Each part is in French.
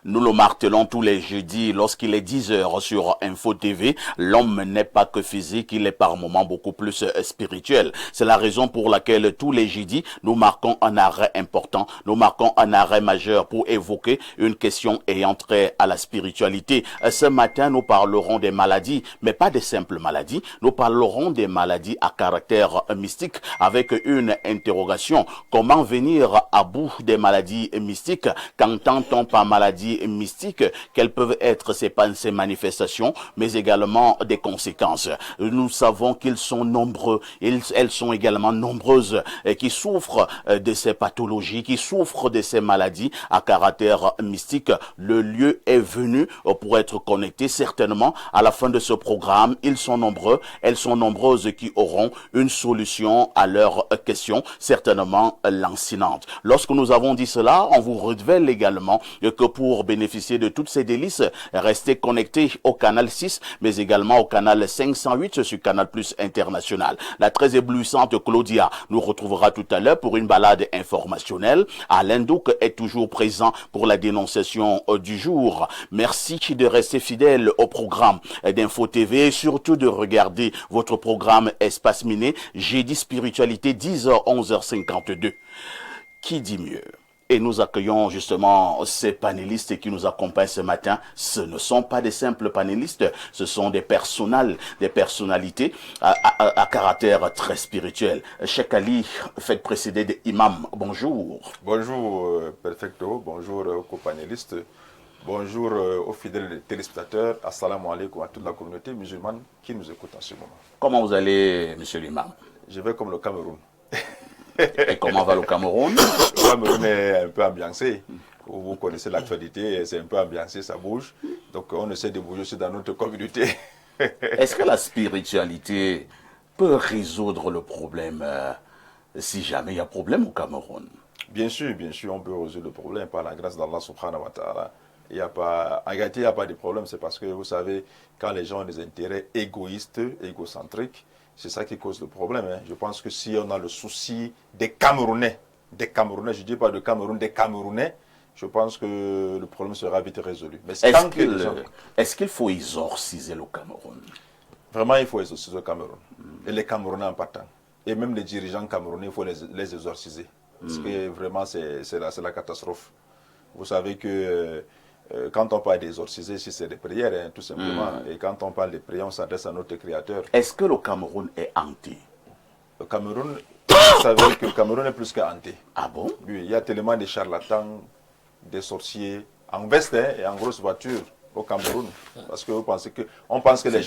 Nous le martelons tous les jeudis lorsqu'il est 10 heures sur Info TV. L'homme n'est pas que physique, il est par moments beaucoup plus spirituel. C'est la raison pour laquelle tous les jeudis, nous marquons un arrêt important, nous marquons un arrêt majeur pour évoquer une question ayant trait à la spiritualité. Ce matin, nous parlerons des maladies, mais pas des simples maladies. Nous parlerons des maladies à caractère mystique avec une interrogation. Comment venir à bout des maladies mystiques? Qu'entend-on par maladie mystique? Quelles peuvent être ces manifestations, mais également des conséquences? Nous savons qu'ils sont nombreux, elles sont également nombreuses qui souffrent de ces pathologies, qui souffrent de ces maladies à caractère mystique. Le lieu est venu pour être connecté. Certainement, à la fin de ce programme, ils sont nombreux, elles sont nombreuses qui auront une solution à leurs questions, certainement lancinante. Lorsque nous avons dit cela, on vous révèle également que pour bénéficier de toutes ces délices, restez connectés au canal 6, mais également au canal 508 sur Canal Plus International. La très éblouissante Claudia nous retrouvera tout à l'heure pour une balade informationnelle. Alain Douk est toujours présent pour la dénonciation du jour. Merci de rester fidèle au programme d'Info TV et surtout de regarder votre programme Espace Miné, jeudi spiritualité 10h 11h52. Qui dit mieux? Et nous accueillons justement ces panélistes qui nous accompagnent ce matin. Ce ne sont pas des simples panélistes, ce sont des personnalités à caractère très spirituel. Cheikh Ali, faites précéder des imams. Bonjour. Bonjour, Perfecto. Bonjour aux copanélistes. Bonjour aux fidèles téléspectateurs. Assalamu alaikum à toute la communauté musulmane qui nous écoute en ce moment. Comment vous allez, monsieur l'imam? Je vais comme le Cameroun. Et comment va le Cameroun? Le Cameroun est un peu ambiancé. Vous connaissez l'actualité, c'est un peu ambiancé, ça bouge. Donc on essaie de bouger aussi dans notre communauté. Est-ce que la spiritualité peut résoudre le problème si jamais il y a problème au Cameroun? Bien sûr, on peut résoudre le problème par la grâce d'Allah subhanahu wa ta'ala. En réalité, il n'y a pas de problème, c'est parce que vous savez, quand les gens ont des intérêts égoïstes, égocentriques, c'est ça qui cause le problème. Je pense que si on a le souci des Camerounais, je ne dis pas de Cameroun, des Camerounais, je pense que le problème sera vite résolu. Mais est-ce qu'il faut exorciser le Cameroun? Vraiment, il faut exorciser le Cameroun. Et les Camerounais en partant. Et même les dirigeants camerounais, il faut les exorciser. Parce que vraiment, c'est la catastrophe. Vous savez que quand on parle d'exorciser, c'est des prières, tout simplement. Et quand on parle de prières, on s'adresse à notre Créateur. Est-ce que le Cameroun est hanté? Le Cameroun, vous savez que le Cameroun est plus que hanté. Ah bon? Oui, il y a tellement de charlatans, des sorciers, en veste et en grosse voiture au Cameroun. Parce que on pense que les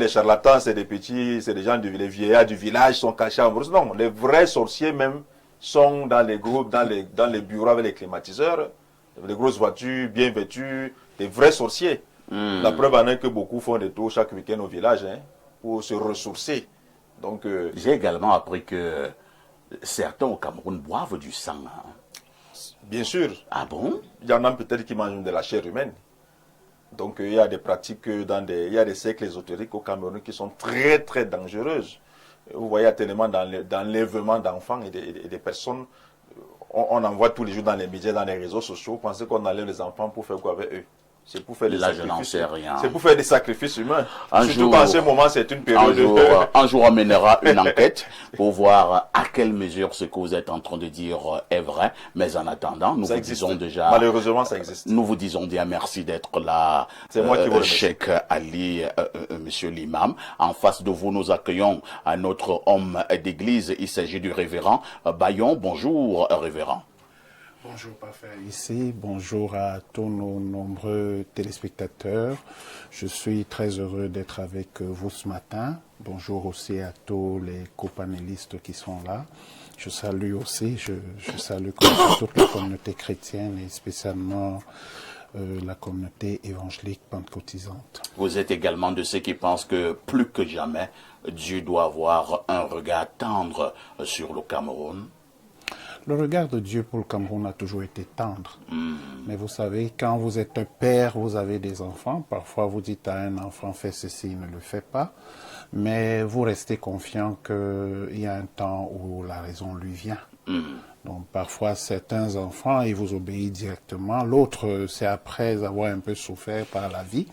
charlatans, c'est des gens les vieillards du village sont cachés en brousse. Non, les vrais sorciers même sont dans les groupes, dans les bureaux avec les climatiseurs. Des grosses voitures, bien vêtues, des vrais sorciers. La preuve en est que beaucoup font des tours chaque week-end au village pour se ressourcer. Donc, j'ai également appris que certains au Cameroun boivent du sang. Bien sûr. Ah bon? Il y en a peut-être qui mangent de la chair humaine. Donc il y a des pratiques, il y a des cercles ésotériques au Cameroun qui sont très très dangereuses. Vous voyez tellement dans l'enlèvement d'enfants et des personnes. On en voit tous les jours dans les médias, dans les réseaux sociaux. Vous pensez qu'on enlève les enfants pour faire quoi avec eux? C'est pour faire des sacrifices. Je n'en sais rien. C'est pour faire des sacrifices humains. Surtout qu'en ce moment, c'est une période... Un jour, on mènera une enquête pour voir à quelle mesure ce que vous êtes en train de dire est vrai. Mais en attendant, nous vous disons déjà... Malheureusement, ça existe. Nous vous disons bien merci d'être là, Cheikh Ali, monsieur l'imam. En face de vous, nous accueillons un autre homme d'église. Il s'agit du révérend Bayon. Bonjour, révérend. Bonjour Parfait ici, bonjour à tous nos nombreux téléspectateurs. Je suis très heureux d'être avec vous ce matin. Bonjour aussi à tous les copanélistes qui sont là. Je salue aussi, je salue toute la communauté chrétienne et spécialement la communauté évangélique pentecôtisante. Vous êtes également de ceux qui pensent que plus que jamais, Dieu doit avoir un regard tendre sur le Cameroun. Le regard de Dieu pour le Cameroun a toujours été tendre. Mais vous savez, quand vous êtes un père, vous avez des enfants. Parfois, vous dites à un enfant, fais ceci, il ne le fait pas. mais vous restez confiant qu'il y a un temps où la raison lui vient. Donc parfois certains enfants, ils vous obéissent directement, l'autre c'est après avoir un peu souffert par la vie,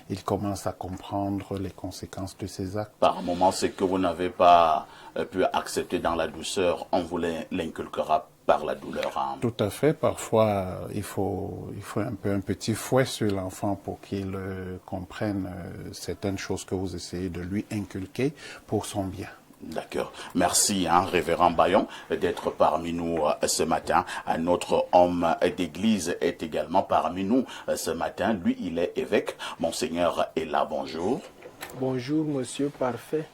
il commence à comprendre les conséquences de ses actes. Par moment, ce que vous n'avez pas pu accepter dans la douceur, on vous l'inculquera par la douleur. Hein. Tout à fait. Parfois, il faut un petit fouet sur l'enfant pour qu'il comprenne certaines choses que vous essayez de lui inculquer pour son bien. D'accord. Merci, révérend Bayon, d'être parmi nous ce matin. Un autre homme d'église est également parmi nous ce matin. Lui, il est évêque. Monseigneur est là, bonjour. Bonjour, monsieur parfait.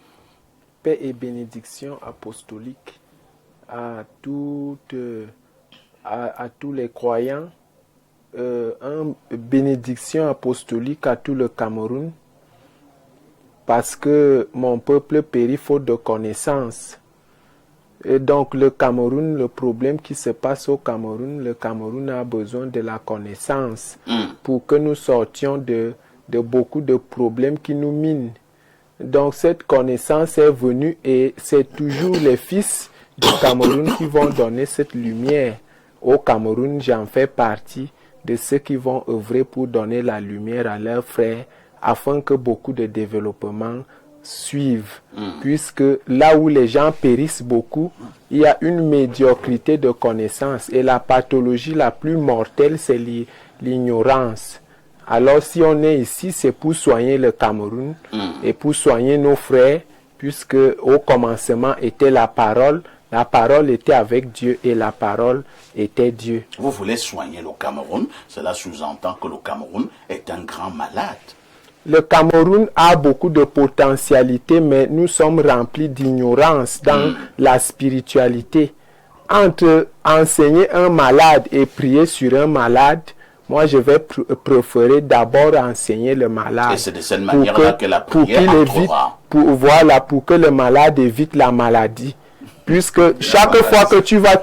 Paix et bénédiction apostolique à tous les croyants. Une bénédiction apostolique à tout le Cameroun. Parce que mon peuple périt faute de connaissances. Et donc le Cameroun, le problème qui se passe au Cameroun, le Cameroun a besoin de la connaissance pour que nous sortions de beaucoup de problèmes qui nous minent. Donc cette connaissance est venue et c'est toujours les fils du Cameroun qui vont donner cette lumière. Au Cameroun, j'en fais partie de ceux qui vont œuvrer pour donner la lumière à leurs frères afin que beaucoup de développements suivent. Puisque là où les gens périssent beaucoup, il y a une médiocrité de connaissances. Et la pathologie la plus mortelle, c'est l'ignorance. Alors si on est ici, c'est pour soigner le Cameroun et pour soigner nos frères, puisque au commencement était la parole était avec Dieu et la parole était Dieu. Vous voulez soigner le Cameroun, cela sous-entend que le Cameroun est un grand malade. Le Cameroun a beaucoup de potentialité, mais nous sommes remplis d'ignorance dans la spiritualité. Entre enseigner un malade et prier sur un malade, moi je vais préférer d'abord enseigner le malade. Et c'est de cette manière-là que la prière entrera. Pour que le malade évite la maladie. Puisque chaque fois que tu vas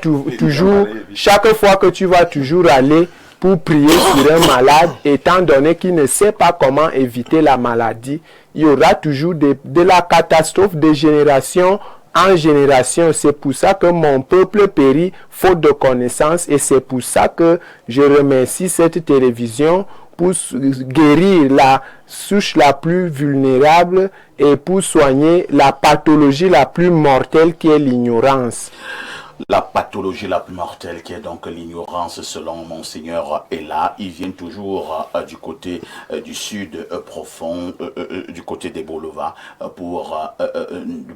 toujours aller pour prier sur un malade, étant donné qu'il ne sait pas comment éviter la maladie, il y aura toujours de la catastrophe de génération en génération. C'est pour ça que mon peuple périt faute de connaissances et c'est pour ça que je remercie cette télévision pour guérir la souche la plus vulnérable et pour soigner la pathologie la plus mortelle qui est l'ignorance. La pathologie la plus mortelle qui est donc l'ignorance, selon Monseigneur est là. Il vient toujours du côté du sud profond, du côté des boulevards, pour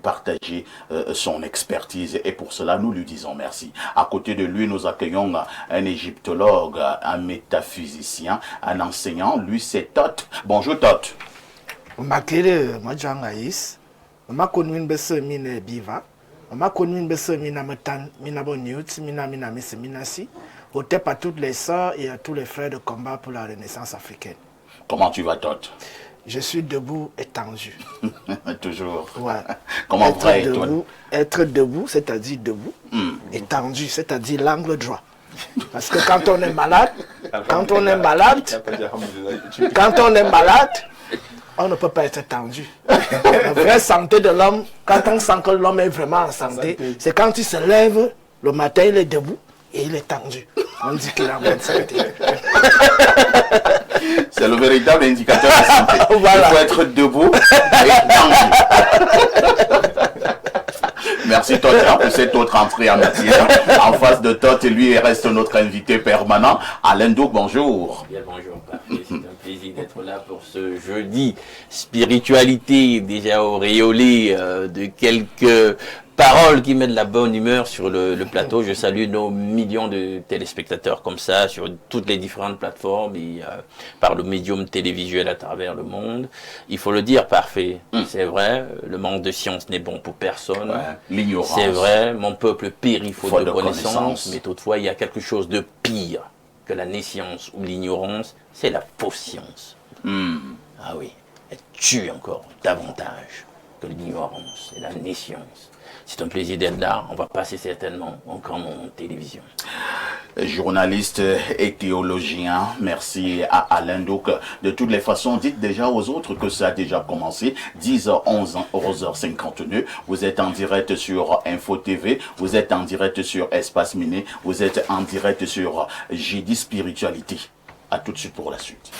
partager son expertise. Et pour cela, nous lui disons merci. À côté de lui, nous accueillons un égyptologue, un métaphysicien, un enseignant. Lui, c'est Tot. Bonjour Tot. Ma commune bese mina metan mina boniut mina misi minasi au tep à toutes les sœurs et à tous les frères de combat pour la renaissance africaine. Comment tu vas, Tot? Je suis debout étendu. Toujours. Ouais. Comment va être debout, c'est-à-dire debout, étendu, c'est-à-dire l'angle droit. Parce que quand on est malade, on ne peut pas être tendu. La vraie santé de l'homme, quand on sent que l'homme est vraiment en santé, c'est quand il se lève, le matin il est debout et il est tendu. On dit qu'il est en bonne santé. C'est le véritable indicateur de santé. Voilà. Il faut être debout et tendu. Merci Tot pour cette autre entrée en matière. En face de Tot, lui reste notre invité permanent, Alain Douk, bonjour. Bien, bonjour, parfait. C'est un plaisir d'être là pour ce jeudi. Spiritualité déjà auréolée de quelques paroles qui mettent de la bonne humeur sur le plateau. Je salue nos millions de téléspectateurs comme ça sur toutes les différentes plateformes et par le médium télévisuel à travers le monde. Il faut le dire, parfait. C'est vrai, le manque de science n'est bon pour personne. Ouais, l'ignorance. C'est vrai, mon peuple périt faute de connaissances. Mais toutefois, il y a quelque chose de pire que la nescience ou l'ignorance, c'est la fausse science. Ah oui, elle tue encore davantage que l'ignorance et la nescience. C'est un plaisir d'être là. On va passer certainement en grand monde télévision. Journaliste et théologien, merci à Alain. Donc, de toutes les façons, dites déjà aux autres que ça a déjà commencé. 10h, 11h59. Vous êtes en direct sur Info TV, vous êtes en direct sur Espace Miné, vous êtes en direct sur Jeudi Spiritualité. À tout de suite pour la suite.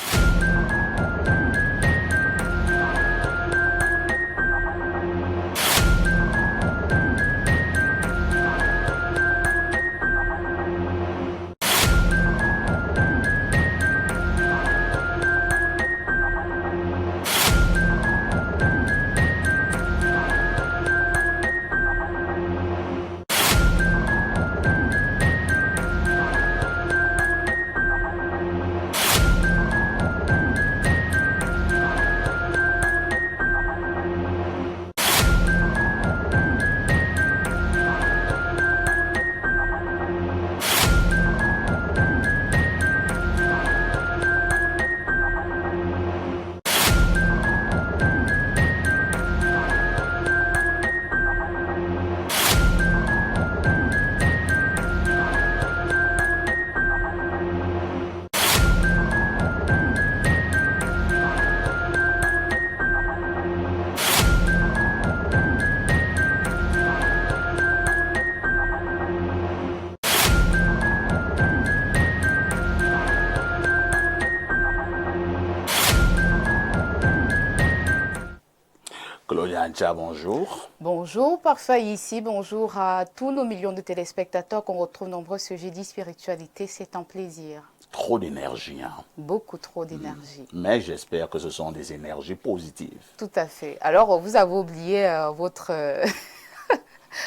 Claudia Ancha, bonjour. Bonjour, Parfait ici. Bonjour à tous nos millions de téléspectateurs qu'on retrouve nombreux ce jeudi spiritualité. C'est un plaisir. Trop d'énergie, hein? Beaucoup trop d'énergie. Mais j'espère que ce sont des énergies positives. Tout à fait. Alors, vous avez oublié votre,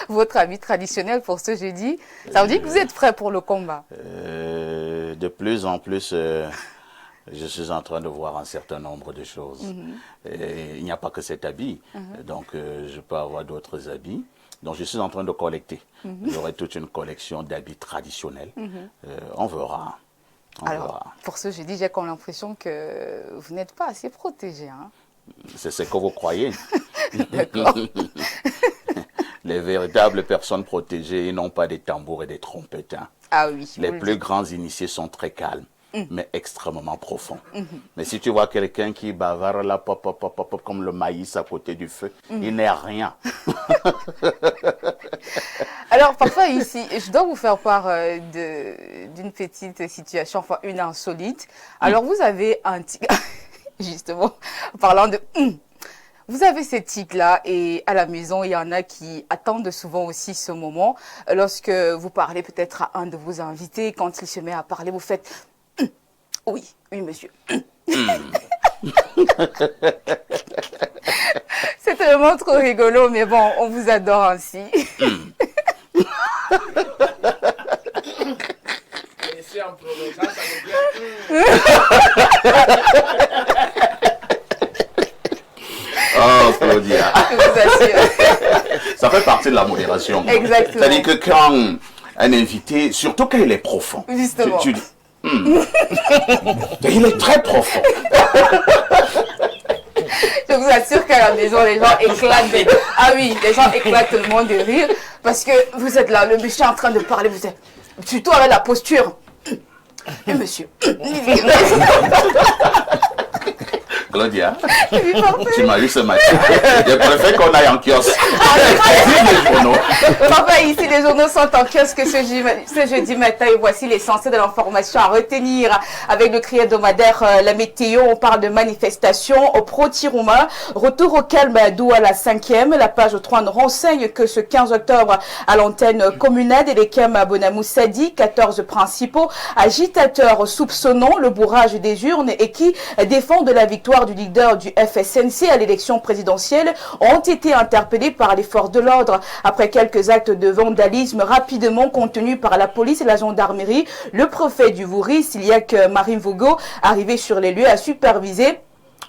votre habit traditionnel pour ce jeudi. Ça veut dire que vous êtes prêt pour le combat? De plus en plus... je suis en train de voir un certain nombre de choses. Et il n'y a pas que cet habit. Donc, je peux avoir d'autres habits. Donc, je suis en train de collecter. J'aurai toute une collection d'habits traditionnels. On verra. Alors, verra. pour ce jeudi, j'ai comme l'impression que vous n'êtes pas assez protégé. Hein? C'est ce que vous croyez. D'accord. Les véritables personnes protégées, ils n'ont pas des tambours et des trompettes. Hein. Ah oui. Les plus grands initiés sont très calmes. Mais extrêmement profond. Mais si tu vois quelqu'un qui bavare là, pop, pop, pop, pop, comme le maïs à côté du feu, il n'est rien. Alors, parfois ici, je dois vous faire part d'une petite situation, enfin une insolite. Alors, vous avez un tic, justement, parlant de... Vous avez ces tics-là et à la maison, il y en a qui attendent souvent aussi ce moment. Lorsque vous parlez peut-être à un de vos invités, quand il se met à parler, vous faites... Oui, oui, monsieur. C'est tellement trop rigolo, mais bon, on vous adore ainsi. Oh, Claudia. Je vous assure. Ça fait partie de la modération. Exactement. C'est-à-dire que quand un invité, surtout quand il est profond, Justement. tu dis... Il est très profond. Je vous assure qu'à la maison, les gens éclatent. Ah oui, les gens éclatent tellement de rire parce que vous êtes là, le monsieur est en train de parler, vous êtes surtout avec la posture. Et monsieur. Claudia, tu m'as eu ce matin. Je préfère qu'on aille en kiosque. Les journaux. Papa, ici, les journaux sont en kiosque ce jeudi matin et voici l'essentiel de l'information à retenir. Avec le cri hebdomadaire, la météo, on parle de manifestation au Pro-Tirouma. Retour au calme d'où à la 5e. La page 3 nous renseigne que ce 15 octobre, à l'antenne communale d'Elekem à Bonamou Sadi, 14 principaux agitateurs soupçonnant le bourrage des urnes et qui défendent la victoire du leader du FSNC à l'élection présidentielle ont été interpellés par les forces de l'ordre. Après quelques actes de vandalisme rapidement contenus par la police et la gendarmerie, le préfet du Vouri, Siliak Marim Vogo, arrivé sur les lieux, a supervisé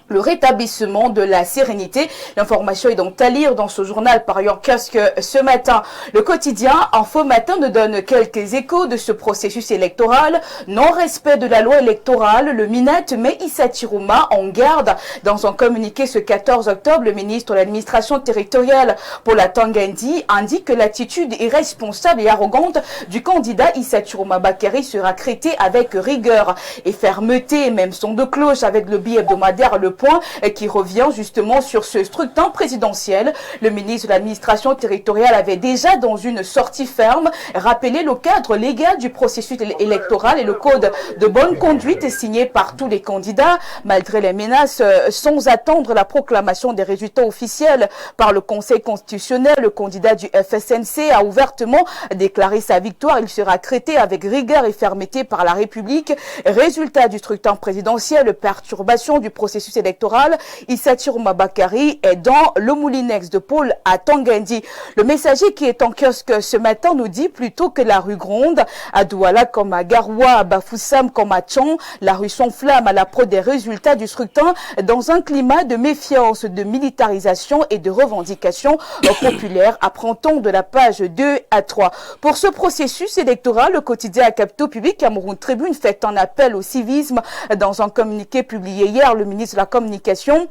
le rétablissement de la sérénité. L'information est donc à lire dans ce journal par Kiosque ce matin. Le quotidien Info Matin nous donne quelques échos de ce processus électoral. Non-respect de la loi électorale, le MINET met Issa Chiroma en garde. Dans un communiqué ce 14 octobre, le ministre de l'administration territoriale Paula Tanguy indique que l'attitude irresponsable et arrogante du candidat Issa Chiroma Bakary sera traitée avec rigueur et fermeté. Même son de cloche avec le billet hebdomadaire Le Point qui revient justement sur ce scrutin présidentiel. Le ministre de l'administration territoriale avait déjà dans une sortie ferme rappelé le cadre légal du processus électoral et le code de bonne conduite signé par tous les candidats. Malgré les menaces, sans attendre la proclamation des résultats officiels par le Conseil constitutionnel, le candidat du FSNC a ouvertement déclaré sa victoire. Il sera traité avec rigueur et fermeté par la République. Résultat du scrutin présidentiel, perturbation du processus électoral, Issa Chiroma Bakary est dans le moulinex de Paul à Tanguy. Le messager qui est en kiosque ce matin nous dit plutôt que la rue gronde, à Douala comme à Garoua, à Bafoussam comme à Tchon, la rue s'enflamme à l'approche des résultats du scrutin dans un climat de méfiance, de militarisation et de revendication populaire, apprend-on de la page 2 à 3. Pour ce processus électoral, le quotidien Capitaux Public Cameroun Tribune fait un appel au civisme. Dans un communiqué publié hier, le ministre de la Communication,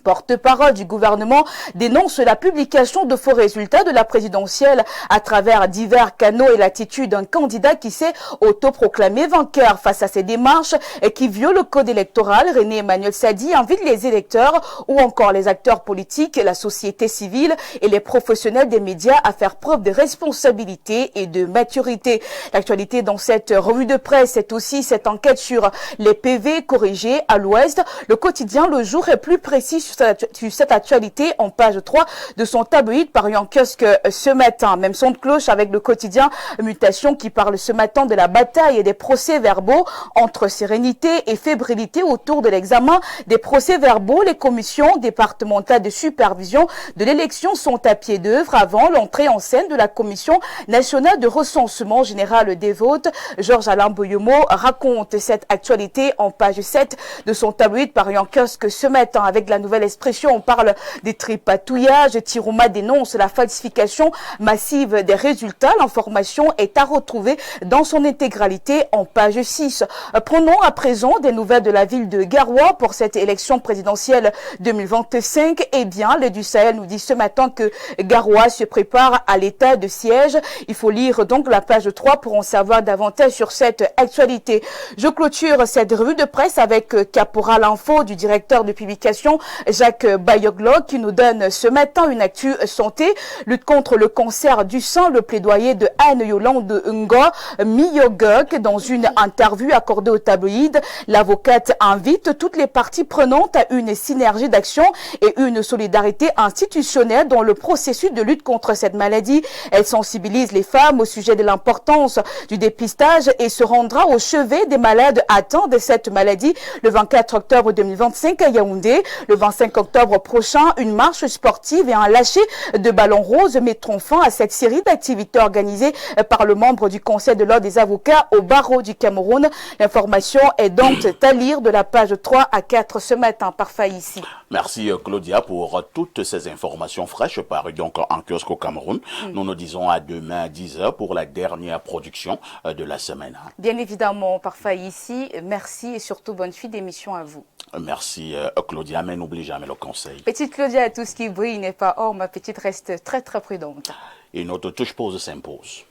porte-parole du gouvernement, dénonce la publication de faux résultats de la présidentielle à travers divers canaux et l'attitude d'un candidat qui s'est autoproclamé vainqueur face à ces démarches et qui violent le code électoral. René Emmanuel Sadi invite les électeurs ou encore les acteurs politiques, la société civile et les professionnels des médias à faire preuve de responsabilité et de maturité. L'actualité dans cette revue de presse, c'est aussi cette enquête sur les PV corrigés à l'Ouest. Le quotidien Le Jour est plus précis sur cette actualité en page 3 de son tabloïd paru en kiosque ce matin. Même son de cloche avec le quotidien Mutation qui parle ce matin de la bataille et des procès-verbaux entre sérénité et fébrilité autour de l'examen des procès-verbaux. Les commissions départementales de supervision de l'élection sont à pied d'œuvre avant l'entrée en scène de la Commission nationale de recensement général des votes. Georges Alain Boyomo raconte cette actualité en page 7 de son tabloïd paru en kiosque ce matin avec la nouvelle expression. On parle des tripatouillages. Chiroma dénonce la falsification massive des résultats. L'information est à retrouver dans son intégralité en page 6. Prenons à présent des nouvelles de la ville de Garoua pour cette élection présidentielle 2025. Eh bien, l'aide du Sahel nous dit ce matin que Garoua se prépare à l'état de siège. Il faut lire donc la page 3 pour en savoir davantage sur cette actualité. Je clôture cette revue de presse avec Caporal Info du directeur de publication Jacques Bayoglo qui nous donne ce matin une actu santé, lutte contre le cancer du sein, le plaidoyer de Anne-Yolande Ngo Miyogok. Dans une interview accordée au tabloïd, l'avocate invite toutes les parties prenantes à une synergie d'action et une solidarité institutionnelle dans le processus de lutte contre cette maladie. Elle sensibilise les femmes au sujet de l'importance du dépistage et se rendra au chevet des malades atteints de cette maladie le 24 octobre 2025 à Yaoundé. Le 25 octobre prochain, une marche sportive et un lâcher de ballons roses mettront fin à cette série d'activités organisées par le membre du Conseil de l'ordre des avocats au barreau du Cameroun. L'information est donc à lire de la page 3 à 4 ce matin par Faïssi. Merci Claudia pour toutes ces informations fraîches parues donc en kiosque au Cameroun. Nous nous disons à demain à 10h pour la dernière production de la semaine. Bien évidemment, par Faïssi, merci et surtout bonne suite d'émission à vous. Merci Claudia, mais n'oublie jamais le conseil. Petite Claudia, tout ce qui brille n'est pas or, ma petite reste très très prudente. Et notre touche pause s'impose.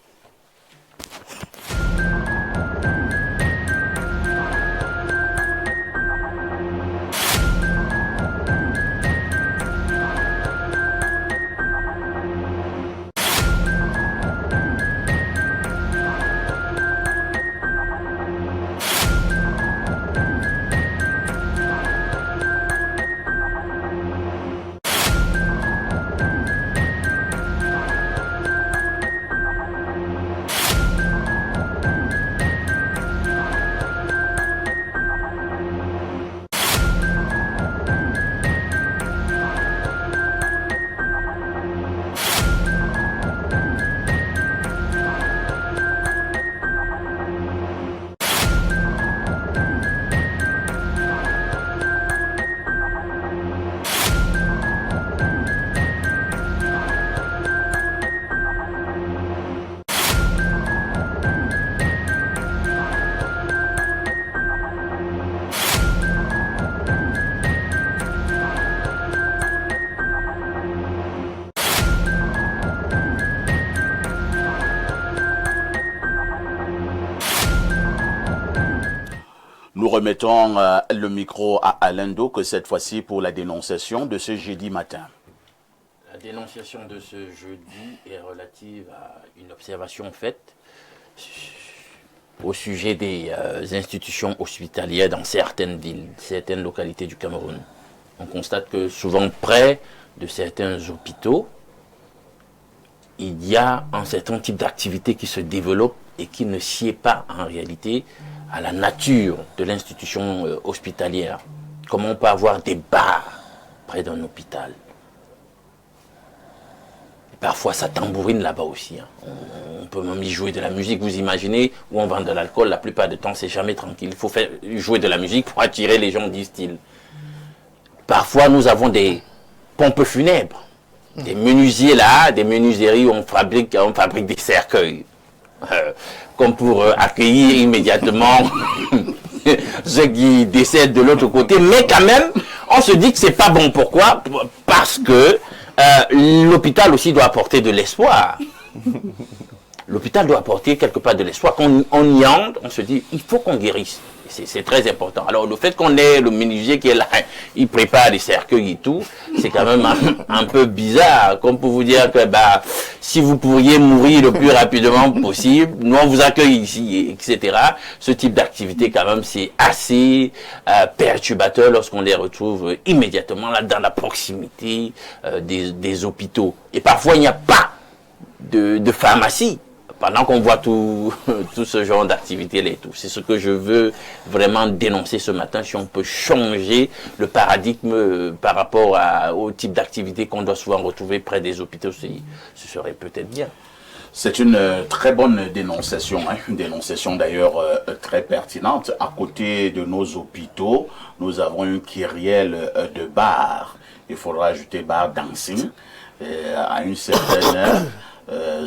Nous remettons le micro à Alain Doc, cette fois-ci pour la dénonciation de ce jeudi matin. La dénonciation de ce jeudi est relative à une observation faite au sujet des institutions hospitalières dans certaines villes, certaines localités du Cameroun. On constate que souvent près de certains hôpitaux, il y a un certain type d'activité qui se développe et qui ne sied pas en réalité à la nature de l'institution hospitalière. Comment on peut avoir des bars près d'un hôpital? Parfois, ça tambourine là-bas aussi. Hein. On peut même y jouer de la musique. Vous imaginez, où on vend de l'alcool, la plupart du temps, c'est jamais tranquille. Il faut faire jouer de la musique pour attirer les gens, disent-ils. Parfois, nous avons des pompes funèbres, des menuisiers là, des menuiseries où on fabrique des cercueils. Comme pour accueillir immédiatement ceux qui décèdent de l'autre côté. Mais quand même, on se dit que c'est pas bon. Pourquoi? Parce que l'hôpital aussi doit apporter de l'espoir. L'hôpital doit apporter quelque part de l'espoir. Quand on y entre, on se dit, il faut qu'on guérisse. C'est très important. Alors, le fait qu'on ait le menuisier qui est là, il prépare des cercueils et tout, c'est quand même un peu bizarre. Comme pour vous dire que, si vous pourriez mourir le plus rapidement possible, nous, on vous accueille ici, etc. Ce type d'activité, quand même, c'est assez perturbateur lorsqu'on les retrouve immédiatement là, dans la proximité des hôpitaux. Et parfois, il n'y a pas de pharmacie. Pendant qu'on voit tout ce genre d'activité là et tout. C'est ce que je veux vraiment dénoncer ce matin. Si on peut changer le paradigme par rapport au type d'activité qu'on doit souvent retrouver près des hôpitaux, ce serait peut-être bien. C'est une très bonne dénonciation, hein, une dénonciation d'ailleurs très pertinente. À côté de nos hôpitaux, nous avons une kyrielle de bars. Il faudra ajouter bar dancing à une certaine heure.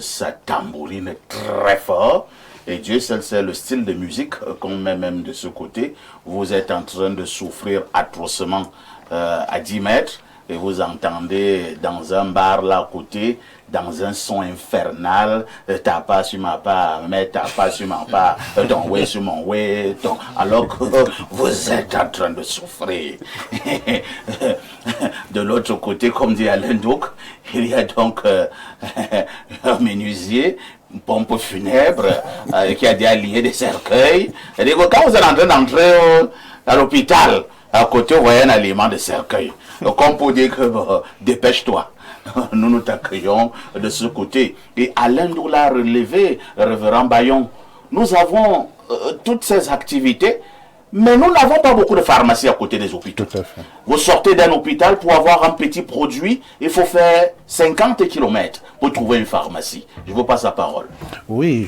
Ça tambourine très fort et Dieu seul sait le style de musique qu'on met même de ce côté. Vous êtes en train de souffrir atrocement à 10 mètres et vous entendez dans un bar là à côté, dans un son infernal, t'as pas sur ma part, mais t'as pas sur ma part, ton ouais sur mon ouais, alors que vous êtes en train de souffrir. De l'autre côté, comme dit Alain Doc, il y a donc un menuisier, une pompe funèbre, qui a déjà lié des cercueils. Et quand vous êtes en train d'entrer à l'hôpital, à côté, vous voyez un aliment de cercueil. Donc, on peut dire que dépêche-toi. Nous nous t'accueillons de ce côté. Et Alain Doc l'a relevé, révérend Bayon. Nous avons toutes ces activités, mais nous n'avons pas beaucoup de pharmacies à côté des hôpitaux. Tout à fait. Vous sortez d'un hôpital pour avoir un petit produit, il faut faire 50 km pour trouver une pharmacie. Je vous passe la parole. Oui,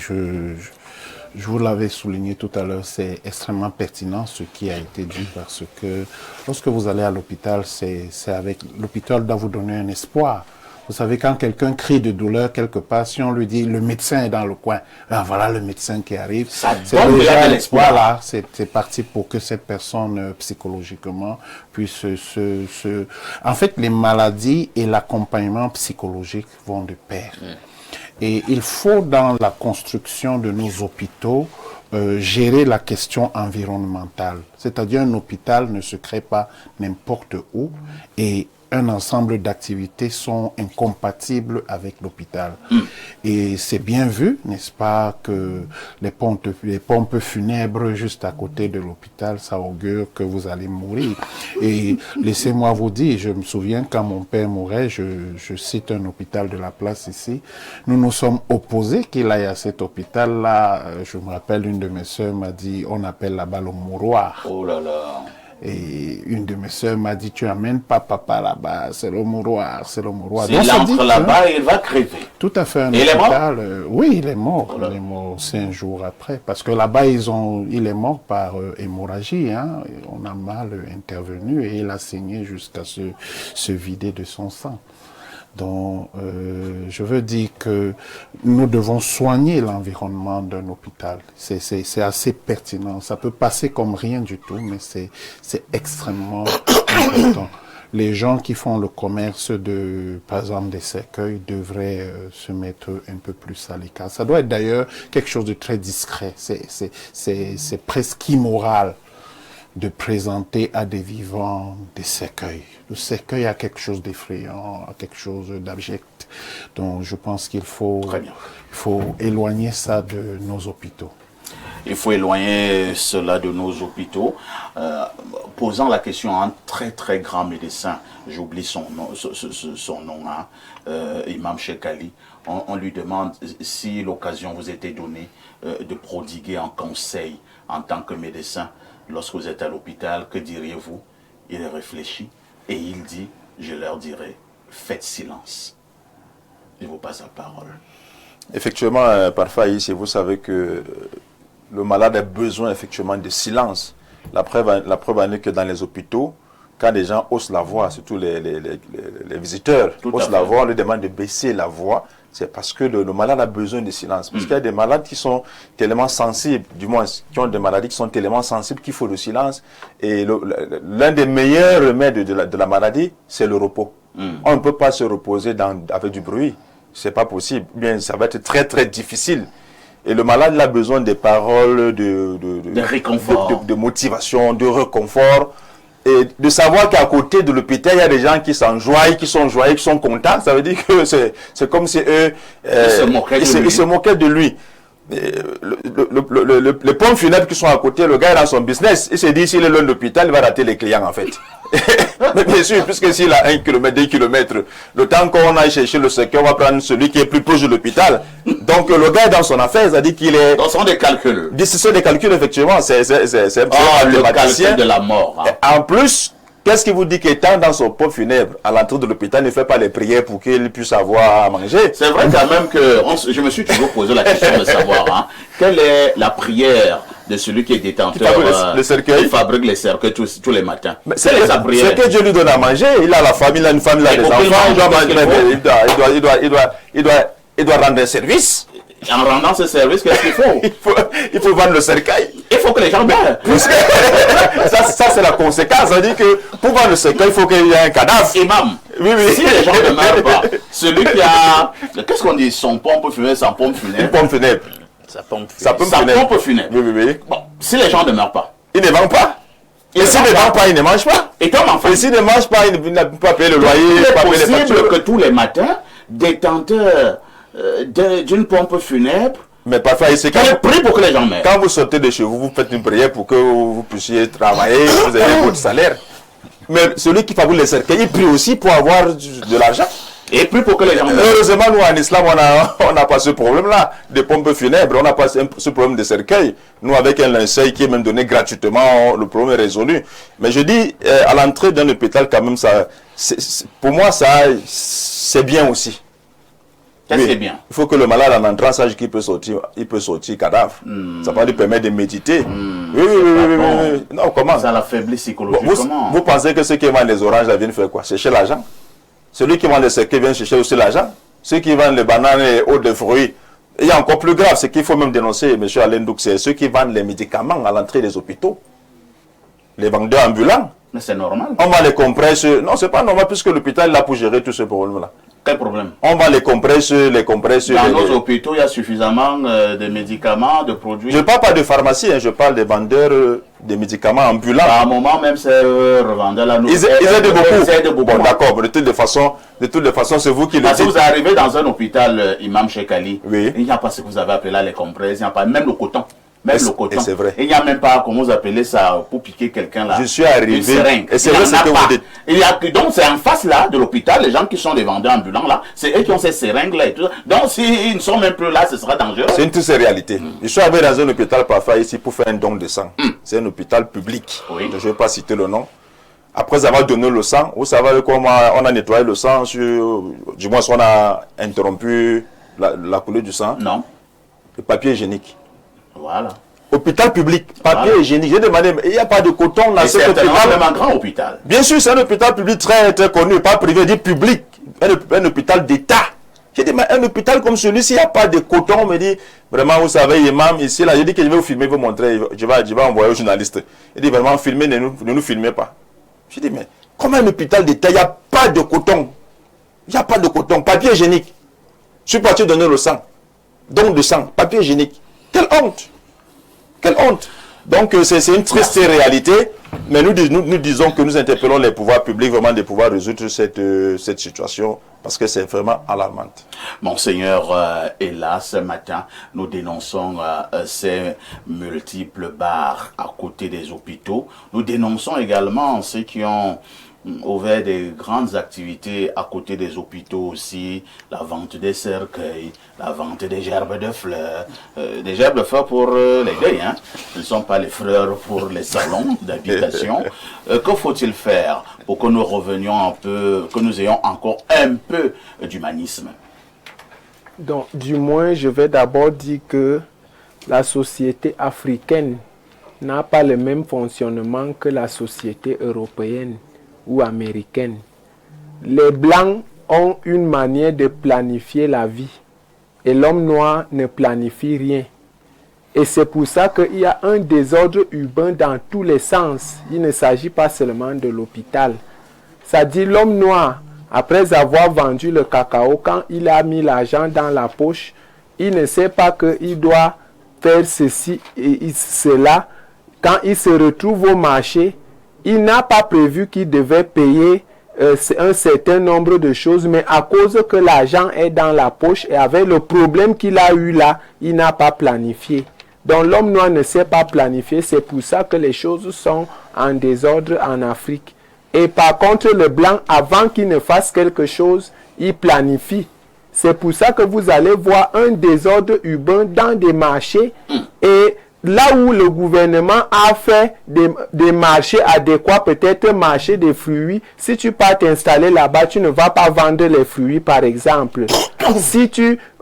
je vous l'avais souligné tout à l'heure, c'est extrêmement pertinent ce qui a été dit parce que lorsque vous allez à l'hôpital, c'est avec l'hôpital doit vous donner un espoir. Vous savez, quand quelqu'un crie de douleur quelque part, si on lui dit le médecin est dans le coin, ben voilà le médecin qui arrive. C'est déjà de l'espoir. Voilà, c'est parti pour que cette personne psychologiquement puisse En fait, les maladies et l'accompagnement psychologique vont de pair. Et il faut, dans la construction de nos hôpitaux, gérer la question environnementale. C'est-à-dire, un hôpital ne se crée pas n'importe où et un ensemble d'activités sont incompatibles avec l'hôpital. Et c'est bien vu, n'est-ce pas, que les pompes funèbres juste à côté de l'hôpital, ça augure que vous allez mourir. Et laissez-moi vous dire, je me souviens quand mon père mourait, je cite un hôpital de la place ici, nous nous sommes opposés qu'il aille à cet hôpital-là. Je me rappelle, une de mes sœurs m'a dit, on appelle là-bas le mouroir. Oh là là. Et une de mes sœurs m'a dit, tu amènes pas papa là-bas, c'est le mouroir, c'est le mouroir. S'il entre là-bas, il va crever. Tout à fait. Et il est mort? Oui, il est mort. Il est mort 5 jours après. Parce que là-bas, il est mort par hémorragie. Hein. On a mal intervenu et il a saigné jusqu'à se vider de son sang. Donc, je veux dire que nous devons soigner l'environnement d'un hôpital. C'est assez pertinent. Ça peut passer comme rien du tout, mais c'est extrêmement important. Les gens qui font le commerce par exemple, des cercueils devraient se mettre un peu plus à l'écart. Ça doit être d'ailleurs quelque chose de très discret. C'est presque immoral de présenter à des vivants des cercueils. Le cercueil a quelque chose d'effrayant, a quelque chose d'abject. Donc je pense qu'il faut éloigner ça de nos hôpitaux. Il faut éloigner cela de nos hôpitaux. Posant la question à un très très grand médecin, j'oublie son nom, Imam Cheikh Ali, on lui demande si l'occasion vous était donnée de prodiguer un conseil en tant que médecin lorsque vous êtes à l'hôpital, que diriez-vous? Il réfléchit et il dit, je leur dirai, faites silence. Je vous passe la parole. Effectivement, parfois ici, vous savez que le malade a besoin effectivement de silence. La preuve en est que dans les hôpitaux, quand les gens haussent la voix, surtout les visiteurs haussent la voix, on leur demande de baisser la voix, c'est parce que le malade a besoin de silence. Parce qu'il y a des malades qui sont tellement sensibles, du moins qui ont des maladies qui sont tellement sensibles qu'il faut le silence. Et l'un des meilleurs remèdes de la maladie, c'est le repos. On ne peut pas se reposer avec du bruit. C'est pas possible. Bien, ça va être très très difficile. Et le malade il a besoin des paroles de réconfort, de motivation, de réconfort. Et de savoir qu'à côté de l'hôpital, il y a des gens qui s'enjoignent, qui sont joyeux, qui sont contents. Ça veut dire que c'est comme si eux, ils se moquaient de lui. Les pompes funèbres qui sont à côté, le gars est dans son business. Il se dit, s'il est loin de l'hôpital, il va rater les clients en fait. Mais bien sûr, puisque s'il a 1 km, 2 km, le temps qu'on aille chercher le cercueil, on va prendre celui qui est plus proche de l'hôpital. Donc le gars est dans son affaire, c'est-à-dire qu'il est... Ce sont des calculs. Ce sont des calculs, effectivement. C'est le calcul de la mort. Hein. En plus, qu'est-ce qui vous dit qu'étant dans son pot funèbre, à l'entrée de l'hôpital, ne fait pas les prières pour qu'il puisse avoir à manger? C'est vrai quand même que je me suis toujours posé la question de savoir quelle est la prière de celui qui est détenteur, le cercueil, qui fabrique les cercueils tous les matins. C'est que Dieu lui donne à manger. Il a la famille, il a une femme, il a des enfants. Il doit rendre un service. En rendant ce service, qu'est-ce qu'il faut? Il faut vendre le cercueil. Il faut que les gens meurent. Ça c'est la conséquence. Ça dit que pour vendre le cercueil, il faut qu'il y ait un cadavre. Imam, si les gens ne meurent pas, celui qui a... Qu'est-ce qu'on dit? Son pompe funèbre, sa pompe funèbre. Une pompe funèbre. Sa pompe funèbre. Oui. Bon, si les gens ne meurent pas. Ils ne vendent pas. Et s'ils ne vendent pas, ils ne mangent pas. Et comme enfant. Et s'ils ne mangent pas, ils ne peuvent pas payer le loyer. Il est possible que tous les matins, détenteurs d'une pompe funèbre, mais parfois, prie pour que les gens meurent. Quand vous sortez de chez vous, vous faites une prière pour que vous puissiez travailler, vous avez votre salaire. Mais celui qui fabrique les cercueils, il prie aussi pour avoir de l'argent. Et prie pour que les gens meurent. Heureusement, nous en islam, on n'a pas ce problème-là de pompes funèbres, on n'a pas ce problème de cercueil. Nous, avec un linceul qui est même donné gratuitement, le problème est résolu. Mais je dis, à l'entrée d'un hôpital, quand même, pour moi, c'est bien aussi. C'est bien. Il faut que le malade en entrant sache qu'il peut sortir cadavre. Ça va lui permettre de méditer. Oui. Non, comment? Ça l'affaiblit psychologiquement. Vous pensez que ceux qui vendent les oranges viennent faire quoi? Chercher l'argent. Celui qui vend les cercueils vient chercher aussi l'argent. Ceux qui vendent les bananes et autres fruits. Il y a encore plus grave, c'est qu'il faut même dénoncer, M. Alain Douk, c'est ceux qui vendent les médicaments à l'entrée des hôpitaux. Les vendeurs ambulants. Mais c'est normal. On va les compresser. Non, c'est pas normal puisque l'hôpital est là pour gérer tout ce problème-là. Quel problème? On va les compresser. Dans nos hôpitaux, il y a suffisamment de médicaments, de produits. Je ne parle pas de pharmacie, je parle des vendeurs de médicaments ambulants. À un moment, même ces revendeurs là, ils aident beaucoup. Bon, d'accord, de toutes les façons, c'est vous qui le dites. Parce que vous arrivez dans un hôpital, Imam Cheikh Ali, oui. Il n'y a pas ce que vous avez appelé là les compresses, il n'y a pas même le coton. Même le coton. C'est vrai. Il n'y a même pas, comment vous appelez ça, pour piquer quelqu'un là. Je suis arrivé. Une seringue. Et c'est vrai ce que vous dites. Donc c'est en face là de l'hôpital, les gens qui sont des vendeurs ambulants là, c'est eux qui ont ces seringues là et tout ça. Donc s'ils ne sont même plus là, ce sera dangereux. C'est une toute réalité. Je suis arrivé dans un hôpital parfois ici pour faire un don de sang. C'est un hôpital public. Oui. Je ne vais pas citer le nom. Après avoir donné le sang, vous savez comment on a nettoyé le sang, du moins on a interrompu la coulée du sang. Non. Le papier hygiénique. Voilà. Hôpital public, papier hygiénique. J'ai demandé, mais il n'y a pas de coton dans cet hôpital. C'est même un grand hôpital. Bien sûr, c'est un hôpital public très, très connu, pas privé, dit public. Un hôpital d'État. J'ai dit, mais un hôpital comme celui-ci, il n'y a pas de coton. On me dit, vraiment, vous savez, imam, ici, là, j'ai dit que je vais vous filmer, vous montrer, je vais envoyer aux journalistes. Il dit, vraiment, filmez, ne nous filmez pas. J'ai dit, mais comment un hôpital d'État, il n'y a pas de coton? Il n'y a pas de coton. Papier hygiénique. Je suis parti donner le sang. Don de sang, papier hygiénique. Quelle honte! Quelle honte! Donc c'est une triste réalité. Mais nous disons que nous interpellons les pouvoirs publics vraiment de pouvoir résoudre cette situation parce que c'est vraiment alarmante. Monseigneur, hélas, ce matin, nous dénonçons ces multiples bars à côté des hôpitaux. Nous dénonçons également ceux qui ont ouvert des grandes activités à côté des hôpitaux aussi, la vente des cercueils, la vente des gerbes de fleurs, des gerbes de fleurs pour les deuils, hein. Ce ne sont pas les fleurs pour les salons d'habitation. Que faut-il faire pour que nous revenions un peu, que nous ayons encore un peu d'humanisme? Donc, du moins, je vais d'abord dire que la société africaine n'a pas le même fonctionnement que la société européenne ou américaine. Les Blancs ont une manière de planifier la vie et l'homme noir ne planifie rien. Et c'est pour ça qu'il y a un désordre urbain dans tous les sens. Il ne s'agit pas seulement de l'hôpital. Ça dit l'homme noir, après avoir vendu le cacao, quand il a mis l'argent dans la poche, il ne sait pas qu'il doit faire ceci et cela. Quand il se retrouve au marché, il n'a pas prévu qu'il devait payer un certain nombre de choses, mais à cause que l'argent est dans la poche et avec le problème qu'il a eu là, il n'a pas planifié. Donc l'homme noir ne sait pas planifier, c'est pour ça que les choses sont en désordre en Afrique. Et par contre, le blanc, avant qu'il ne fasse quelque chose, il planifie. C'est pour ça que vous allez voir un désordre urbain dans des marchés et là où le gouvernement a fait des marchés adéquats, peut-être marché des fruits, si tu pars t'installer là-bas, tu ne vas pas vendre les fruits, par exemple. Si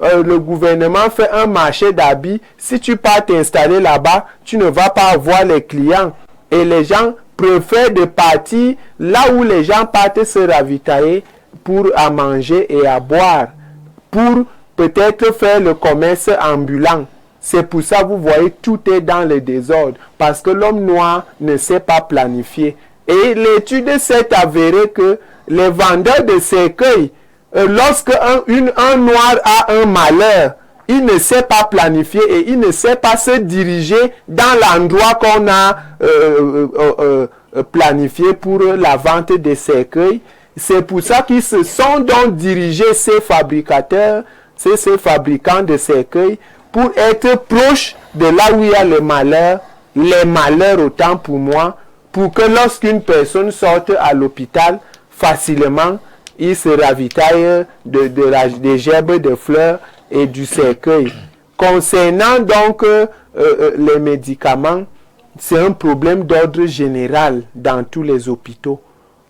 le gouvernement fait un marché d'habits, si tu pars t'installer là-bas, tu ne vas pas avoir les clients. Et les gens préfèrent de partir là où les gens partent se ravitailler pour à manger et à boire, pour peut-être faire le commerce ambulant. C'est pour ça, vous voyez, tout est dans le désordre. Parce que l'homme noir ne sait pas planifier. Et l'étude s'est avérée que les vendeurs de cercueils, lorsque un noir a un malheur, il ne sait pas planifier et il ne sait pas se diriger dans l'endroit qu'on a planifié pour la vente des cercueils. C'est pour ça qu'ils se sont donc dirigés, ces fabricateurs, ces fabricants de cercueils, pour être proche de là où il y a le malheur, les malheurs autant pour moi, pour que lorsqu'une personne sorte à l'hôpital, facilement, il se ravitaille des gerbes de fleurs et du cercueil. Concernant donc les médicaments, c'est un problème d'ordre général dans tous les hôpitaux.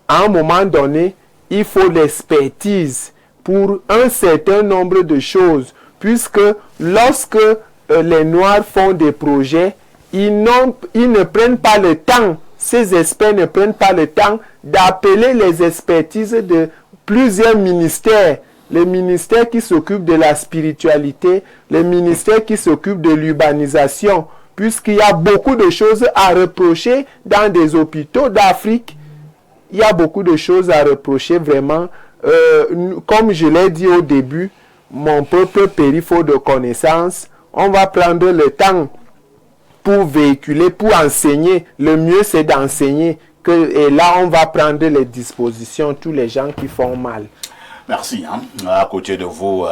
À un moment donné, il faut l'expertise pour un certain nombre de choses, puisque lorsque les Noirs font des projets, ils ne prennent pas le temps, ces experts ne prennent pas le temps d'appeler les expertises de plusieurs ministères, les ministères qui s'occupent de la spiritualité, les ministères qui s'occupent de l'urbanisation, puisqu'il y a beaucoup de choses à reprocher dans des hôpitaux d'Afrique. Il y a beaucoup de choses à reprocher vraiment. Comme je l'ai dit au début, mon peuple périt faute de connaissances. On va prendre le temps pour véhiculer, pour enseigner. Le mieux, c'est d'enseigner. Et là, on va prendre les dispositions, tous les gens qui font mal. Merci. À côté de vous,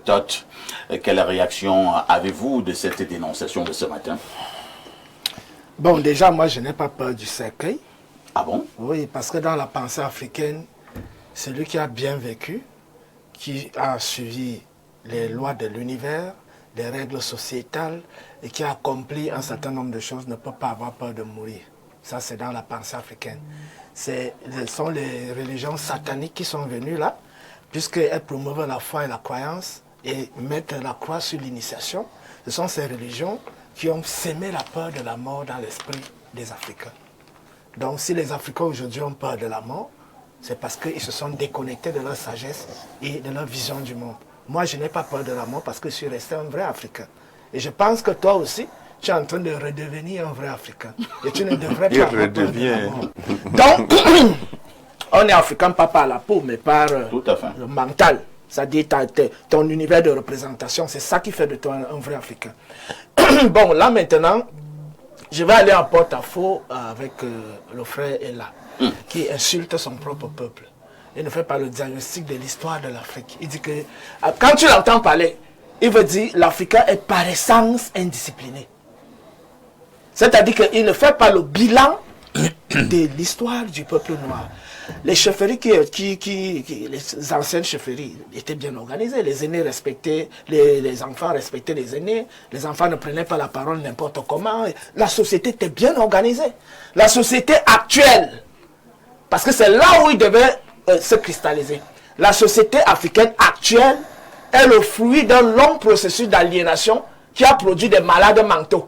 Tot, quelle réaction avez-vous de cette dénonciation de ce matin? Bon, déjà, moi, je n'ai pas peur du cercueil. Ah bon? Oui, parce que dans la pensée africaine, celui qui a bien vécu, qui a suivi les lois de l'univers, les règles sociétales et qui a accompli un certain nombre de choses ne peut pas avoir peur de mourir. Ça, c'est dans la pensée africaine. Ce sont les religions sataniques qui sont venues là, puisqu'elles promeuvent la foi et la croyance et mettent la croix sur l'initiation. Ce sont ces religions qui ont sémé la peur de la mort dans l'esprit des Africains. Donc, si les Africains aujourd'hui ont peur de la mort, c'est parce qu'ils se sont déconnectés de leur sagesse et de leur vision du monde. Moi, je n'ai pas peur de la mort parce que je suis resté un vrai Africain. Et je pense que toi aussi, tu es en train de redevenir un vrai Africain. Et tu ne devrais pas avoir peur de la mort. Donc, on est Africain pas par la peau, mais par le mental. C'est-à-dire ton univers de représentation. C'est ça qui fait de toi un vrai Africain. Bon, là maintenant, je vais aller en porte-à-faux avec le frère Ella, qui insulte son propre peuple. Il ne fait pas le diagnostic de l'histoire de l'Afrique. Il dit que, quand tu l'entends parler, il veut dire l'Africain est par essence indiscipliné. C'est-à-dire qu'il ne fait pas le bilan de l'histoire du peuple noir. Les chefferies, les anciennes chefferies étaient bien organisées. Les aînés respectaient, les enfants respectaient les aînés. Les enfants ne prenaient pas la parole n'importe comment. La société était bien organisée. La société actuelle, parce que c'est là où il devait se cristalliser. La société africaine actuelle est le fruit d'un long processus d'aliénation qui a produit des malades mentaux.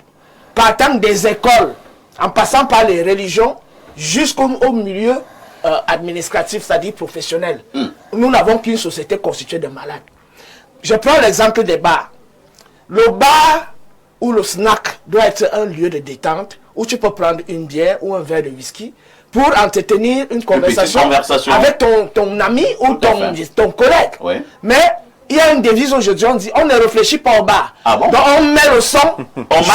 Partant des écoles, en passant par les religions, jusqu'au milieu administratif, c'est-à-dire professionnel. Nous n'avons qu'une société constituée de malades. Je prends l'exemple des bars. Le bar ou le snack doit être un lieu de détente où tu peux prendre une bière ou un verre de whisky pour entretenir une conversation avec ton ami ou ton collègue. Oui. Mais il y a une devise aujourd'hui, on dit on ne réfléchit pas au bar. Ah bon? Donc on met le son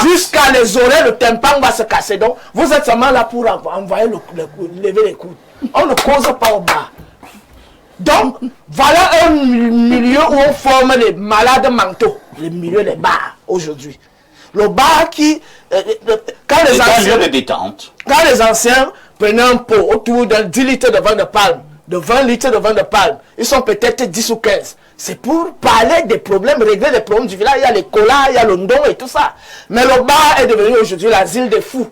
jusqu'à les oreilles, le tympan va se casser. Donc vous êtes seulement là pour envoyer lever les coudes. On ne cause pas au bar. Donc voilà un milieu où on forme les malades mentaux, le milieu des bars aujourd'hui. Le bar qui, quand les anciens, lieu de détente. Quand les anciens prenaient un pot autour de 10 litres de vin de palme, de 20 litres de vin de palme, ils sont peut-être 10 ou 15. C'est pour parler des problèmes, régler les problèmes du village. Il y a les colas, il y a le ndon et tout ça. Mais le bar est devenu aujourd'hui l'asile des fous.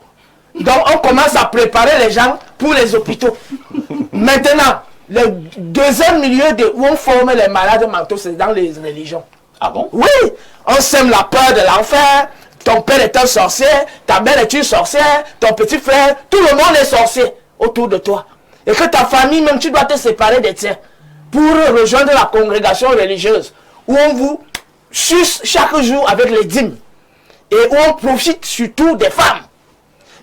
Donc on commence à préparer les gens pour les hôpitaux. Maintenant, le deuxième milieu où on forme les malades mentaux, c'est dans les religions. Ah bon? Oui, on sème la peur de l'enfer. Ton père est un sorcier, ta mère est une sorcière, ton petit frère, tout le monde est sorcier autour de toi. Et que ta famille, même tu dois te séparer des tiens pour rejoindre la congrégation religieuse où on vous suce chaque jour avec les dîmes et où on profite surtout des femmes.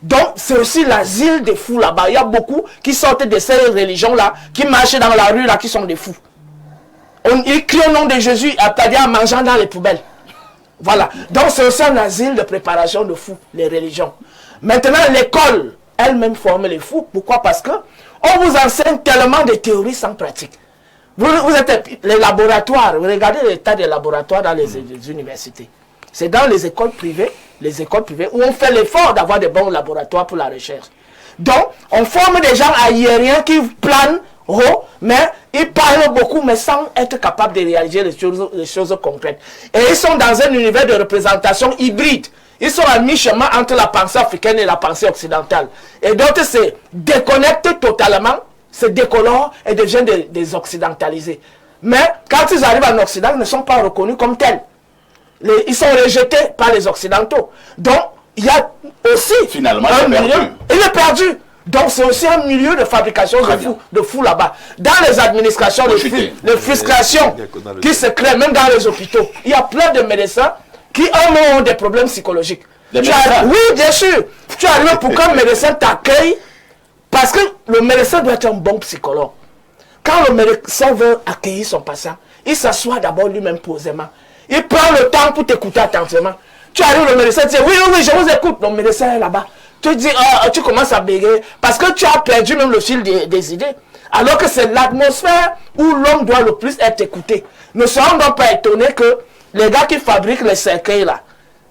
Donc c'est aussi l'asile des fous là-bas. Il y a beaucoup qui sortent de ces religions-là, qui marchent dans la rue là, qui sont des fous. Ils crient au nom de Jésus, c'est-à-dire en mangeant dans les poubelles. Voilà. Donc c'est aussi un asile de préparation de fous, les religions. Maintenant, l'école elle-même forme les fous. Pourquoi? Parce que on vous enseigne tellement de théories sans pratique. Vous êtes les laboratoires, vous regardez l'état des laboratoires dans les universités. C'est dans les écoles privées où on fait l'effort d'avoir de bons laboratoires pour la recherche. Donc, on forme des gens aériens qui planent haut, mais ils parlent beaucoup, mais sans être capables de réaliser les choses concrètes. Et ils sont dans un univers de représentation hybride. Ils sont à mi-chemin entre la pensée africaine et la pensée occidentale. Et d'autres se déconnectent totalement, se décolorent et deviennent des occidentalisés. Mais quand ils arrivent en Occident, ils ne sont pas reconnus comme tels. Ils sont rejetés par les Occidentaux. Donc, il y a aussi finalement, il est perdu. Donc, c'est aussi un milieu de fabrication de fous là-bas. Dans les administrations, les frustrations qui se créent, même dans les hôpitaux, il y a plein de médecins qui ont des problèmes psychologiques. Oui, bien sûr. Tu arrives pour qu'un médecin t'accueille, parce que le médecin doit être un bon psychologue. Quand le médecin veut accueillir son patient, il s'assoit d'abord lui-même posément. Il prend le temps pour t'écouter attentivement. Tu arrives, le médecin dit, oui, je vous écoute. Le médecin est là-bas. Tu dis, tu commences à bégayer parce que tu as perdu même le fil des idées. Alors que c'est l'atmosphère où l'homme doit le plus être écouté. Ne serons donc pas étonnés que les gars qui fabriquent les cercueils là,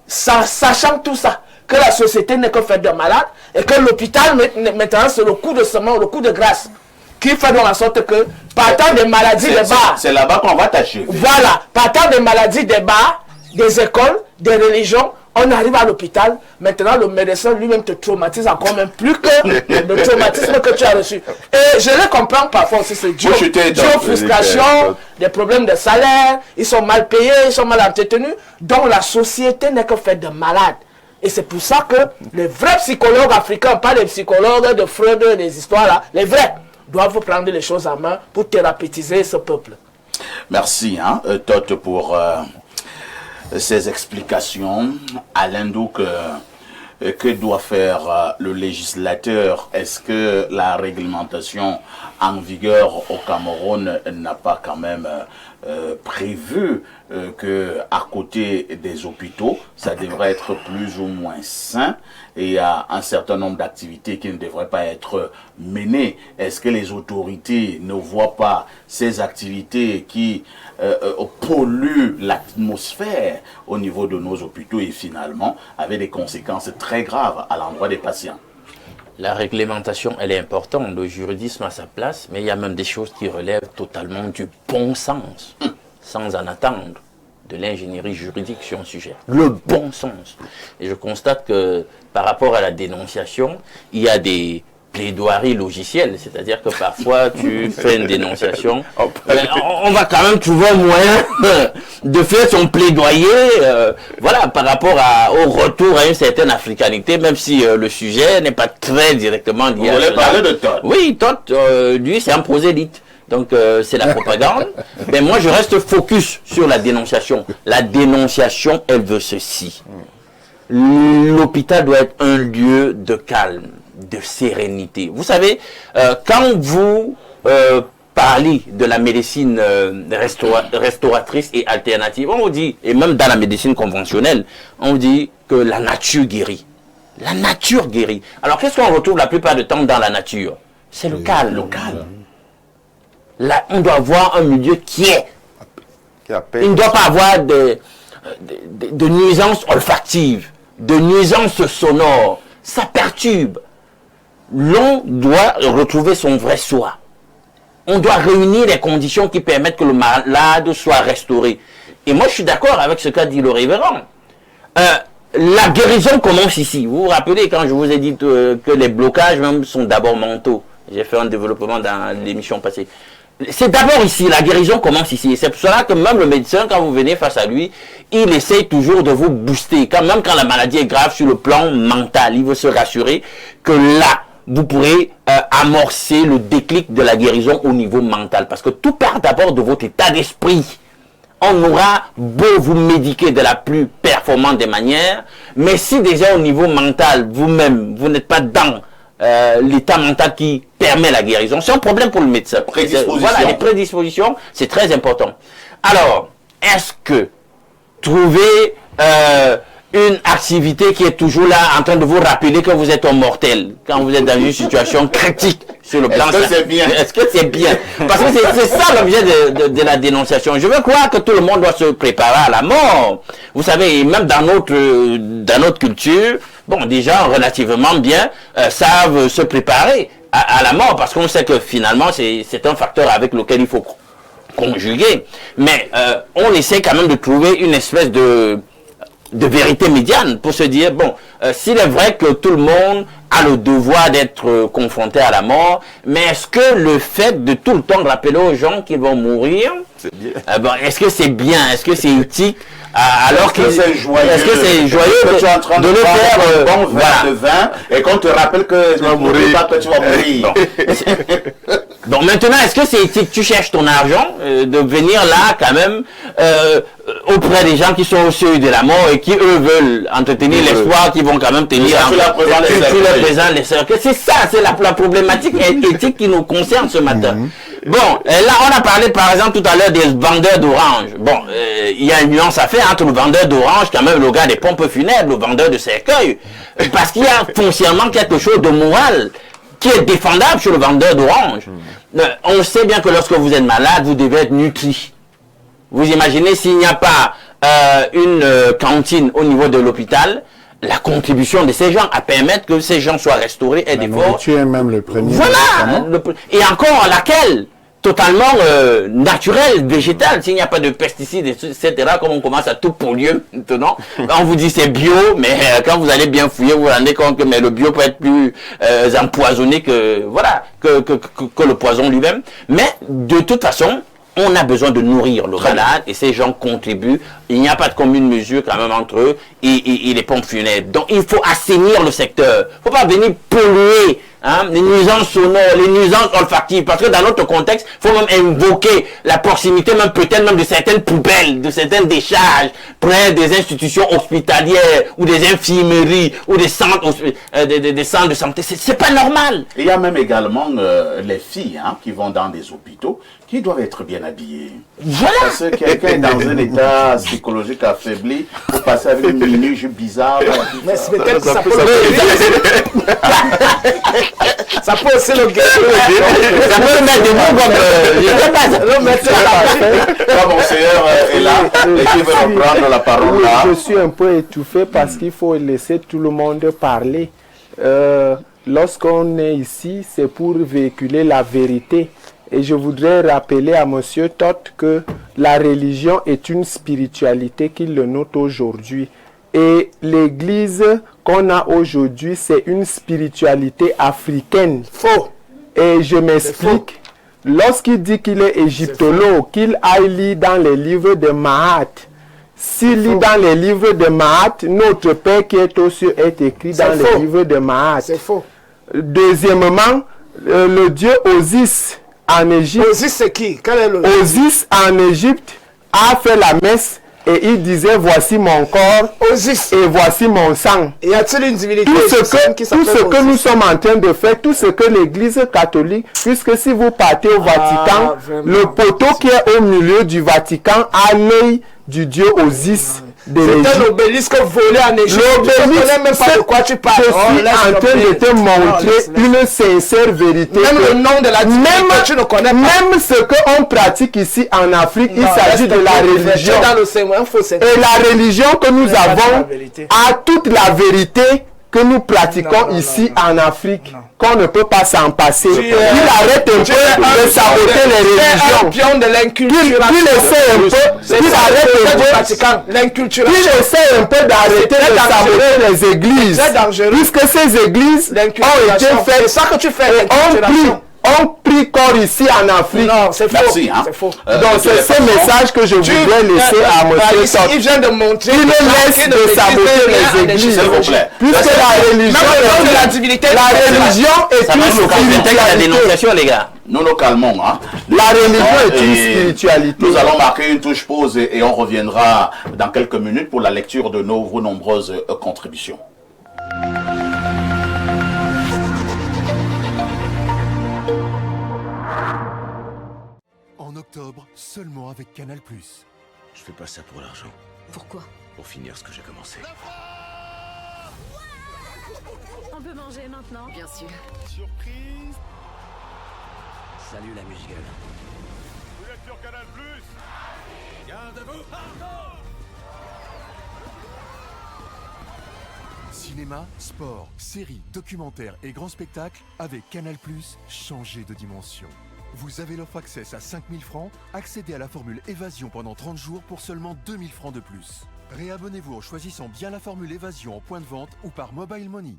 sachant tout ça, que la société n'est que faite de malades et que l'hôpital maintenant c'est le coup de semence, le coup de grâce qui fait en sorte que partant des maladies des bars, c'est là-bas qu'on va t'achever. Voilà, partant des maladies des bars, des écoles, des religions, on arrive à l'hôpital. Maintenant, le médecin lui-même te traumatise encore même plus que le traumatisme que tu as reçu. Et je les comprends parfois aussi, c'est dû aux frustrations, des problèmes de salaire, ils sont mal payés, ils sont mal entretenus. Donc la société n'est que faite de malades. Et c'est pour ça que les vrais psychologues africains, pas les psychologues de Freud, des histoires là, les vrais, doivent prendre les choses en main pour thérapeutiser ce peuple. Merci, Todd, pour ces explications. Alain Douk, que doit faire le législateur? Est-ce que la réglementation en vigueur au Cameroun n'a pas quand même prévu que à côté des hôpitaux, ça devrait être plus ou moins sain et il y a un certain nombre d'activités qui ne devraient pas être menées. Est-ce que les autorités ne voient pas ces activités qui polluent l'atmosphère au niveau de nos hôpitaux et finalement avec des conséquences très graves à l'endroit des patients? La réglementation, elle est importante, le juridisme a sa place, mais il y a même des choses qui relèvent totalement du bon sens, sans en attendre de l'ingénierie juridique sur un sujet. Le bon sens. Et je constate que par rapport à la dénonciation, il y a des plaidoiries logicielles, c'est-à-dire que parfois tu fais une dénonciation, on va quand même trouver un moyen de faire son plaidoyer, voilà, par rapport au retour à une certaine africanité, même si le sujet n'est pas très directement lié à cela. Vous voulez parler de Todd? Oui, Todd, lui, c'est un prosélyte. Donc, c'est la propagande. Mais moi, je reste focus sur la dénonciation. La dénonciation, elle veut ceci. L'hôpital doit être un lieu de calme, de sérénité. Vous savez, quand vous parlez de la médecine restauratrice et alternative, on vous dit, et même dans la médecine conventionnelle, on vous dit que la nature guérit. La nature guérit. Alors, qu'est-ce qu'on retrouve la plupart du temps dans la nature? C'est le calme. Le calme. Là, on doit avoir un milieu qui est. Il ne doit pas avoir de nuisances olfactives, de nuisances sonores. Ça perturbe. L'on doit retrouver son vrai soi. On doit réunir les conditions qui permettent que le malade soit restauré. Et moi, je suis d'accord avec ce qu'a dit le révérend. La guérison commence ici. Vous vous rappelez quand je vous ai dit que les blocages même sont d'abord mentaux. J'ai fait un développement dans l'émission passée. C'est d'abord ici, la guérison commence ici. C'est pour cela que même le médecin, quand vous venez face à lui, il essaye toujours de vous booster. Même quand la maladie est grave sur le plan mental, il veut se rassurer que là, vous pourrez amorcer le déclic de la guérison au niveau mental. Parce que tout part d'abord de votre état d'esprit. On aura beau vous médiquer de la plus performante des manières, mais si déjà au niveau mental, vous-même, vous n'êtes pas dans l'état mental qui permet la guérison, c'est un problème pour le médecin. Voilà, les prédispositions, c'est très important. Alors, est-ce que trouver une activité qui est toujours là en train de vous rappeler que vous êtes un mortel quand vous êtes dans une situation critique sur le plan. Est-ce que c'est bien? Est-ce que c'est bien? Parce que c'est ça l'objet de la dénonciation. Je veux croire que tout le monde doit se préparer à la mort. Vous savez, même dans notre culture, bon, des gens relativement bien savent se préparer à la mort parce qu'on sait que finalement c'est un facteur avec lequel il faut conjuguer. Mais on essaie quand même de trouver une espèce de vérité médiane pour se dire, bon, s'il est vrai que tout le monde a le devoir d'être confronté à la mort, mais est-ce que le fait de tout le temps rappeler aux gens qu'ils vont mourir, est-ce que c'est bien, est-ce que c'est éthique, alors que c'est joyeux, que tu es en train de faire un bon verre de vin et qu'on te rappelle que tu vas mourir, pas que tu vas mourir. Donc maintenant, est-ce que c'est éthique? Tu cherches ton argent, de venir là quand même auprès des gens qui sont au seuil de la mort et qui eux veulent entretenir l'espoir qu'ils vont quand même tenir les cercueils. C'est ça, c'est la problématique éthique qui nous concerne ce matin. Bon, là on a parlé par exemple tout à l'heure des vendeurs d'oranges. Bon, il y a une nuance à faire entre le vendeur d'oranges, quand même le gars des pompes funèbres, le vendeur de cercueils, parce qu'il y a foncièrement quelque chose de moral qui est défendable sur le vendeur d'oranges. On sait bien que lorsque vous êtes malade, vous devez être nutri. Vous imaginez s'il n'y a pas une cantine au niveau de l'hôpital, la contribution de ces gens à permettre que ces gens soient restaurés est d'effort. Tu es même le premier. Voilà. Et encore laquelle totalement naturelle, végétale, s'il n'y a pas de pesticides, etc., comme on commence à tout polluer maintenant, on vous dit c'est bio, mais quand vous allez bien fouiller, vous vous rendez compte que mais le bio peut être plus empoisonné que, voilà, que le poison lui-même. Mais de toute façon, on a besoin de nourrir le malade et ces gens contribuent. Il n'y a pas de commune mesure quand même entre eux et les pompes funèbres. Donc il faut assainir le secteur. Il ne faut pas venir polluer hein, les nuisances sonores, les nuisances olfactives, parce que dans notre contexte, il faut même invoquer la proximité, même peut-être même de certaines poubelles, de certaines décharges, près des institutions hospitalières, ou des infirmeries, ou des centres, des centres de santé. C'est pas normal. Il y a même également les filles qui vont dans des hôpitaux, qui doivent être bien habillées. Voilà. Parce que quelqu'un est dans un état psychologique affaibli, vous passez avec une minuje bizarre. Mais c'est peut-être que ça peut ça peut aussi le guérir. Ça peut le mettre debout comme... je sais pas. Monseigneur est là et qui veut reprendre la parole Oui, là. je suis un peu étouffé parce qu'il faut laisser tout le monde parler. Lorsqu'on est ici, c'est pour véhiculer la vérité. Et je voudrais rappeler à M. Todt que la religion est une spiritualité qu'il le note aujourd'hui. Et l'église qu'on a aujourd'hui, c'est une spiritualité africaine. Faux. Et je m'explique. Lorsqu'il dit qu'il est égyptologue, qu'il aille lire dans les livres de Mahat. S'il lit dans les livres de Mahat, notre Père qui est aux cieux est écrit dans les livres de Mahat. C'est faux. Deuxièmement, le dieu Osis en Égypte. Osis c'est qui? Quel est le... Osis en Égypte a fait la messe et il disait voici mon corps Osis. et voici mon sang. Y a-t-il une divinité Tout ce qui que nous sommes en train de faire, tout ce que l'église catholique, puisque si vous partez au Vatican, vraiment. le poteau qui est au milieu du Vatican a l'œil du dieu Osis de C'est l'Égypte. un obélisque volé en Égypte. Tu ne connais même pas de quoi tu parles. Je suis en train de te montrer une sincère vérité. Même le nom de la divinité, tu ne connais pas. Même ce qu'on pratique ici en Afrique, il s'agit de la religion. Et la religion que nous avons a toute la vérité que nous pratiquons ici en Afrique, qu'on ne peut pas s'en passer. Il arrête un peu de saboter les religions. Qu'il essaie un peu, qu'il arrête un peu, qu'il essaie un peu d'arrêter de saboter les églises. Puisque ces églises ont été faites, c'est ça que tu fais, ont pris corps ici en Afrique. Non, c'est faux. Merci, c'est faux. Donc c'est ce message que je voudrais laisser à M. Todt. Il vient de montrer qu'il laisse de saboter les églises. Puisque la religion est une spiritualité. Les gars. Nous nous calmons. La religion est une spiritualité. Nous allons marquer une touche pause et on reviendra dans quelques minutes pour la lecture de vos nombreuses contributions. En octobre, seulement avec Canal+. Je fais pas ça pour l'argent. Pourquoi? Pour finir ce que j'ai commencé. On peut manger maintenant? Bien sûr. Surprise. Salut la musique. Vous êtes sur Canal+. Garde-vous. Cinéma, sport, séries, documentaires et grands spectacles avec Canal+, changez de dimension. Vous avez l'offre Access à 5 000 francs, accédez à la formule Évasion pendant 30 jours pour seulement 2 000 francs de plus. Réabonnez-vous en choisissant bien la formule Évasion en point de vente ou par Mobile Money.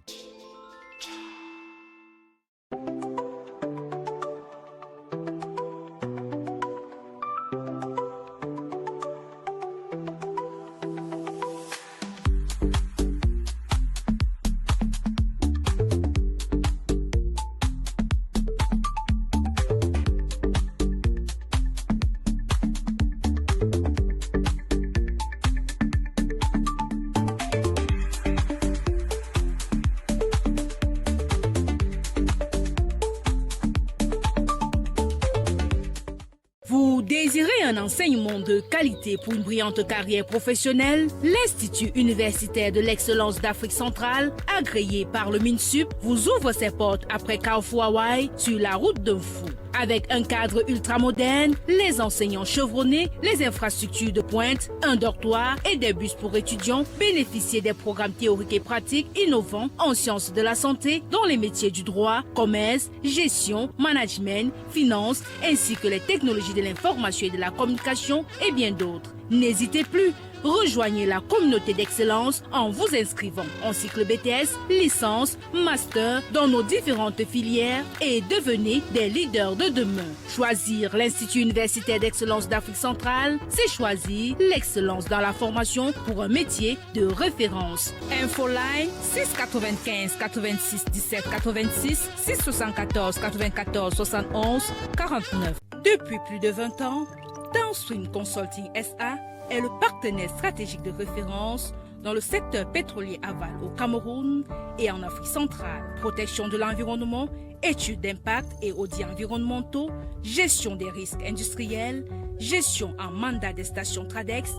Désirez un enseignement de qualité pour une brillante carrière professionnelle? L'Institut universitaire de l'excellence d'Afrique centrale, agréé par le MINSUP, vous ouvre ses portes après Carrefour Hawaii sur la route d'un fou. Avec un cadre ultramoderne, les enseignants chevronnés, les infrastructures de pointe, un dortoir et des bus pour étudiants, bénéficiez des programmes théoriques et pratiques innovants en sciences de la santé dans les métiers du droit, commerce, gestion, management, finance, ainsi que les technologies de l'information et de la communication et bien d'autres. N'hésitez plus, Rejoignez la communauté d'excellence en vous inscrivant en cycle BTS, licence, master dans nos différentes filières et devenez des leaders de demain. Choisir l'Institut universitaire d'excellence d'Afrique centrale, c'est choisir l'excellence dans la formation pour un métier de référence. Infoline 695 86 17 86 674 94 71 49. Depuis plus de 20 ans, Downstream Consulting SA est le partenaire stratégique de référence dans le secteur pétrolier aval au Cameroun et en Afrique centrale. Protection de l'environnement, études d'impact et audits environnementaux, gestion des risques industriels, gestion en mandat des stations Tradex,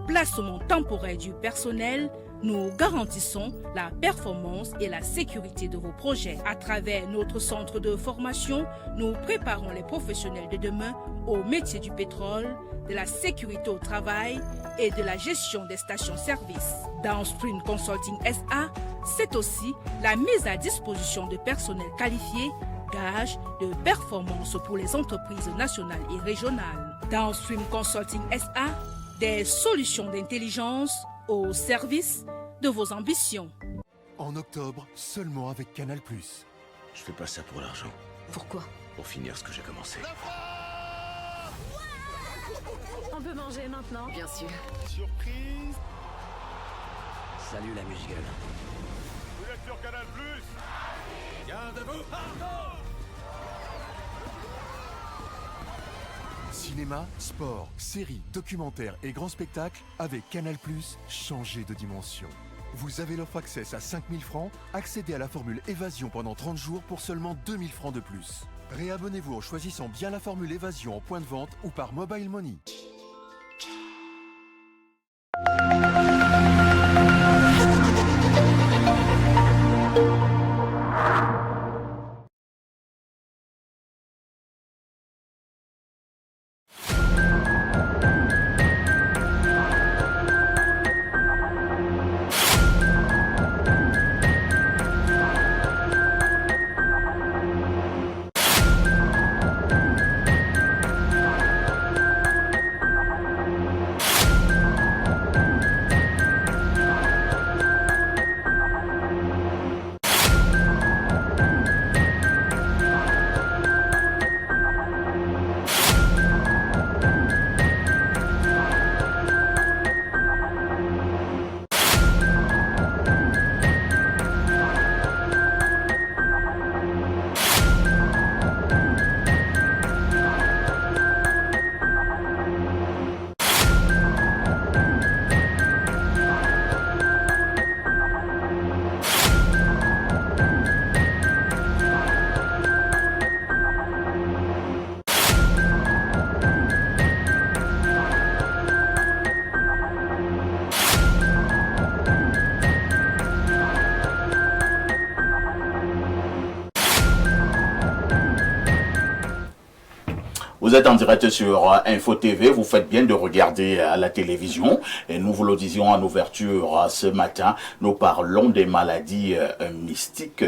placement temporaire du personnel. Nous garantissons la performance et la sécurité de vos projets. À travers notre centre de formation, nous préparons les professionnels de demain au métier du pétrole, de la sécurité au travail et de la gestion des stations-service. Downstream Consulting SA, c'est aussi la mise à disposition de personnel qualifié, gage de performance pour les entreprises nationales et régionales. Downstream Consulting SA, des solutions d'intelligence au service de vos ambitions. En octobre, seulement avec Canal+. Je fais pas ça pour l'argent. Pourquoi? Pour finir ce que j'ai commencé. On peut manger maintenant? Bien sûr. Surprise. Salut la musique. Vous êtes sur Canal+. Tiens debout. Cinéma, sport, séries, documentaires et grands spectacles avec Canal+, changez de dimension. Vous avez l'offre Access à 5 000 francs, accédez à la formule Évasion pendant 30 jours pour seulement 2 000 francs de plus. Réabonnez-vous en choisissant bien la formule Évasion en point de vente ou par Mobile Money. Vous êtes en direct sur Info TV, vous faites bien de regarder la télévision et nous vous le disions en ouverture ce matin, nous parlons des maladies mystiques.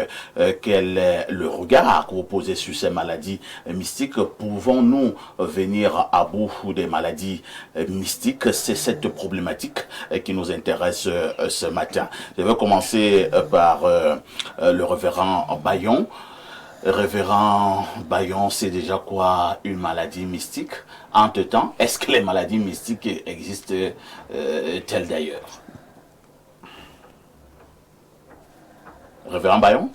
Quel est le regard que vous posez sur ces maladies mystiques? Pouvons-nous venir à bout des maladies mystiques? C'est cette problématique qui nous intéresse ce matin. Je vais commencer par le révérend Bayon. Révérend Bayon, c'est déjà quoi une maladie mystique? Entre-temps, est-ce que les maladies mystiques existent telles d'ailleurs? Révérend Bayon?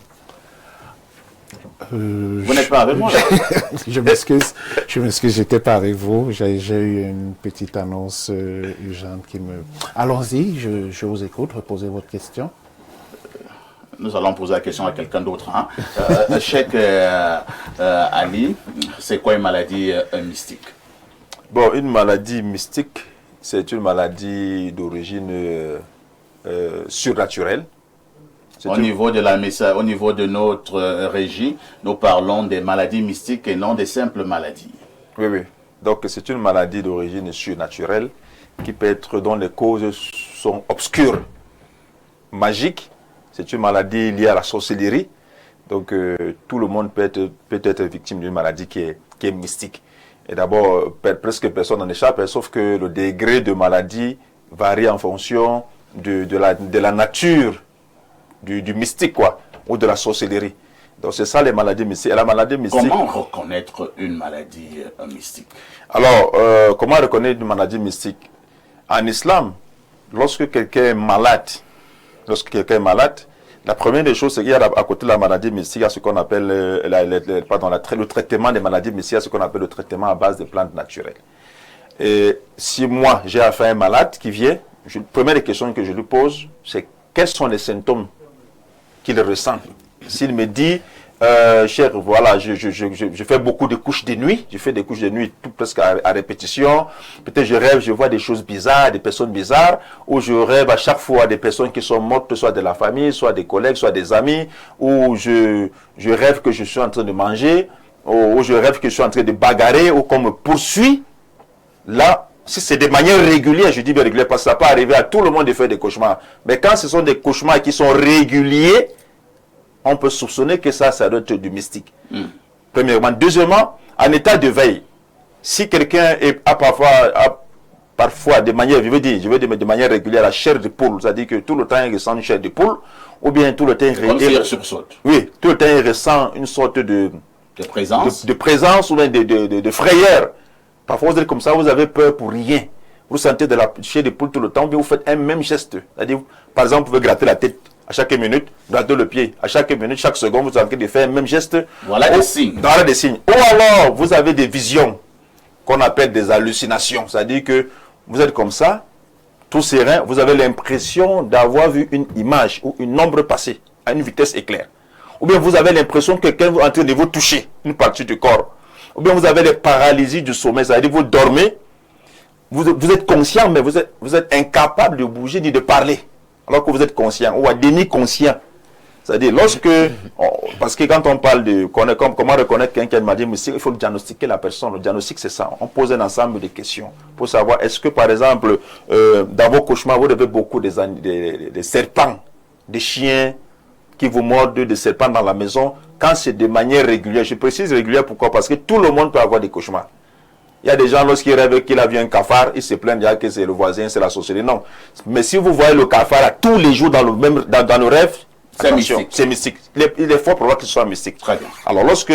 Vous n'êtes pas avec moi là? Je m'excuse, j'étais pas avec vous. J'ai eu une petite annonce urgente qui me... Allons-y, je vous écoute, reposez votre question. Nous allons poser la question à quelqu'un d'autre. Hein. Cheikh Ali, c'est quoi une maladie mystique? Bon, une maladie mystique, c'est une maladie d'origine surnaturelle. Au niveau de notre régie, nous parlons des maladies mystiques et non des simples maladies. Oui, oui. Donc, c'est une maladie d'origine surnaturelle qui peut être, dont les causes sont obscures, magiques. C'est une maladie liée à la sorcellerie. Donc, tout le monde peut être victime d'une maladie qui est mystique. Et d'abord, presque personne n'en échappe, sauf que le degré de maladie varie en fonction de la nature du mystique, quoi, ou de la sorcellerie. Donc c'est ça les maladies mystiques. Et la maladie mystique... Comment reconnaître une maladie mystique? Alors, comment reconnaître une maladie mystique? En islam, lorsque quelqu'un est malade, la première des choses, c'est qu'il y a à côté de la maladie mystique, il y a ce qu'on appelle le traitement des maladies mystiques, il y a ce qu'on appelle le traitement à base de plantes naturelles. Et si moi, j'ai affaire à un malade qui vient, la première question que je lui pose, c'est quels sont les symptômes qu'il ressent. S'il me dit, cher, voilà, je fais beaucoup de couches de nuit, je fais des couches de nuit tout presque à répétition, peut-être je rêve, je vois des choses bizarres, des personnes bizarres, ou je rêve à chaque fois des personnes qui sont mortes, soit de la famille, soit des collègues, soit des amis, ou je rêve que je suis en train de manger, ou je rêve que je suis en train de bagarrer, ou qu'on me poursuit. Là, si c'est de manière régulière, je dis bien régulière, parce que ça peut arriver à tout le monde de faire des cauchemars. Mais quand ce sont des cauchemars qui sont réguliers, on peut soupçonner que ça doit être du mystique. Premièrement. Deuxièmement, en état de veille, si quelqu'un a parfois de manière, je veux dire de manière régulière, la chair de poule, c'est-à-dire que tout le temps il ressent une chair de poule, ou bien tout le temps il sursaute. Oui, tout le temps il ressent une sorte de présence, de présence ou bien de frayeur. Parfois vous êtes comme ça, vous avez peur pour rien. Vous sentez de la chair de poule tout le temps, ou bien vous faites un même geste. C'est-à-dire, par exemple, vous pouvez gratter la tête à chaque minute, gratter le pied. À chaque minute, chaque seconde, vous êtes en train de faire un même geste. Voilà des signes. Voilà des signes. Ou alors, vous avez des visions qu'on appelle des hallucinations. C'est-à-dire que vous êtes comme ça, tout serein, vous avez l'impression d'avoir vu une image ou une ombre passer à une vitesse éclair. Ou bien vous avez l'impression que quelqu'un est en train de vous toucher, une partie du corps. Ou bien vous avez les paralysies du sommeil, c'est-à-dire vous dormez, vous êtes conscient, mais vous êtes incapable de bouger ni de parler, alors que vous êtes conscient, ou à demi-conscient. C'est-à-dire, parce que quand on parle de comment reconnaître quelqu'un qui m'a dit, il faut diagnostiquer la personne. Le diagnostic, c'est ça. On pose un ensemble de questions pour savoir, est-ce que, par exemple, dans vos cauchemars, vous avez beaucoup des serpents, des chiens qui vous mordent, des serpents dans la maison, quand c'est de manière régulière. Je précise régulière, pourquoi? Parce que tout le monde peut avoir des cauchemars. Il y a des gens, lorsqu'ils rêvent qu'il a vu un cafard, ils se plaignent déjà que c'est le voisin, c'est la sorcellerie. Non. Mais si vous voyez le cafard tous les jours dans le rêve, c'est mystique. C'est mystique. Il est fort pour voir qu'il soit mystique. Très bien. Alors, lorsque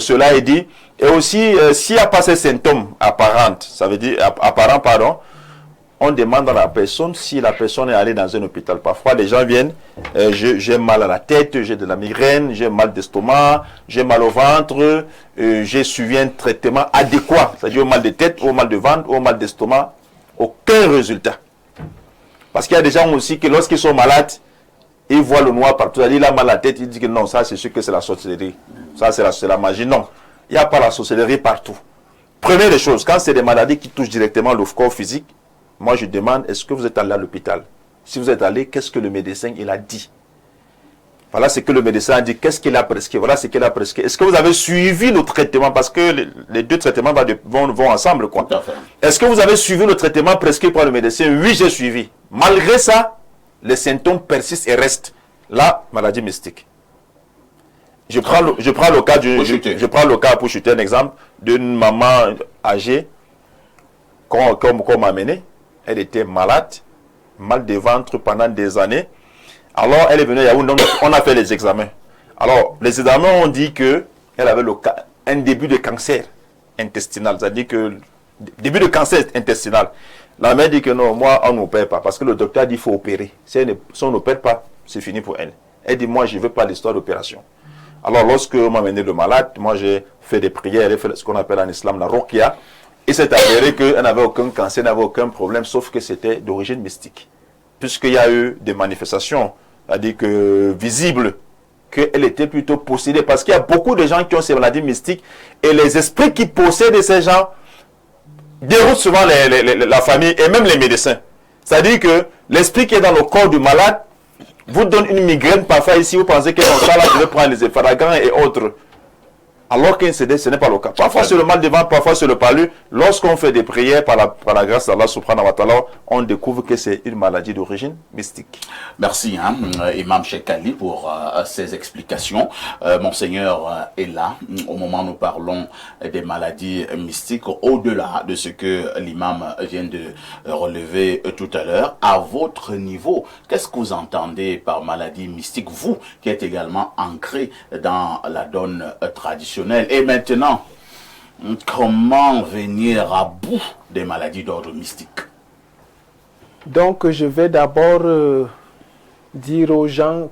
cela est dit, et aussi, s'il n'y a pas ces symptômes apparents, ça veut dire apparents, pardon, on demande à la personne si la personne est allée dans un hôpital. Parfois, les gens viennent, j'ai mal à la tête, j'ai de la migraine, j'ai mal d'estomac, j'ai mal au ventre, j'ai suivi un traitement adéquat, c'est-à-dire au mal de tête, au mal de ventre, au mal d'estomac, aucun résultat. Parce qu'il y a des gens aussi qui, lorsqu'ils sont malades, ils voient le noir partout. Il a mal à la tête, il dit que non, ça c'est sûr que c'est la sorcellerie. Ça c'est la magie. Non, il n'y a pas la sorcellerie partout. Première des choses, quand c'est des maladies qui touchent directement le corps physique, moi je demande, est-ce que vous êtes allé à l'hôpital? Si vous êtes allé, qu'est-ce que le médecin il a dit? Voilà ce que le médecin a dit, qu'est-ce qu'il a prescrit? Voilà ce qu'il a prescrit. Est-ce que vous avez suivi le traitement? Parce que les deux traitements vont ensemble, quoi. Est-ce que vous avez suivi le traitement prescrit par le médecin? Oui, j'ai suivi. Malgré ça, les symptômes persistent et restent. Là, maladie mystique. Je prends le cas pour chuter un exemple d'une maman âgée qu'on m'a amenée. Elle était malade, mal de ventre pendant des années. Alors, elle est venue à Yaoundé, on a fait les examens. Alors, les examens ont dit qu'elle avait un début de cancer intestinal. C'est-à-dire que, début de cancer intestinal. La mère dit que non, moi, on n'opère pas. Parce que le docteur dit qu'il faut opérer. Si on n'opère pas, c'est fini pour elle. Elle dit, moi, je ne veux pas l'histoire d'opération. Alors, lorsque on m'a amené le malade, moi, j'ai fait des prières, j'ai fait ce qu'on appelle en islam la ruqya. Et c'est avéré qu'elle n'avait aucun cancer, n'avait aucun problème, sauf que c'était d'origine mystique. Puisqu'il y a eu des manifestations, c'est-à-dire que visibles, qu'elle était plutôt possédée. Parce qu'il y a beaucoup de gens qui ont ces maladies mystiques. Et les esprits qui possèdent ces gens déroutent souvent la famille et même les médecins. C'est-à-dire que l'esprit qui est dans le corps du malade vous donne une migraine parfois ici. Vous pensez que ça là, je vais prendre les effaragans et autres. Alors que ce n'est pas le cas. Parfois c'est le mal de ventre, parfois c'est le palu. Lorsqu'on fait des prières par la grâce d'Allah subhanahu wa ta'ala, on découvre que c'est une maladie d'origine mystique. Merci, Imam Cheikh Ali, pour ces explications. Monseigneur est là. Au moment où nous parlons des maladies mystiques, au-delà de ce que l'imam vient de relever tout à l'heure, à votre niveau, qu'est-ce que vous entendez par maladie mystique, vous qui êtes également ancré dans la donne traditionnelle? Et maintenant, comment venir à bout des maladies d'ordre mystique? Donc, je vais d'abord dire aux gens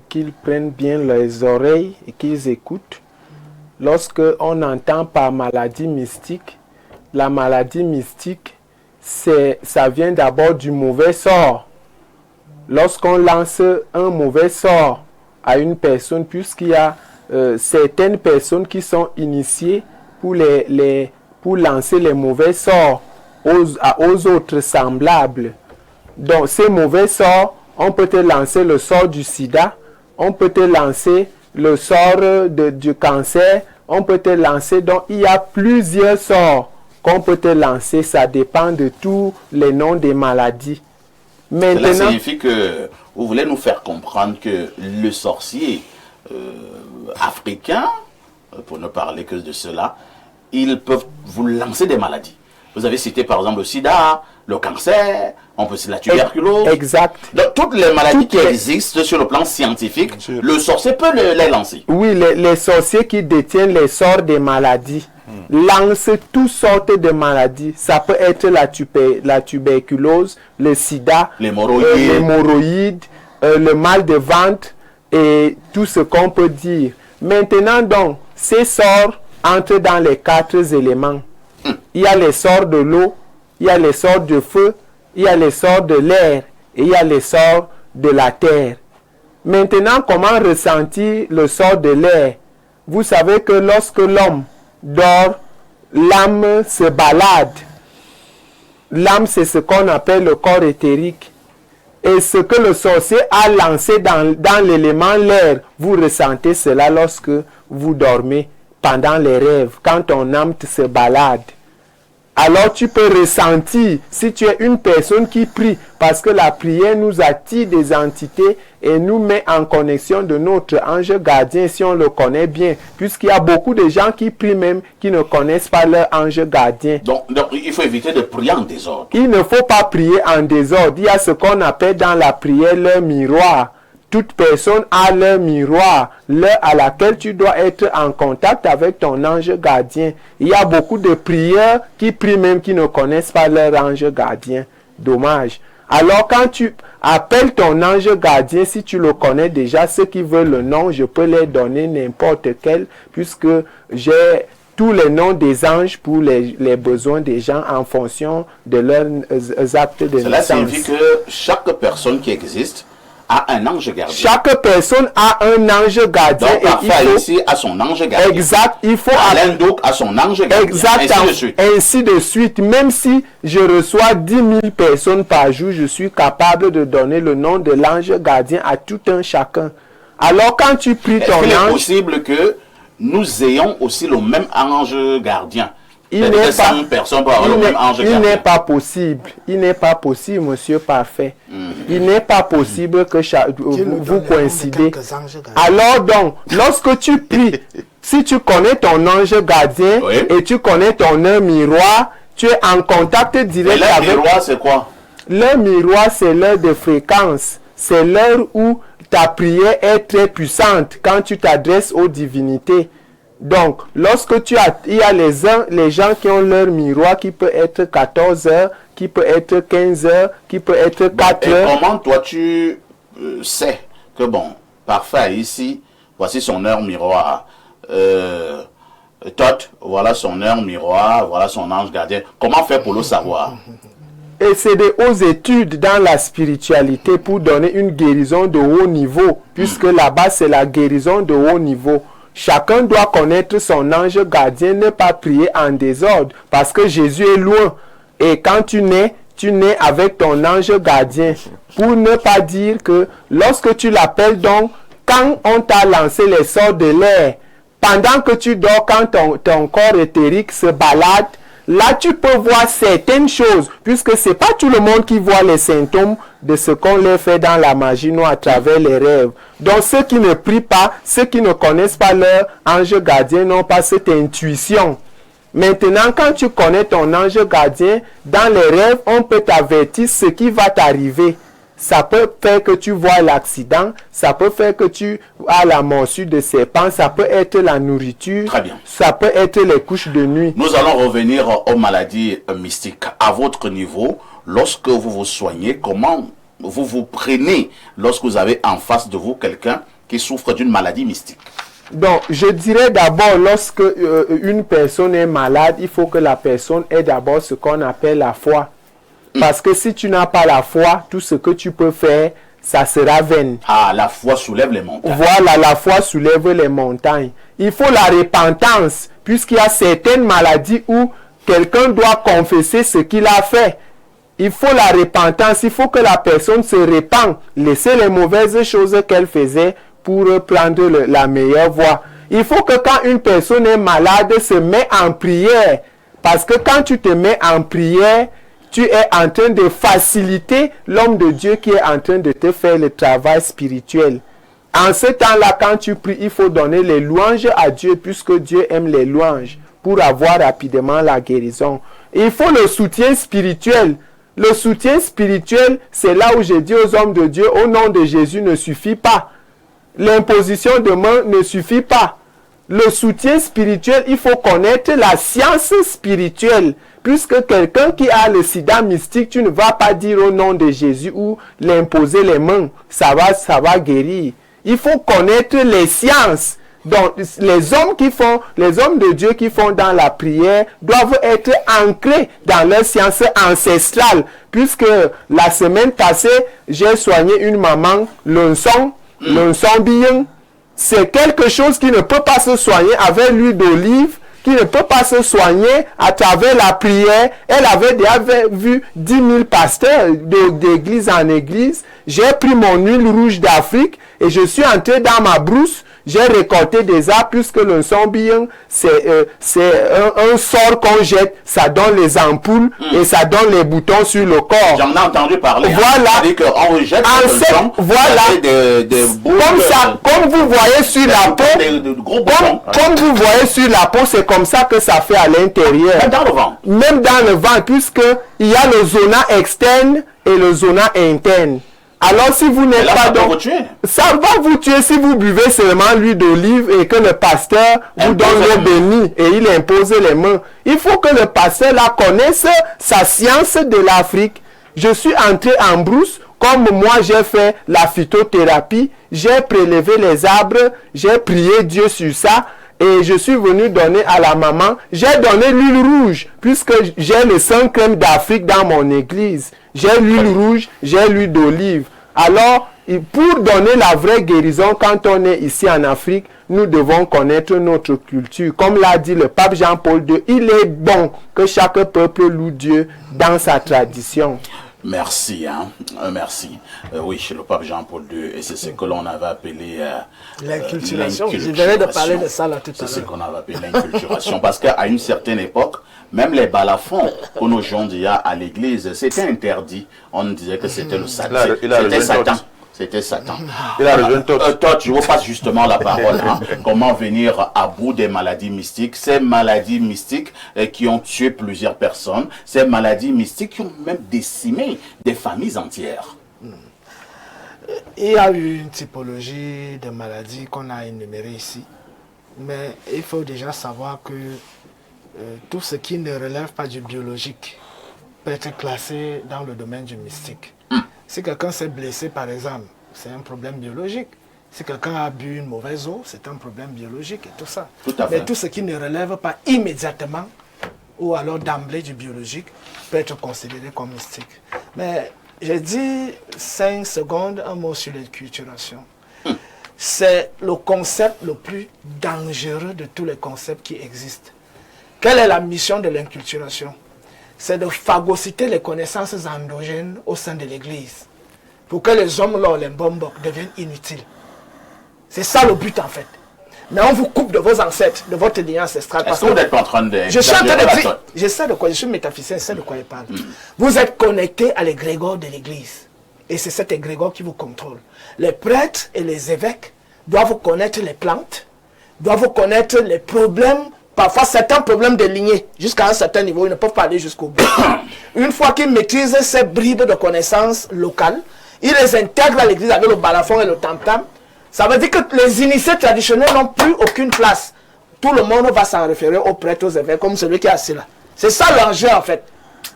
qu'ils prennent bien les oreilles et qu'ils écoutent. Lorsque on entend par maladie mystique, la maladie mystique, ça vient d'abord du mauvais sort. Lorsqu'on lance un mauvais sort à une personne, puisqu'il y a certaines personnes qui sont initiées pour lancer les mauvais sorts aux autres semblables. Donc, ces mauvais sorts, on peut te lancer le sort du sida, on peut te lancer le sort du cancer, on peut te lancer. Donc, il y a plusieurs sorts qu'on peut te lancer. Ça dépend de tous les noms des maladies. Maintenant, cela signifie que vous voulez nous faire comprendre que le sorcier africains, pour ne parler que de cela, ils peuvent vous lancer des maladies. Vous avez cité par exemple le sida, le cancer, on peut citer la tuberculose. Exact. Donc, toutes les maladies qui existent sur le plan scientifique, le sorcier peut les lancer. Oui, les sorciers qui détiennent les sorts des maladies lancent toutes sortes de maladies. Ça peut être la tuberculose, le sida, l'hémorroïde, le mal de ventre, et tout ce qu'on peut dire. Maintenant donc, ces sorts entrent dans les 4 éléments. Il y a les sorts de l'eau, il y a les sorts de feu, il y a les sorts de l'air et il y a les sorts de la terre. Maintenant, comment ressentir le sort de l'air? Vous savez que lorsque l'homme dort, l'âme se balade. L'âme, c'est ce qu'on appelle le corps éthérique. Et ce que le sorcier a lancé dans l'élément l'air, vous ressentez cela lorsque vous dormez pendant les rêves, quand ton âme se balade. Alors tu peux ressentir, si tu es une personne qui prie, parce que la prière nous attire des entités et nous met en connexion de notre ange gardien si on le connaît bien, puisqu'il y a beaucoup de gens qui prient même, qui ne connaissent pas leur ange gardien. Donc il faut éviter de prier en désordre. Il ne faut pas prier en désordre. Il y a ce qu'on appelle dans la prière leur miroir. Toute personne a leur miroir, l'heure à laquelle tu dois être en contact avec ton ange gardien. Il y a beaucoup de prieurs qui prient même qui ne connaissent pas leur ange gardien. Dommage. Alors quand tu appelles ton ange gardien, si tu le connais déjà, ceux qui veulent le nom, je peux leur donner n'importe quel, puisque j'ai tous les noms des anges pour les besoins des gens en fonction de leurs actes de naissance. Cela signifie que chaque personne qui existe a un ange gardien. Chaque personne a un ange gardien. Donc, parfois, ici a son ange gardien. Exact. Il faut Alain Douk a son ange gardien. Exactement. Ainsi de suite. Même si je reçois 10 000 personnes par jour, je suis capable de donner le nom de l'ange gardien à tout un chacun. Alors, quand tu pries ton ange... Est-ce qu'il est possible que nous ayons aussi le même ange gardien? Il n'est pas possible. Il n'est pas possible, monsieur parfait. Il n'est pas possible que vous coïncidez. Alors donc, lorsque tu pries, si tu connais ton ange gardien et tu connais ton heure miroir, tu es en contact direct avec... L'heure miroir, c'est quoi? L'heure miroir, c'est l'heure de fréquence. C'est l'heure où ta prière est très puissante quand tu t'adresses aux divinités. Donc, lorsque il y a les gens qui ont leur miroir qui peut être 14 heures, qui peut être 15 heures, qui peut être 4 heures. Et comment toi tu sais que bon, parfait, ici, voici son heure miroir. Tot, voilà son heure miroir, voilà son ange gardien. Comment faire pour le savoir? Et c'est des hautes études dans la spiritualité pour donner une guérison de haut niveau, puisque là-bas c'est la guérison de haut niveau. Chacun doit connaître son ange gardien, ne pas prier en désordre, parce que Jésus est loin. Et quand tu nais avec ton ange gardien. Pour ne pas dire que lorsque tu l'appelles donc, quand on t'a lancé les sorts de l'air, pendant que tu dors, quand ton corps éthérique se balade, là tu peux voir certaines choses, puisque c'est pas tout le monde qui voit les symptômes de ce qu'on leur fait dans la magie noire à travers les rêves. Donc ceux qui ne prient pas, ceux qui ne connaissent pas leur ange gardien n'ont pas cette intuition. Maintenant, quand tu connais ton ange gardien, dans les rêves, on peut t'avertir ce qui va t'arriver. Ça peut faire que tu vois l'accident, ça peut faire que tu as la morsure de serpent, ça peut être la nourriture, Très bien. Ça peut être les couches de nuit. Nous allons revenir aux maladies mystiques. À votre niveau, lorsque vous vous soignez, comment vous vous prenez lorsque vous avez en face de vous quelqu'un qui souffre d'une maladie mystique? Donc, je dirais d'abord, lorsque une personne est malade, il faut que la personne ait d'abord ce qu'on appelle la foi. Parce que si tu n'as pas la foi, tout ce que tu peux faire, ça sera vain. Ah, la foi soulève les montagnes. Voilà, la foi soulève les montagnes. Il faut la repentance, puisqu'il y a certaines maladies où quelqu'un doit confesser ce qu'il a fait. Il faut la repentance, il faut que la personne se repente, laisser les mauvaises choses qu'elle faisait pour prendre la meilleure voie. Il faut que quand une personne est malade, se met en prière. Parce que quand tu te mets en prière, tu es en train de faciliter l'homme de Dieu qui est en train de te faire le travail spirituel. En ce temps-là, quand tu pries, il faut donner les louanges à Dieu, puisque Dieu aime les louanges, pour avoir rapidement la guérison. Il faut le soutien spirituel. Le soutien spirituel, c'est là où je dis aux hommes de Dieu, au nom de Jésus ne suffit pas. L'imposition de main ne suffit pas. Le soutien spirituel, il faut connaître la science spirituelle. Puisque quelqu'un qui a le sida mystique, tu ne vas pas dire au nom de Jésus ou l'imposer les mains. Ça va guérir. Il faut connaître les sciences. Donc, les hommes de Dieu qui font dans la prière doivent être ancrés dans leur science ancestrale. Puisque la semaine passée, j'ai soigné une maman, l'onson bien. C'est quelque chose qui ne peut pas se soigner avec l'huile d'olive, qui ne peut pas se soigner à travers la prière. Elle avait déjà vu 10 000 pasteurs d'église en église. J'ai pris mon huile rouge d'Afrique et je suis entré dans ma brousse. J'ai récolté des arbres puisque le son-bien, c'est un sort qu'on jette. Ça donne les ampoules et ça donne les boutons sur le corps. J'en ai entendu parler. Voilà. C'est-à-dire qu'on jette le son, voilà. des boules, comme ça, comme vous voyez sur la peau, comme vous voyez sur la peau, c'est comme ça que ça fait à l'intérieur. Même dans le ventre. Même dans le ventre, puisque il y a le zona externe et le zona interne. Alors si vous n'êtes pas donc, ça va vous tuer si vous buvez seulement l'huile d'olive et que le pasteur vous donne le béni et il impose les mains. Il faut que le pasteur là connaisse sa science de l'Afrique. Je suis entré en brousse, comme moi j'ai fait la phytothérapie, j'ai prélevé les arbres, j'ai prié Dieu sur ça. Et je suis venu donner à la maman, j'ai donné l'huile rouge, puisque j'ai le sang crème d'Afrique dans mon église. J'ai l'huile rouge, j'ai l'huile d'olive. Alors, pour donner la vraie guérison, quand on est ici en Afrique, nous devons connaître notre culture. Comme l'a dit le pape Jean-Paul II, il est bon que chaque peuple loue Dieu dans sa tradition. Merci, merci. Oui, chez le pape Jean-Paul II, et c'est ce que l'on avait appelé l'inculturation. Je venais de parler de ça là tout à l'heure. C'est ce qu'on avait appelé l'inculturation, parce qu'à une certaine époque, même les balafons que nos gens disaient à l'église, c'était interdit. On disait que c'était le Satan. C'était Satan. C'était Satan. Il a rejoint toi, je vous passe justement la parole. Comment venir à bout des maladies mystiques, ces maladies mystiques qui ont tué plusieurs personnes, ces maladies mystiques qui ont même décimé des familles entières. Il y a eu une typologie de maladies qu'on a énumérées ici. Mais il faut déjà savoir que tout ce qui ne relève pas du biologique peut être classé dans le domaine du mystique. Si quelqu'un s'est blessé, par exemple, c'est un problème biologique. Si quelqu'un a bu une mauvaise eau, c'est un problème biologique et tout ça. Mais tout ce qui ne relève pas immédiatement ou alors d'emblée du biologique peut être considéré comme mystique. Mais j'ai dit 5 secondes, un mot sur l'inculturation. C'est le concept le plus dangereux de tous les concepts qui existent. Quelle est la mission de l'inculturation? C'est de phagocyter les connaissances endogènes au sein de l'Église pour que les hommes, là, les bombes, deviennent inutiles. C'est ça le but en fait. Mais on vous coupe de vos ancêtres, de votre lignée ancestrale. Est-ce que vous n'êtes pas en train de... Je suis en train de dire, je sais de quoi, je suis métaphysicien, je sais de quoi il parle. Vous êtes connecté à l'égrégore de l'église. Et c'est cet égrégore qui vous contrôle. Les prêtres et les évêques doivent connaître les plantes, doivent connaître les problèmes, parfois certains problèmes de lignée. Jusqu'à un certain niveau, ils ne peuvent pas aller jusqu'au bout. Une fois qu'ils maîtrisent ces bribes de connaissances locales, ils les intègrent à l'église avec le balafon et le tam-tam. Ça veut dire que les initiés traditionnels n'ont plus aucune place. Tout le monde va s'en référer aux prêtres, aux évêques, comme celui qui est assis là. C'est ça l'enjeu en fait.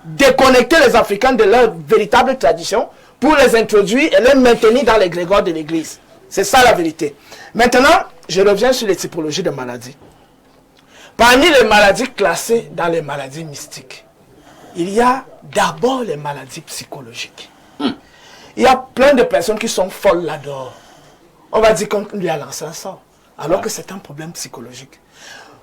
Déconnecter les Africains de leur véritable tradition pour les introduire et les maintenir dans l'égrégore de l'église. C'est ça la vérité. Maintenant, je reviens sur les typologies de maladies. Parmi les maladies classées dans les maladies mystiques, il y a d'abord les maladies psychologiques. Il y a plein de personnes qui sont folles là-dehors. On va dire qu'on lui a lancé un sort, alors que c'est un problème psychologique.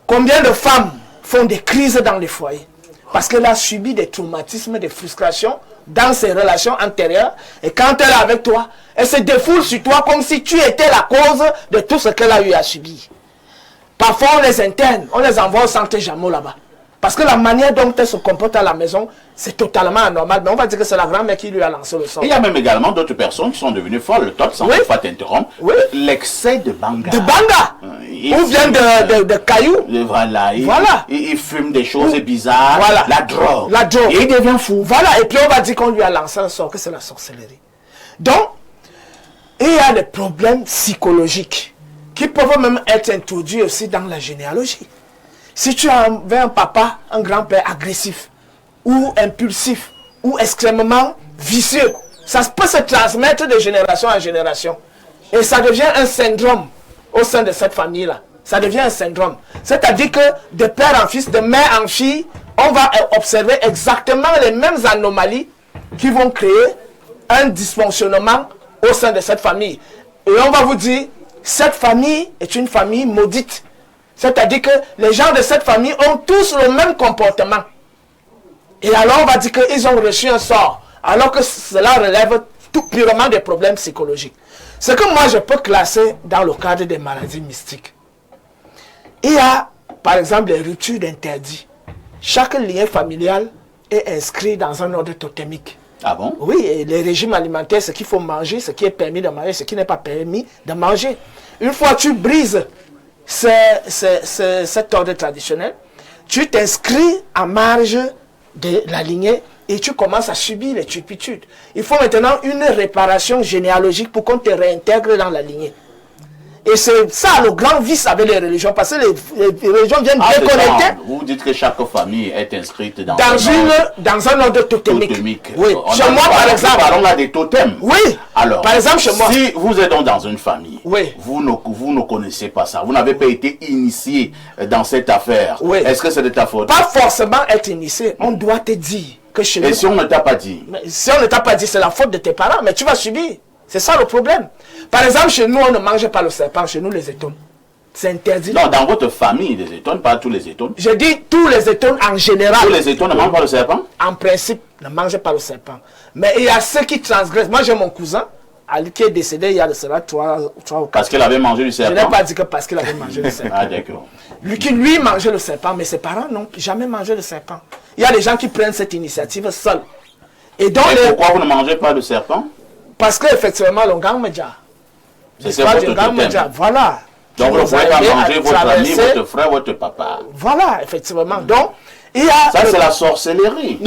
Combien de femmes font des crises dans les foyers parce qu'elle a subi des traumatismes, des frustrations dans ses relations antérieures, et quand elle est avec toi, elle se défoule sur toi comme si tu étais la cause de tout ce qu'elle a eu à subir. Parfois on les interne, on les envoie au centre Jameau là-bas. Parce que la manière dont elle se comporte à la maison, c'est totalement anormal. Mais on va dire que c'est la grand-mère qui lui a lancé le sort. Il y a même également d'autres personnes qui sont devenues folles. Toi, sans pas t'interrompre. L'excès de banga. De banga. Ou bien de cailloux. Voilà. Il fume des choses bizarres. Voilà. La drogue. La drogue. Et il devient fou. Voilà. Et puis on va dire qu'on lui a lancé un sort, que c'est la sorcellerie. Donc, il y a des problèmes psychologiques qui peuvent même être introduits aussi dans la généalogie. Si tu avais un papa, un grand-père agressif, ou impulsif, ou extrêmement vicieux, ça peut se transmettre de génération en génération. Et ça devient un syndrome au sein de cette famille-là. Ça devient un syndrome. C'est-à-dire que de père en fils, de mère en fille, on va observer exactement les mêmes anomalies qui vont créer un dysfonctionnement au sein de cette famille. Et on va vous dire, cette famille est une famille maudite. C'est-à-dire que les gens de cette famille ont tous le même comportement. Et alors on va dire qu'ils ont reçu un sort. Alors que cela relève tout purement des problèmes psychologiques. Ce que moi je peux classer dans le cadre des maladies mystiques. Il y a par exemple les ruptures d'interdit. Chaque lien familial est inscrit dans un ordre totémique. Ah bon? Oui, et les régimes alimentaires, ce qu'il faut manger, ce qui est permis de manger, ce qui n'est pas permis de manger. Une fois que tu brises cet ordre traditionnel, tu t'inscris à marge de la lignée et tu commences à subir les turpitudes. Il faut maintenant une réparation généalogique pour qu'on te réintègre dans la lignée. Et c'est ça le grand vice avec les religions, parce que les religions viennent déconnecter. Vous dites que chaque famille est inscrite dans un ordre totémique. Oui. Chez moi, par exemple. Parlons là des totems. Oui. Alors, par exemple, chez moi. Si vous êtes donc dans une famille, oui, vous ne connaissez pas ça, vous n'avez pas été initié dans cette affaire. Oui. Est-ce que c'est de ta faute? Pas forcément être initié. On doit te dire que chez nous. Et si on ne t'a pas dit? Si on ne t'a pas dit, c'est la faute de tes parents, mais tu vas subir. C'est ça le problème. Par exemple, chez nous, on ne mange pas le serpent, chez nous, les étones. C'est interdit. Non, dans votre famille, les étones, pas tous les étones. Je dis tous les étones en général. Tous les étones ne mangent pas le serpent? En principe, ne mangent pas le serpent. Mais il y a ceux qui transgressent. Moi, j'ai mon cousin, qui est décédé il y a de cela 3 ou 4. Parce qu'il avait mangé le serpent? Je n'ai pas dit que parce qu'il avait mangé le serpent. Ah, d'accord. Lui mangeait le serpent, mais ses parents n'ont jamais mangé le serpent. Il y a des gens qui prennent cette initiative seuls. Et donc, pourquoi vous ne mangez pas de serpent? Parce qu'effectivement, le gang média. C'est votre totem. Voilà. Donc vous ne pouvez pas manger votre ami, votre frère, votre papa. Voilà, effectivement. Donc, il y a... Ça, c'est la sorcellerie.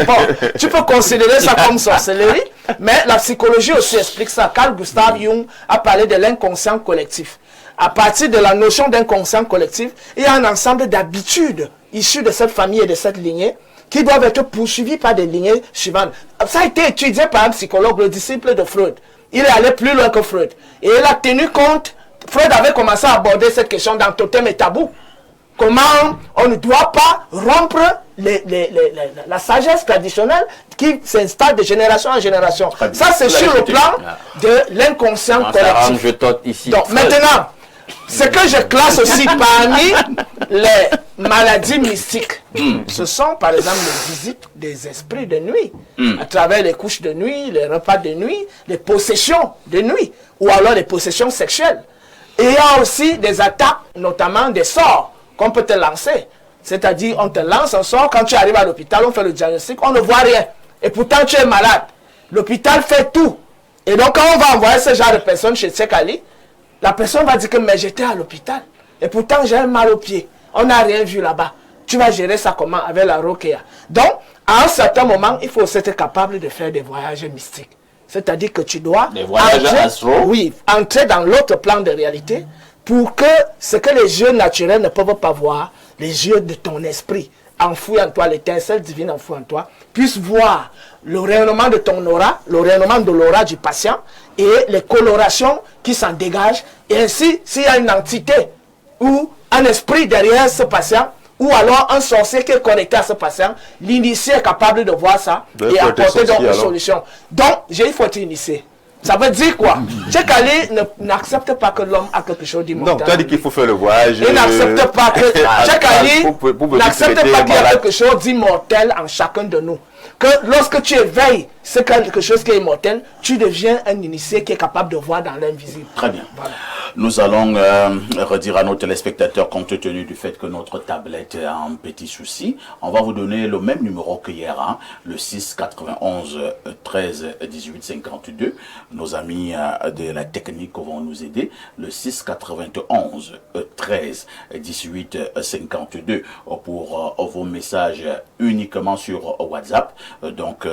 Bon, tu peux considérer ça comme sorcellerie, mais la psychologie aussi explique ça. Carl Gustav Jung a parlé de l'inconscient collectif. À partir de la notion d'inconscient collectif, il y a un ensemble d'habitudes issues de cette famille et de cette lignée qui doivent être poursuivis par des lignées suivantes. Ça a été étudié par un psychologue, le disciple de Freud. Il est allé plus loin que Freud. Et il a tenu compte, Freud avait commencé à aborder cette question dans Totem et Tabou. Comment on ne doit pas rompre la sagesse traditionnelle qui s'installe de génération en génération. Ça, c'est sur le plan de l'inconscient collectif. Donc maintenant, ce que je classe aussi parmi les maladies mystiques, ce sont par exemple les visites des esprits de nuit, à travers les couches de nuit, les repas de nuit, les possessions de nuit, ou alors les possessions sexuelles. Et il y a aussi des attaques, notamment des sorts qu'on peut te lancer. C'est-à-dire, on te lance un sort, quand tu arrives à l'hôpital, on fait le diagnostic, on ne voit rien. Et pourtant, tu es malade. L'hôpital fait tout. Et donc, quand on va envoyer ce genre de personne chez Tsekali, la personne va dire que mais j'étais à l'hôpital. Et pourtant, j'ai un mal au pied. On n'a rien vu là-bas. Tu vas gérer ça comment avec la Rokéa. Donc, à un certain moment, il faut aussi être capable de faire des voyages mystiques. C'est-à-dire que tu dois entrer dans l'autre plan de réalité pour que ce que les yeux naturels ne peuvent pas voir, les yeux de ton esprit enfoui en toi, l'étincelle divine enfouie en toi, puissent voir le rayonnement de ton aura, le rayonnement de l'aura du patient et les colorations qui s'en dégagent. Et ainsi, s'il y a une entité ou un esprit derrière ce patient, ou alors un sorcier qui est connecté à ce patient, l'initié est capable de voir ça et apporter donc une solution. Donc, il faut être initié. Ça veut dire quoi? Tchekali n'accepte pas que l'homme a quelque chose d'immortel. Non, tu as dit qu'il faut faire le voyage. Il n'accepte pas que Tchekali n'accepte pas qu'il y a quelque chose d'immortel en chacun de nous. Que lorsque tu éveilles quelque chose qui est immortel, tu deviens un initié qui est capable de voir dans l'invisible. Très bien. Voilà. Nous allons redire à nos téléspectateurs, compte tenu du fait que notre tablette a un petit souci, on va vous donner le même numéro que hier, hein, le 6 91 13 18 52. Nos amis de la technique vont nous aider. Le 6 91 13 18 52 pour vos messages uniquement sur WhatsApp. Donc,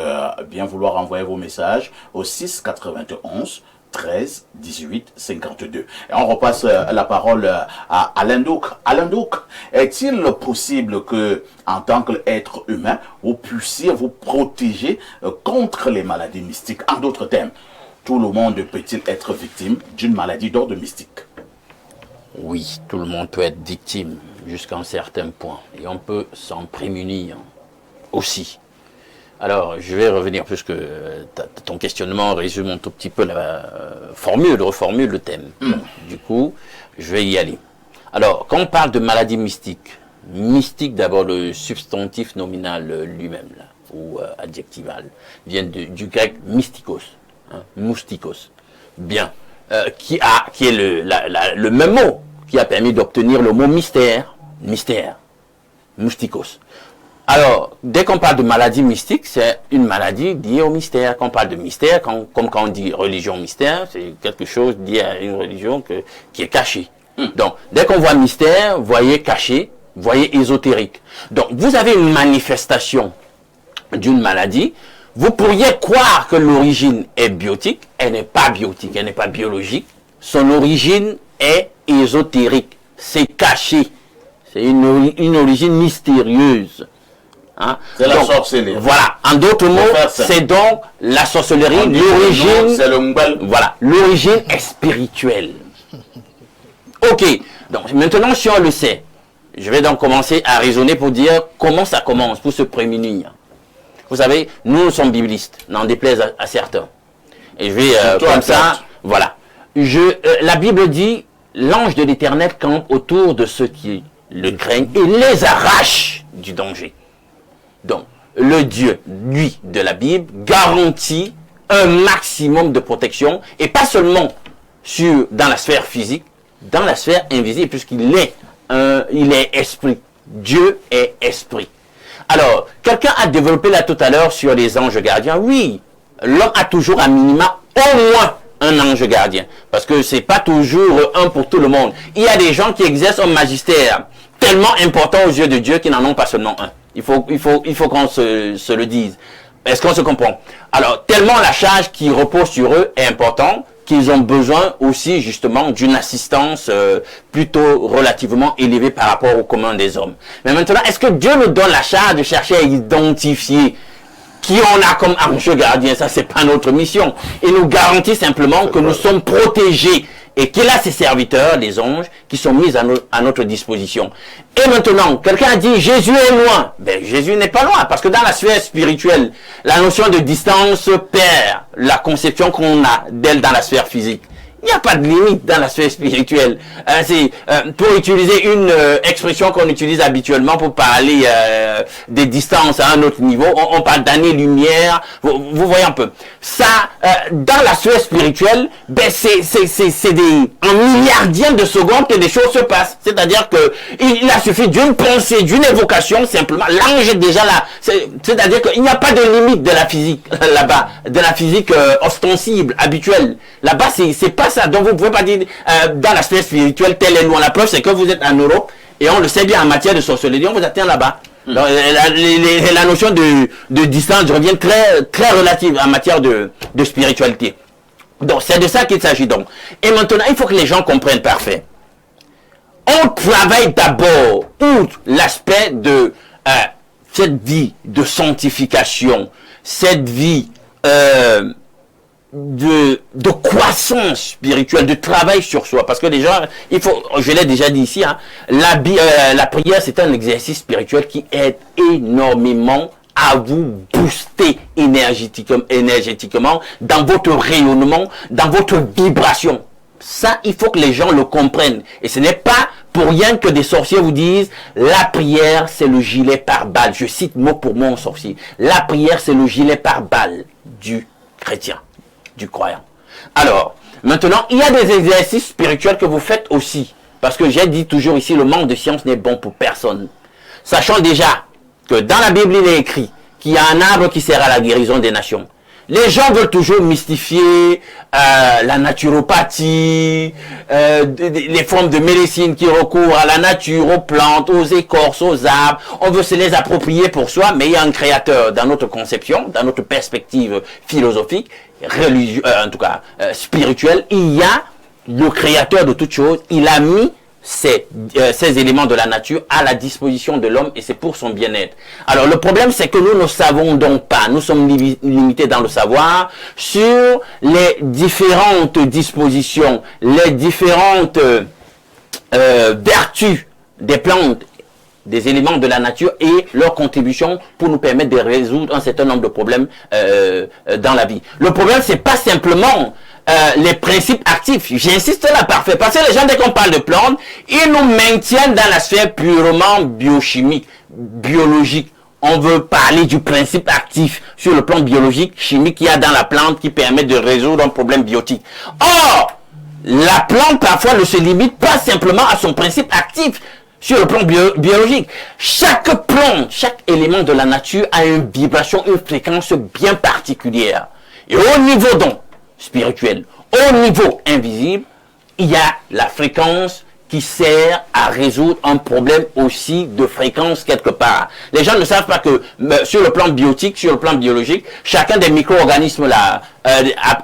bien vouloir envoyer vos messages au 6 91 13 18 52. Et on repasse la parole à Alain Douk. Alain Douk, est-il possible que, en tant qu'être humain, vous puissiez vous protéger contre les maladies mystiques? En d'autres termes, tout le monde peut-il être victime d'une maladie d'ordre mystique? Oui, tout le monde peut être victime jusqu'à un certain point. Et on peut s'en prémunir aussi. Alors, je vais revenir, puisque ton questionnement résume un tout petit peu la reformule le thème. Du coup, je vais y aller. Alors, quand on parle de maladie mystique, mystique d'abord le substantif nominal lui-même, ou adjectival, vient du grec mystikos, hein, moustikos. Bien, qui est le même mot qui a permis d'obtenir le mot mystère, moustikos. Alors, dès qu'on parle de maladie mystique, c'est une maladie liée au mystère. Quand on parle de mystère, comme quand on dit religion mystère, c'est quelque chose lié à une religion qui est cachée. Donc, dès qu'on voit mystère, voyez caché, voyez ésotérique. Donc, vous avez une manifestation d'une maladie. Vous pourriez croire que l'origine est biotique. Elle n'est pas biotique, elle n'est pas biologique. Son origine est ésotérique. C'est caché. C'est une origine mystérieuse. Hein? C'est la sorcellerie. Voilà. En d'autres mots, c'est donc la sorcellerie. L'origine, c'est le voilà, l'origine est spirituelle. Ok. Donc maintenant, si on le sait, je vais donc commencer à raisonner pour dire comment ça commence, pour se prémunir. Vous savez, nous sommes biblistes, n'en déplaise à certains. Et je vais comme ça, voilà. La Bible dit, l'ange de l'Éternel campe autour de ceux qui le craignent et les arrache du danger. Donc, le Dieu, lui, de la Bible, garantit un maximum de protection, et pas seulement dans la sphère physique, dans la sphère invisible, puisqu'il est, il est esprit. Dieu est esprit. Alors, quelqu'un a développé là tout à l'heure sur les anges gardiens. Oui, l'homme a toujours à minima au moins un ange gardien, parce que c'est pas toujours un pour tout le monde. Il y a des gens qui exercent un magistère tellement important aux yeux de Dieu qu'ils n'en ont pas seulement un. Il faut qu'on se le dise. Est-ce qu'on se comprend? Alors, tellement la charge qui repose sur eux est importante qu'ils ont besoin aussi justement d'une assistance plutôt relativement élevée par rapport au commun des hommes. Mais maintenant, est-ce que Dieu nous donne la charge de chercher à identifier qui on a comme ange gardien? Ça, c'est pas notre mission. Il nous garantit simplement que nous sommes protégés et qu'il a ses serviteurs, les anges, qui sont mis à notre disposition. Et maintenant, quelqu'un a dit, Jésus est loin. Ben, Jésus n'est pas loin, parce que dans la sphère spirituelle, la notion de distance perd la conception qu'on a d'elle dans la sphère physique. Il n'y a pas de limite dans la sphère spirituelle. Pour utiliser une expression qu'on utilise habituellement pour parler des distances à un autre niveau, on parle d'années-lumière. Vous voyez un peu. Ça, dans la sphère spirituelle, ben c'est en milliardième de secondes que des choses se passent. C'est-à-dire que il a suffi d'une pensée, d'une évocation, simplement. L'ange est déjà là. C'est-à-dire qu'il n'y a pas de limite de la physique là-bas, de la physique ostensible, habituelle. Là-bas, c'est pas ça. Donc vous ne pouvez pas dire dans la sphère spirituelle, telle est loin. La preuve, c'est que vous êtes en Europe et on le sait bien en matière de sorcellerie, on vous atteint là-bas. Donc, la notion de distance revient très relative en matière de spiritualité. Donc c'est de ça qu'il s'agit donc. Et maintenant, il faut que les gens comprennent parfait. On travaille d'abord outre l'aspect de cette vie de sanctification, cette vie de croissance spirituelle, de travail sur soi. Parce que les gens, je l'ai déjà dit ici, hein, la prière, c'est un exercice spirituel qui aide énormément à vous booster énergétiquement dans votre rayonnement, dans votre vibration. Ça, il faut que les gens le comprennent. Et ce n'est pas pour rien que des sorciers vous disent la prière, c'est le gilet pare-balles. Je cite mot pour mot un sorcier. La prière, c'est le gilet pare-balles du chrétien, du croyant. Alors, maintenant, il y a des exercices spirituels que vous faites aussi. Parce que j'ai dit toujours ici, le manque de science n'est bon pour personne. Sachant déjà que dans la Bible, il est écrit qu'il y a un arbre qui sert à la guérison des nations. Les gens veulent toujours mystifier la naturopathie, les formes de médecine qui recourent à la nature, aux plantes, aux écorces, aux arbres. On veut se les approprier pour soi, mais il y a un créateur dans notre conception, dans notre perspective philosophique, religieuse, en tout cas spirituelle. Il y a le créateur de toutes choses. Il a mis ces éléments de la nature à la disposition de l'homme et c'est pour son bien-être. Alors le problème c'est que nous ne savons donc pas, nous sommes limités dans le savoir sur les différentes dispositions, les différentes vertus des plantes, des éléments de la nature et leur contribution pour nous permettre de résoudre un certain nombre de problèmes dans la vie. Le problème c'est pas simplement les principes actifs, j'insiste là, parfait, parce que les gens, dès qu'on parle de plantes, ils nous maintiennent dans la sphère purement biochimique, biologique. On veut parler du principe actif sur le plan biologique, chimique qu'il y a dans la plante qui permet de résoudre un problème biotique. Or, la plante parfois ne se limite pas simplement à son principe actif sur le plan biologique. Chaque plante, chaque élément de la nature a une vibration, une fréquence bien particulière. Et au niveau donc spirituel, au niveau invisible, il y a la fréquence qui sert à résoudre un problème aussi de fréquence quelque part. Les gens ne savent pas que sur le plan biotique, sur le plan biologique, chacun des micro-organismes là,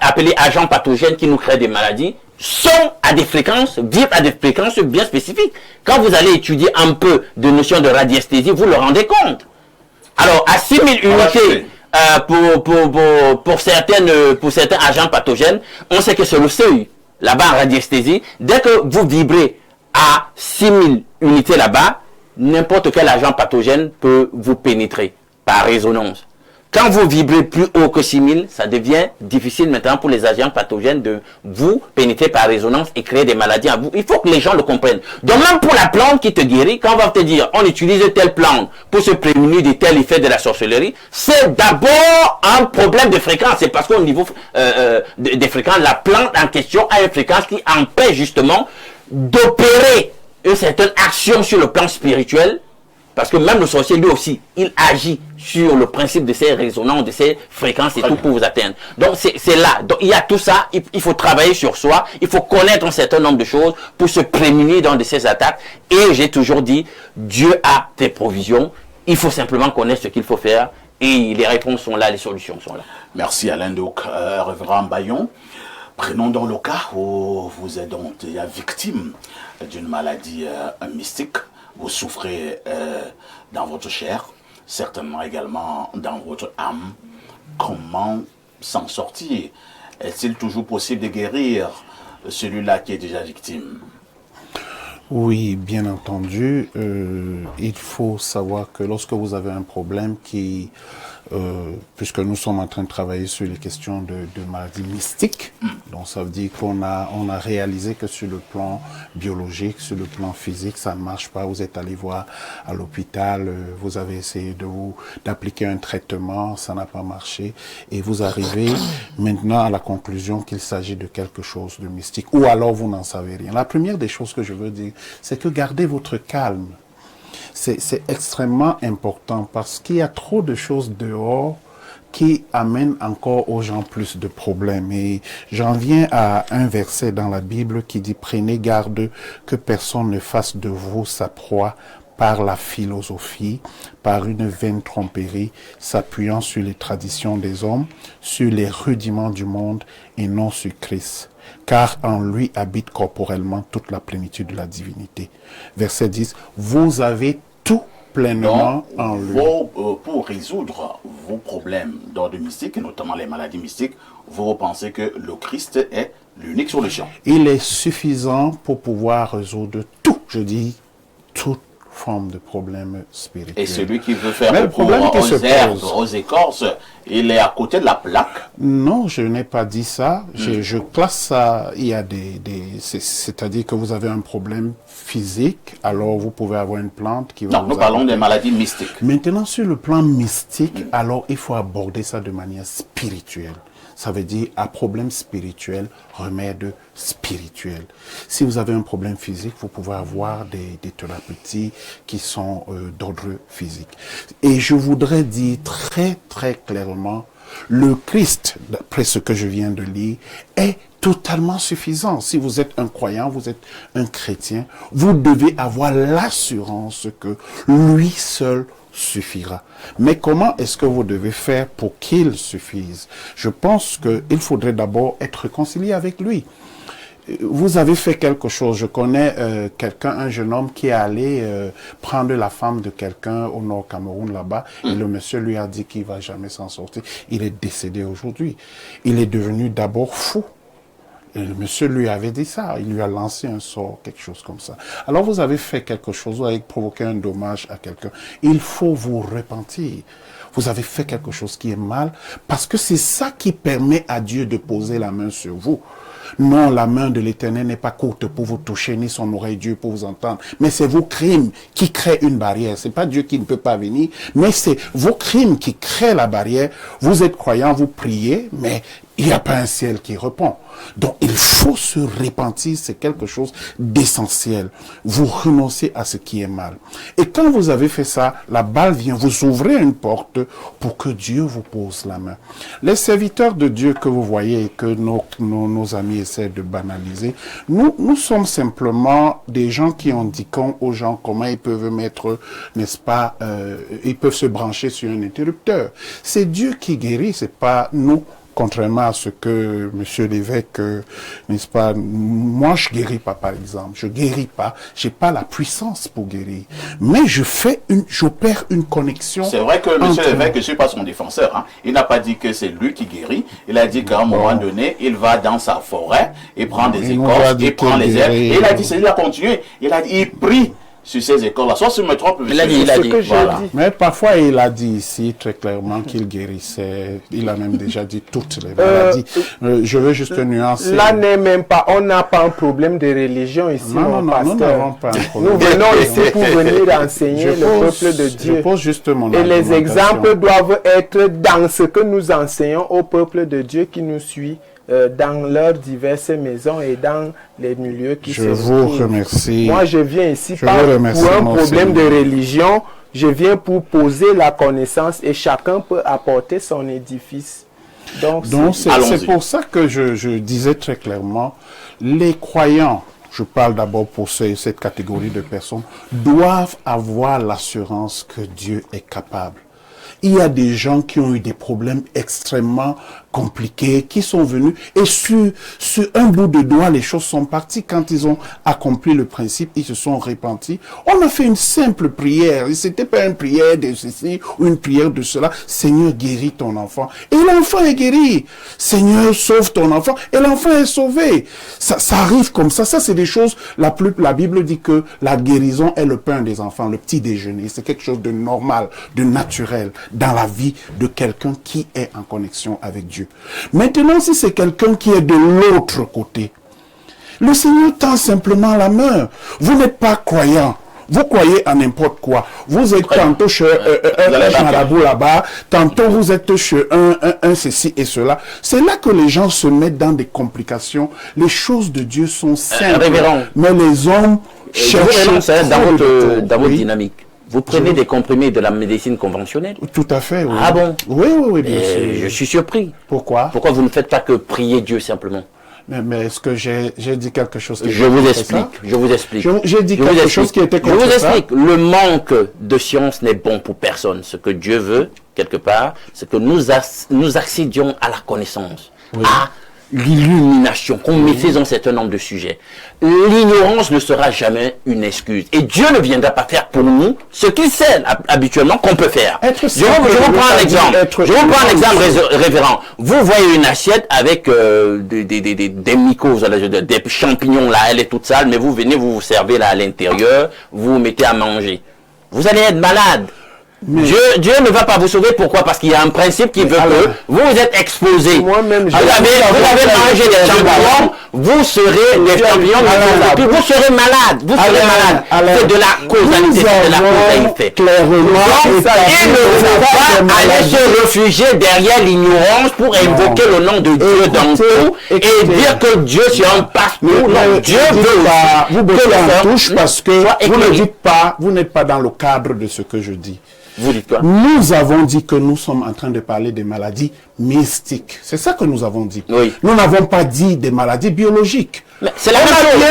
appelés agents pathogènes qui nous créent des maladies, sont à des fréquences, vibrent à des fréquences bien spécifiques. Quand vous allez étudier un peu de notions de radiesthésie, vous le rendez compte. Alors, à 6000 unités, pour certains agents pathogènes, on sait que c'est le seuil. Là-bas, en radiesthésie, dès que vous vibrez à 6000 unités là-bas, n'importe quel agent pathogène peut vous pénétrer par résonance. Quand vous vibrez plus haut que 6000, ça devient difficile maintenant pour les agents pathogènes de vous pénétrer par résonance et créer des maladies à vous. Il faut que les gens le comprennent. Donc même pour la plante qui te guérit, quand on va te dire on utilise telle plante pour se prémunir de tel effet de la sorcellerie, c'est d'abord un problème de fréquence. C'est parce qu'au niveau des fréquences, la plante en question a une fréquence qui empêche justement d'opérer une certaine action sur le plan spirituel. Parce que même le sorcier, lui aussi, il agit sur le principe de ces résonances, de ces fréquences et tout pour vous atteindre. Donc, c'est là. Donc, il y a tout ça. Il faut travailler sur soi. Il faut connaître un certain nombre de choses pour se prémunir dans de ces attaques. Et j'ai toujours dit, Dieu a des provisions. Il faut simplement connaître ce qu'il faut faire. Et les réponses sont là, les solutions sont là. Merci Alain. Donc, Révérend Bayon, prenons dans le cas où vous êtes donc victime d'une maladie mystique. Vous souffrez dans votre chair, certainement également dans votre âme. Comment s'en sortir? Est-il toujours possible de guérir celui-là qui est déjà victime? Oui, bien entendu. Il faut savoir que lorsque vous avez un problème qui puisque nous sommes en train de travailler sur les questions de maladies mystiques. Donc ça veut dire qu'on a réalisé que sur le plan biologique, sur le plan physique, ça ne marche pas. Vous êtes allé voir à l'hôpital, vous avez essayé d'appliquer un traitement, ça n'a pas marché, et vous arrivez maintenant à la conclusion qu'il s'agit de quelque chose de mystique, ou alors vous n'en savez rien. La première des choses que je veux dire, c'est que gardez votre calme. C'est extrêmement important parce qu'il y a trop de choses dehors qui amènent encore aux gens plus de problèmes. Et j'en viens à un verset dans la Bible qui dit « Prenez garde que personne ne fasse de vous sa proie par la philosophie, par une vaine tromperie, s'appuyant sur les traditions des hommes, sur les rudiments du monde et non sur Christ. Car en lui habite corporellement toute la plénitude de la divinité. » Verset 10, « Vous avez tout pleinement en lui. » Pour résoudre vos problèmes d'ordre mystique, et notamment les maladies mystiques, vous pensez que le Christ est l'unique solution. Il est suffisant pour pouvoir résoudre tout, je dis toute forme de problème spirituel. Et celui qui veut faire recours aux herbes, aux écorces, il est à côté de la plaque? Non, je n'ai pas dit ça. Je classe ça, il y a c'est-à-dire que vous avez un problème physique, alors vous pouvez avoir une plante qui va... Non, nous parlons des maladies mystiques. Maintenant, sur le plan mystique, alors il faut aborder ça de manière spirituelle. Ça veut dire, à problème spirituel, remède spirituel. Si vous avez un problème physique, vous pouvez avoir des thérapeutiques qui sont d'ordre physique. Et je voudrais dire très, très clairement, le Christ, d'après ce que je viens de lire, est totalement suffisant. Si vous êtes un croyant, vous êtes un chrétien, vous devez avoir l'assurance que lui seul suffira. Mais comment est-ce que vous devez faire pour qu'il suffise? Je pense qu'il faudrait d'abord être réconcilié avec lui. Vous avez fait quelque chose. Je connais un jeune homme qui est allé prendre la femme de quelqu'un au Nord Cameroun là-bas, et le monsieur lui a dit qu'il va jamais s'en sortir. Il est décédé aujourd'hui. Il est devenu d'abord fou. Et le monsieur lui avait dit ça, il lui a lancé un sort, quelque chose comme ça. Alors vous avez fait quelque chose, vous avez provoqué un dommage à quelqu'un. Il faut vous repentir. Vous avez fait quelque chose qui est mal, parce que c'est ça qui permet à Dieu de poser la main sur vous. Non, la main de l'Éternel n'est pas courte pour vous toucher, ni son oreille Dieu pour vous entendre. Mais c'est vos crimes qui créent une barrière. C'est pas Dieu qui ne peut pas venir, mais c'est vos crimes qui créent la barrière. Vous êtes croyant, vous priez, mais il n'y a pas un ciel qui répond. Donc, il faut se repentir, c'est quelque chose d'essentiel. Vous renoncez à ce qui est mal. Et quand vous avez fait ça, la balle vient, vous ouvrez une porte pour que Dieu vous pose la main. Les serviteurs de Dieu que vous voyez et que nos amis essaient de banaliser, nous sommes simplement des gens qui indiquent aux gens comment ils peuvent mettre, n'est-ce pas, ils peuvent se brancher sur un interrupteur. C'est Dieu qui guérit, c'est pas nous. Contrairement à ce que monsieur l'évêque, n'est-ce pas, moi je guéris pas par exemple, je guéris pas, j'ai pas la puissance pour guérir, mais j'opère une connexion. C'est vrai que monsieur l'évêque, je suis pas son défenseur, hein. Il n'a pas dit que c'est lui qui guérit, il a dit qu'à un moment donné, il va dans sa forêt et prend des écorces, il prend les herbes, et il a dit, il a continué, il prie sur ces écoles-là. Soit si je me trompe, il a dit. Voilà. Mais parfois, il a dit ici très clairement qu'il guérissait. Il a même déjà dit toutes les maladies. Je veux juste nuancer. Là n'est même pas, on n'a pas un problème de religion ici, non, nous n'avons pas un problème. Nous venons ici pour venir enseigner le peuple de Dieu. Je pose juste mon Et les exemples doivent être dans ce que nous enseignons au peuple de Dieu qui nous suit. Dans leurs diverses maisons et dans les milieux qui se retrouvent. Je vous remercie. Moi, je viens ici pas pour un problème de religion. Je viens pour poser la connaissance et chacun peut apporter son édifice. Donc c'est pour ça que je disais très clairement, les croyants, je parle d'abord pour cette catégorie de personnes, doivent avoir l'assurance que Dieu est capable. Il y a des gens qui ont eu des problèmes extrêmement compliqués, qui sont venus et sur un bout de doigt, les choses sont parties. Quand ils ont accompli le principe, ils se sont repentis. On a fait une simple prière. C'était pas une prière de ceci ou une prière de cela. Seigneur, guéris ton enfant. Et l'enfant est guéri. Seigneur, sauve ton enfant. Et l'enfant est sauvé. Ça arrive comme ça. Ça, c'est des choses, la Bible dit que la guérison est le pain des enfants, le petit déjeuner. C'est quelque chose de normal, de naturel dans la vie de quelqu'un qui est en connexion avec Dieu. Maintenant, si c'est quelqu'un qui est de l'autre côté, le Seigneur tend simplement la main. Vous n'êtes pas croyant. Vous croyez en n'importe quoi. Vous êtes tantôt chez un marabout là-bas, tantôt vous êtes chez un ceci et cela. C'est là que les gens se mettent dans des complications. Les choses de Dieu sont simples. Mais les hommes cherchent dans votre dynamique. Vous prenez des comprimés de la médecine conventionnelle? Tout à fait, oui. Ah bon? Oui, bien sûr. Je suis surpris. Pourquoi? Pourquoi vous ne faites pas que prier Dieu simplement? Mais est-ce que j'ai dit quelque chose qui Je vous explique. J'ai dit quelque chose qui était contre ça. Je vous explique. Le manque de science n'est bon pour personne. Ce que Dieu veut, quelque part, c'est que nous accédions à la connaissance, à l'illumination, qu'on maîtrise un certain nombre de sujets. L'ignorance ne sera jamais une excuse. Et Dieu ne viendra pas faire pour nous ce qu'il sait habituellement qu'on peut faire. Je vous prends un exemple, révérend. Vous voyez une assiette avec des mycoses, des champignons là, elle est toute sale, mais vous venez, vous servez là à l'intérieur, vous vous mettez à manger. Vous allez être malade. Dieu ne va pas vous sauver. Pourquoi? Parce qu'il y a un principe qui veut que vous êtes exposé. Vous avez mangé des champignons, vous serez des champignons, puis vous serez malade. Vous serez malade. C'est de la causalité, c'est de la causalité. Il ne faut pas aller se réfugier derrière l'ignorance pour invoquer le nom de Dieu dans tout et dire que Dieu c'est un partout. Non, Dieu veut vous bottez en touche parce que vous ne dites pas, vous n'êtes pas dans le cadre de ce que je dis. Vous dites quoi? Nous avons dit que nous sommes en train de parler des maladies mystiques. C'est ça que nous avons dit. Oui. Nous n'avons pas dit des maladies biologiques. C'est la même chose.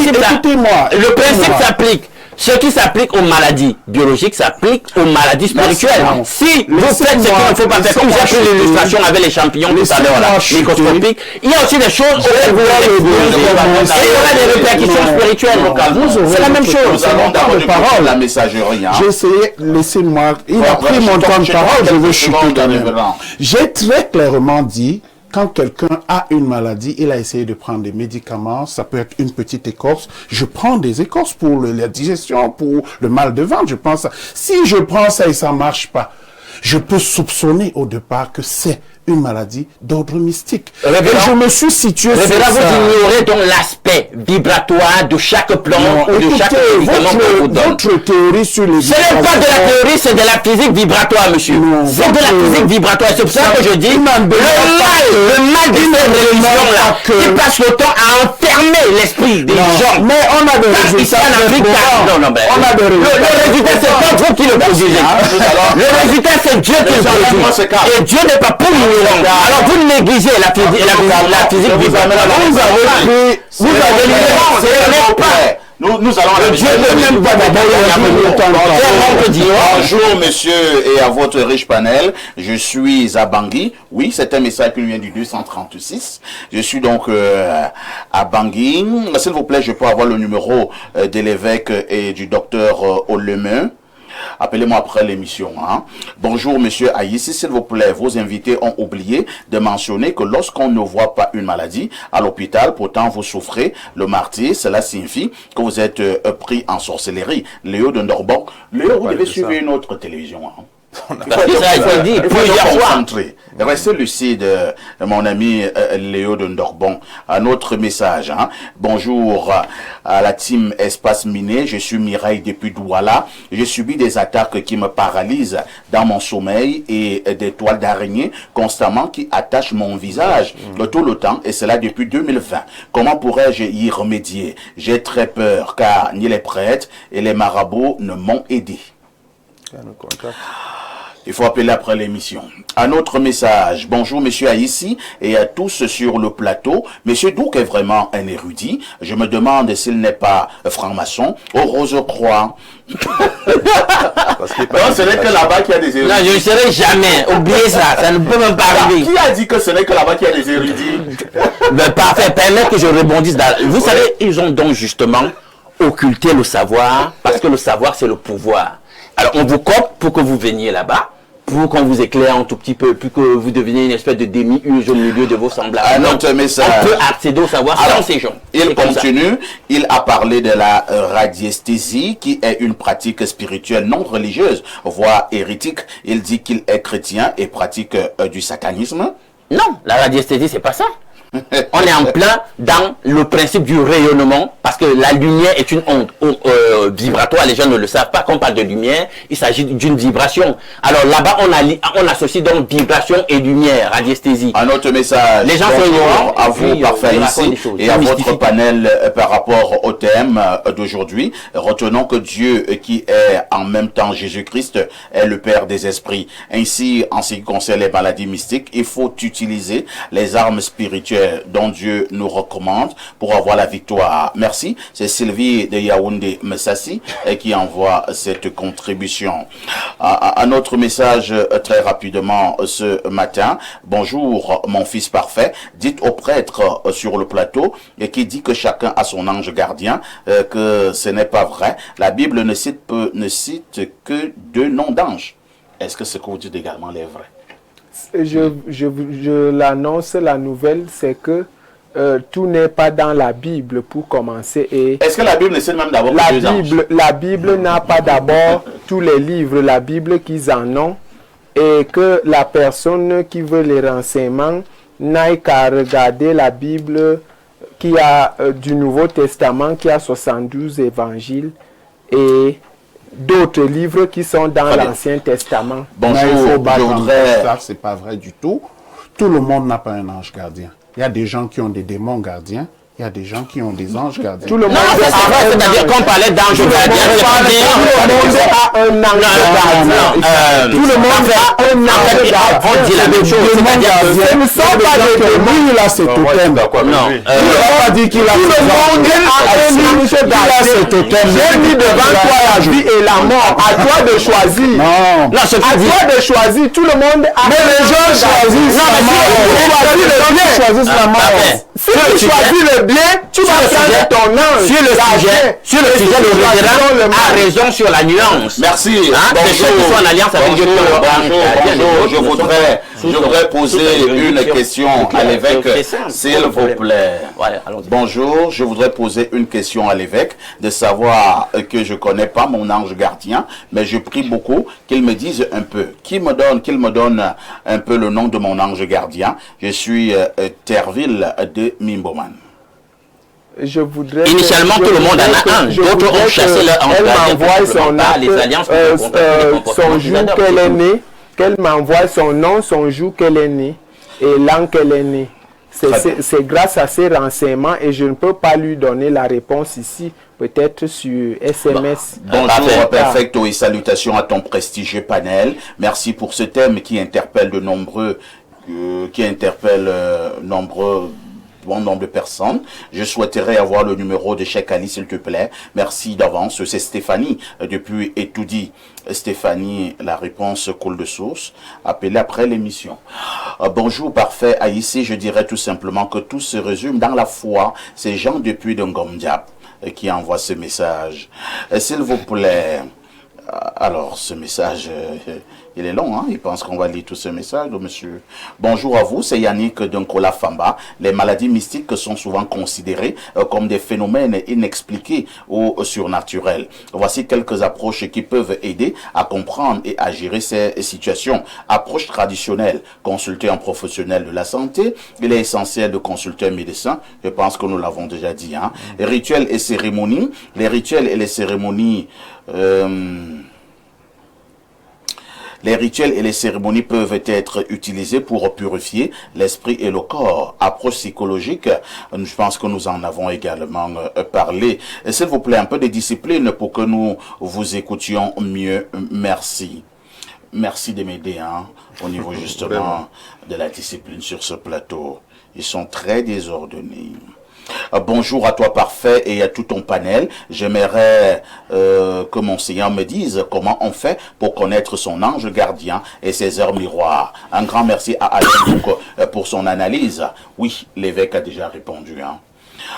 Écoutez-moi. Le principe s'applique. Ce qui s'applique aux maladies biologiques s'applique aux maladies spirituelles. Si vous faites ce qu'il ne faut pas faire, comme j'ai pris l'illustration avec les champignons tout à l'heure, microscopiques, il y a aussi des choses auxquelles vous et il y aura des répercussions spirituelles. C'est la même chose. Nous allons d'abord de parole, la messagerie. J'ai essayé, laissez-moi, il a pris mon temps de parole, je veux chuter quand même. J'ai très clairement dit, quand quelqu'un a une maladie, il a essayé de prendre des médicaments, ça peut être une petite écorce. Je prends des écorces pour la digestion, pour le mal de ventre, je prends ça. Si je prends ça et ça ne marche pas, je peux soupçonner au départ que c'est une maladie d'ordre mystique. Et je me suis situé sur ça. Vous ignorez donc l'aspect vibratoire de chaque plante ou de chaque médicament que vous donne. Votre théorie sur les ce n'est pas de la théorie, c'est de la physique vibratoire, monsieur. C'est de la physique vibratoire. C'est pour ça que je dis, le mal de cette religion-là, qui passe le temps à enfermer l'esprit des gens. Mais on a des résultats. Le résultat, c'est pas vous qui le produisez. Le résultat, c'est Dieu qui le produit. Et Dieu n'est pas pour nous. Alors vous négligez la physique vibratoire. Vous avez l'ignorance. Nous allons à la Dieu ne même pas bonjour monsieur et à votre riche panel. Je suis à Bangui. Oui, c'est un message qui nous vient du 236. Je suis donc à Bangui. S'il vous plaît, je peux avoir le numéro de l'évêque et du docteur Oleme. Appelez-moi après l'émission. Bonjour, monsieur Aïssi, s'il vous plaît. Vos invités ont oublié de mentionner que lorsqu'on ne voit pas une maladie à l'hôpital, pourtant vous souffrez le martyre, cela signifie que vous êtes pris en sorcellerie. Léo de Ndorbon. Léo, vous devez suivre une autre télévision. Restez lucide, mon ami Léo de Ndorbon. Un autre message. Bonjour à la team Espace Miné. Je suis Mireille depuis Douala. J'ai subi des attaques qui me paralysent dans mon sommeil et des toiles d'araignée constamment qui attachent mon visage tout le temps, et cela depuis 2020. Comment pourrais-je y remédier? J'ai très peur car ni les prêtres et les marabouts ne m'ont aidé. Il faut appeler après l'émission. Un autre message. Bonjour, monsieur Aïssi et à tous sur le plateau. Monsieur Douk est vraiment un érudit. Je me demande s'il n'est pas franc-maçon au Rose-Croix. Non, ce n'est que là-bas qu'il y a des érudits. Non, je ne serai jamais. Oubliez ça. Ça ne peut même pas arriver. Qui a dit que ce n'est que là-bas qu'il y a des érudits? Ben, parfait. Permettez que je rebondisse. Vous savez, ils ont donc justement occulté le savoir parce que le savoir, c'est le pouvoir. Alors, on vous copte pour que vous veniez là-bas, pour qu'on vous éclaire un tout petit peu, puis que vous deveniez une espèce de demi-urge au milieu de vos semblables. Un autre message. On peut accéder au savoir sans ces gens. Il continue, il a parlé de la radiesthésie, qui est une pratique spirituelle non religieuse, voire hérétique. Il dit qu'il est chrétien et pratique du satanisme. Non, la radiesthésie, c'est pas ça. On est en plein dans le principe du rayonnement, parce que la lumière est une onde vibratoire. Les gens ne le savent pas. Quand on parle de lumière, il s'agit d'une vibration. Alors là-bas, on associe donc vibration et lumière, radiesthésie. Un autre message. Les gens sont ignorants. À vous, parfait ici, et à votre panel par rapport au thème d'aujourd'hui. Retenons que Dieu, qui est en même temps Jésus-Christ, est le Père des esprits. Ainsi, en ce qui concerne les maladies mystiques, il faut utiliser les armes spirituelles dont Dieu nous recommande pour avoir la victoire. Merci. C'est Sylvie de Yaoundé Messassi qui envoie cette contribution. Un autre message très rapidement ce matin. Bonjour mon fils parfait. Dites au prêtre sur le plateau et qui dit que chacun a son ange gardien que ce n'est pas vrai. La Bible ne cite que 2 noms d'anges. Est-ce que ce que vous dites également est vrai? Je l'annonce, la nouvelle, c'est que tout n'est pas dans la Bible pour commencer. Est-ce que la Bible cite même d'abord que 2 anges? La Bible n'a pas d'abord tous les livres, la Bible qu'ils en ont, et que la personne qui veut les renseignements n'aille qu'à regarder la Bible qui a du Nouveau Testament, qui a 72 évangiles, et d'autres livres qui sont dans l'Ancien Testament. Bonjour, ça c'est pas vrai du tout. Tout le monde n'a pas un ange gardien. Il y a des gens qui ont des démons gardiens. Il y a des gens qui ont des anges gardiens. Tout le monde c'est-à-dire qu'on parlait d'ange gardien. Tout le monde a un ange gardien. Tout le monde a un ange gardien. On dit la même chose. Ce ne sont pas des démons. Il a ses totems. Non. Il n'a pas dit qu'il a tout le monde a un ange gardien. J'ai mis devant toi la vie et la mort. À toi de choisir. Non. À toi de choisir. Tout le monde a. Mais les gens choisissent la mort. Si tu choisis le bien, tu vas prendre ton ange. Sur le sujet, le révérend a raison sur la nuance. Merci. Des choses qui sont en alliance avec Dieu. Bonjour. Je voudrais poser une question à l'évêque, s'il vous plaît. Bonjour, je voudrais poser une question à l'évêque, de savoir que je connais pas mon ange gardien, mais je prie beaucoup qu'il me dise un peu, qu'il me donne un peu le nom de mon ange gardien. Je suis Terville de Mimboman. Initialement, tout le monde en a un. D'autres ont chassé leur ange gardien. Les alliances son jour qu'elle est née, qu'elle m'envoie son nom, son jour qu'elle est née et l'an qu'elle est née. C'est grâce à ces renseignements et je ne peux pas lui donner la réponse ici, peut-être sur SMS. Bonjour, perfecto et salutations à ton prestigieux panel. Merci pour ce thème qui interpelle de nombreux, bon nombre de personnes. Je souhaiterais avoir le numéro de Cheikh Ali, s'il te plaît. Merci d'avance. C'est Stéphanie depuis Etoudi. Stéphanie, la réponse coule de source. Appelez après l'émission. Bonjour, parfait. Ici, je dirais tout simplement que tout se résume dans la foi. C'est Jean depuis de Ngomdiap qui envoie ce message. S'il vous plaît. Alors, ce message, il est long, hein? Il pense qu'on va lire tout ce message, monsieur. Bonjour à vous, c'est Yannick d'Nkola Famba. Les maladies mystiques sont souvent considérées comme des phénomènes inexpliqués ou surnaturels. Voici quelques approches qui peuvent aider à comprendre et à gérer ces situations. Approche traditionnelle, consulter un professionnel de la santé. Il est essentiel de consulter un médecin. Je pense que nous l'avons déjà dit, hein? Rituels et cérémonies. Les rituels et les cérémonies... Les rituels et les cérémonies peuvent être utilisés pour purifier l'esprit et le corps. Approche psychologique, je pense que nous en avons également parlé. S'il vous plaît, un peu de discipline pour que nous vous écoutions mieux. Merci. merci de m'aider au niveau justement de la discipline sur ce plateau. Ils sont très désordonnés. Bonjour à toi Parfait et à tout ton panel. J'aimerais que mon Seigneur me dise comment on fait pour connaître son ange gardien et ses heures miroirs. Un grand merci à Alain pour son analyse. Oui, l'évêque a déjà répondu.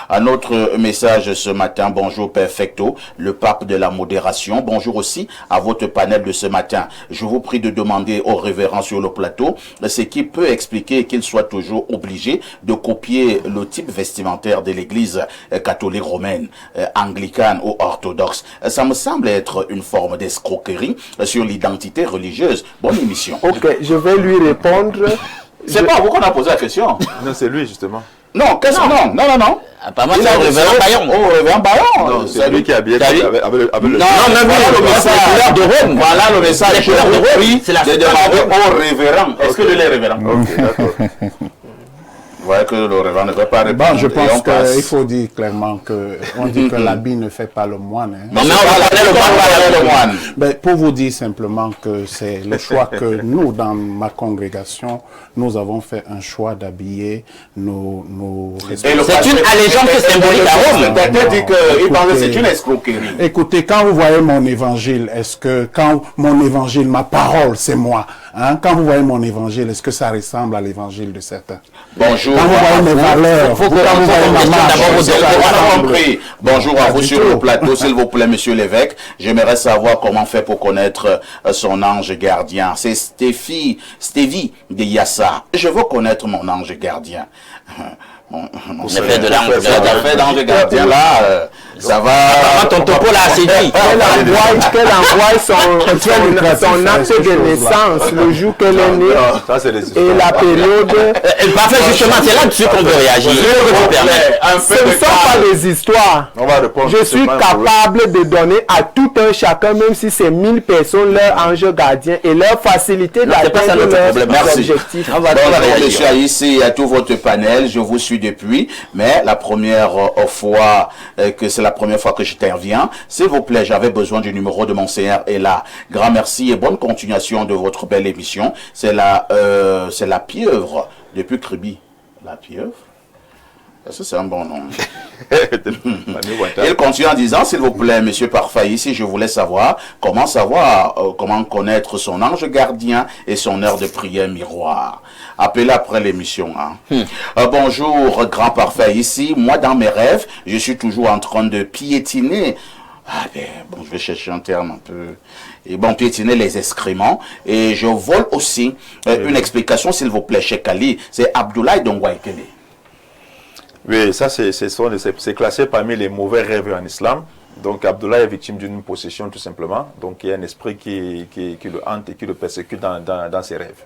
Un autre message ce matin, bonjour Perfecto, le pape de la modération. Bonjour aussi à votre panel de ce matin. Je vous prie de demander au révérend sur le plateau ce qui peut expliquer qu'il soit toujours obligé de copier le type vestimentaire de l'église catholique romaine, anglicane ou orthodoxe. Ça me semble être une forme d'escroquerie sur l'identité religieuse. Bonne émission. Ok, je vais lui répondre. C'est pas vous qu'on a posé la question. Non, c'est lui justement. Non, qu'est-ce que non, non, non, non. Apparemment, c'est au révérend Bayon. Au révérend Bayon. Non, c'est lui qui a bien avec le... Non, même le message. C'est de Rome. Voilà le message. C'est de Rome. Oui, c'est la de demander au révérend. Est-ce que je l'ai révérend? Ok, d'accord. Vous voyez que le révérend ne veut pas répondre. Bon, je pense qu'il faut dire clairement qu'on dit que l'habit ne fait pas le moine. Mais on va parler le moine. Ben, pour vous dire simplement que c'est le choix que nous, dans ma congrégation, nous avons fait un choix d'habiller nos c'est une allégeance symbolique à Rome. Quelqu'un dit qu'il pense que c'est une escroquerie. Écoutez, quand vous voyez mon évangile, est-ce que quand mon évangile, ma parole, c'est moi, quand vous voyez mon évangile, est-ce que ça ressemble à l'évangile de certains? Bonjour. Quand vous voyez mes valeurs, quand vous voyez ma marche, bonjour à vous sur le plateau, s'il vous plaît, monsieur l'évêque. J'aimerais savoir comment faire pour connaître son ange gardien. C'est Stevie de Yassa. Je veux connaître mon ange gardien. L'effet de l'ange gardien là, ça va. Ton topo là, c'est dit. Qu'elle envoie son acte de naissance le jour qu'elle est née et la période. Parfait, justement, c'est là-dessus qu'on veut réagir. Ce ne sont pas des histoires. Je suis capable de donner à tout un chacun, même si c'est 1000 personnes, leur ange gardien et leur facilité d'atteindre leurs objectifs. Je suis ici à tout votre panel, je vous suis depuis, mais la première fois que c'est la première fois que j'interviens, s'il vous plaît, j'avais besoin du numéro de mon Seigneur et là, grand merci et bonne continuation de votre belle émission. C'est la pieuvre depuis Kribi. La pieuvre? Est-ce que c'est un bon nom? Il continue en disant, s'il vous plaît, monsieur Parfait, ici, je voulais savoir comment connaître son ange gardien et son heure de prière miroir. Appelez après l'émission. Bonjour, grand Parfait, ici, moi, dans mes rêves, je suis toujours en train de piétiner. Je vais chercher un terme un peu. Et bon, piétiner les excréments. Et je vole aussi une explication, s'il vous plaît, chez Kali. C'est Abdoulaye Dongwaikele. Oui, ça c'est classé parmi les mauvais rêves en islam. Donc Abdullah est victime d'une possession tout simplement. Donc il y a un esprit qui le hante et qui le persécute dans ses rêves.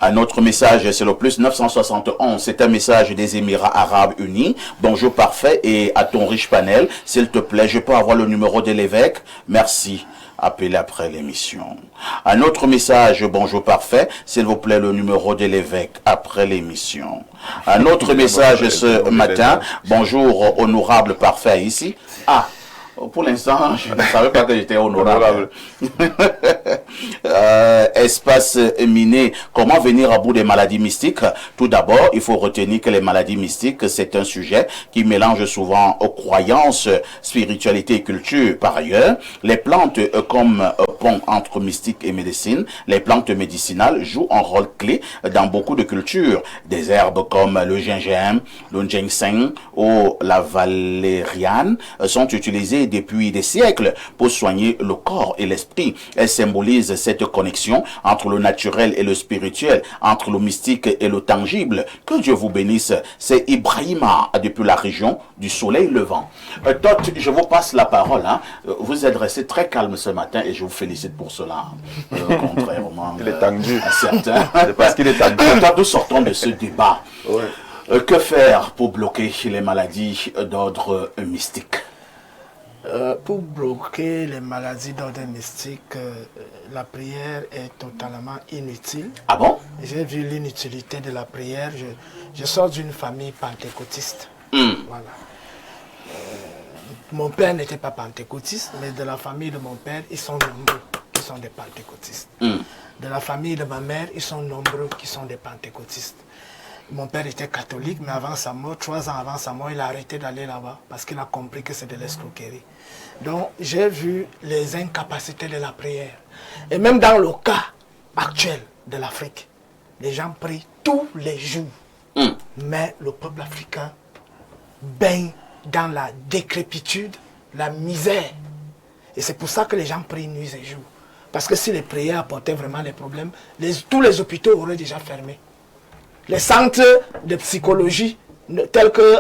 Un autre message, c'est le plus 971. C'est un message des Émirats Arabes Unis. Bonjour Parfait et à ton riche panel. S'il te plaît, je peux avoir le numéro de l'évêque? Merci. Appelez après l'émission. Un autre message, bonjour Parfait, s'il vous plaît le numéro de l'évêque après l'émission. Un autre message ce matin, bonjour honorable Parfait ici. Pour l'instant, je ne savais pas que j'étais honorable. Espace miné, comment venir à bout des maladies mystiques? Tout d'abord, il faut retenir que les maladies mystiques, c'est un sujet qui mélange souvent croyances, spiritualité et culture. Par ailleurs, les plantes comme pont entre mystique et médecine, les plantes médicinales jouent un rôle clé dans beaucoup de cultures. Des herbes comme le gingembre, le ginseng ou la valériane sont utilisées depuis des siècles pour soigner le corps et l'esprit. Elle symbolise cette connexion entre le naturel et le spirituel, entre le mystique et le tangible. Que Dieu vous bénisse. C'est Ibrahima depuis la région du soleil levant. Tot, je vous passe la parole. Vous êtes resté très calme ce matin et je vous félicite pour cela. Contrairement il est tendu. À certains. C'est parce qu'il est tendu. Nous sortons de ce débat. Ouais. Que faire pour bloquer les maladies d'ordre mystique? Pour bloquer les maladies d'ordre mystique, la prière est totalement inutile. Ah bon? J'ai vu l'inutilité de la prière. Je sors d'une famille pentecôtiste. Voilà. Mon père n'était pas pentecôtiste, mais de la famille de mon père, ils sont nombreux qui sont des pentecôtistes. De la famille de ma mère, ils sont nombreux qui sont des pentecôtistes. Mon père était catholique, mais avant sa mort, 3 ans avant sa mort, il a arrêté d'aller là-bas parce qu'il a compris que c'est de l'escroquerie. Donc, j'ai vu les incapacités de la prière. Et même dans le cas actuel de l'Afrique, les gens prient tous les jours. Mais le peuple africain baigne dans la décrépitude, la misère. Et c'est pour ça que les gens prient nuit et jour. Parce que si les prières apportaient vraiment les problèmes, tous les hôpitaux auraient déjà fermé. Les centres de psychologie, tels que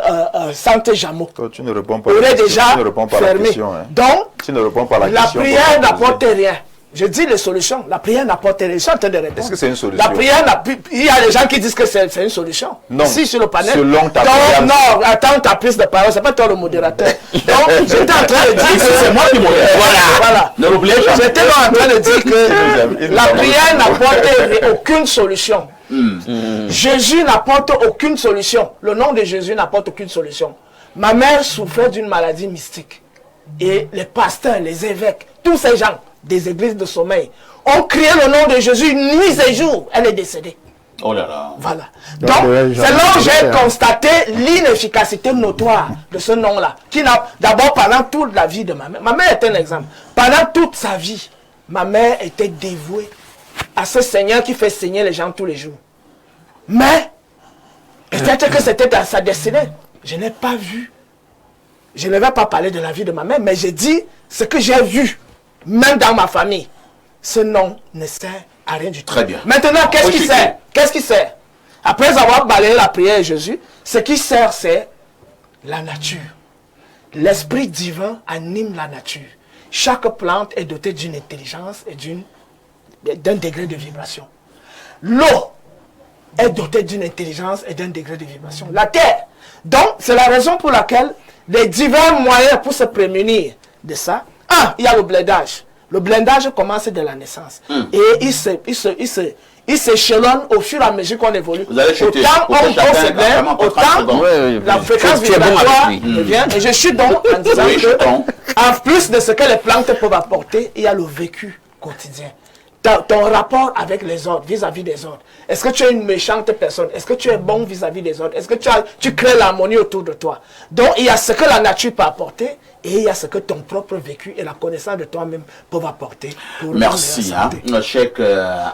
Santé Jameau, tu ne réponds pas auraient déjà tu ne réponds pas fermé. La question, hein. Donc, tu ne réponds pas à la question, prière n'apporte rien. Je dis les solutions. La prière n'apporte rien. Je suis en train de répondre. Est-ce que c'est une solution? La prière il y a des gens qui disent que c'est une solution. Non. Si sur le panel. Selon ta prière. Non, attends ta prise de parole. C'est pas toi le modérateur. Donc, j'étais en train de dire que c'est moi qui modère. Voilà. Ne l'oubliez pas. J'étais en train de dire que la prière n'apporte aucune solution. Jésus n'apporte aucune solution. Le nom de Jésus n'apporte aucune solution. Ma mère souffrait d'une maladie mystique. Et les pasteurs, les évêques, tous ces gens des églises de sommeil ont crié le nom de Jésus nuit et jour. Elle est décédée. Oh là là. Voilà. Donc, c'est là où j'ai constaté l'inefficacité notoire de ce nom-là. Qui n'a d'abord pendant toute la vie de ma mère est un exemple. Pendant toute sa vie, ma mère était dévouée à ce Seigneur qui fait saigner les gens tous les jours. Mais, peut-être que c'était dans sa destinée. Je n'ai pas vu. Je ne vais pas parler de la vie de ma mère, mais j'ai dit ce que j'ai vu, même dans ma famille. Ce nom ne sert à rien du tout. Très bien. Maintenant, qu'est-ce qui sert? Qu'est-ce qui sert? Après avoir balayé la prière de Jésus, ce qui sert, c'est la nature. L'Esprit divin anime la nature. Chaque plante est dotée d'une intelligence et d'un degré de vibration. L'eau est dotée d'une intelligence et d'un degré de vibration. La terre. Donc, c'est la raison pour laquelle les divers moyens pour se prémunir de ça. Il y a le blindage. Le blindage commence dès la naissance. Et il s'échelonne au fur et à mesure qu'on évolue. Autant on se blinde, autant la fréquence vibratoire devient. Et je suis donc en disant que, en plus de ce que les plantes peuvent apporter, il y a le vécu quotidien. Ton rapport avec les autres, vis-à-vis des autres. Est-ce que tu es une méchante personne? Est-ce que tu es bon vis-à-vis des autres? Est-ce que tu crées l'harmonie autour de toi? Donc, il y a ce que la nature peut apporter et il y a ce que ton propre vécu et la connaissance de toi-même peuvent apporter. Merci, Cheikh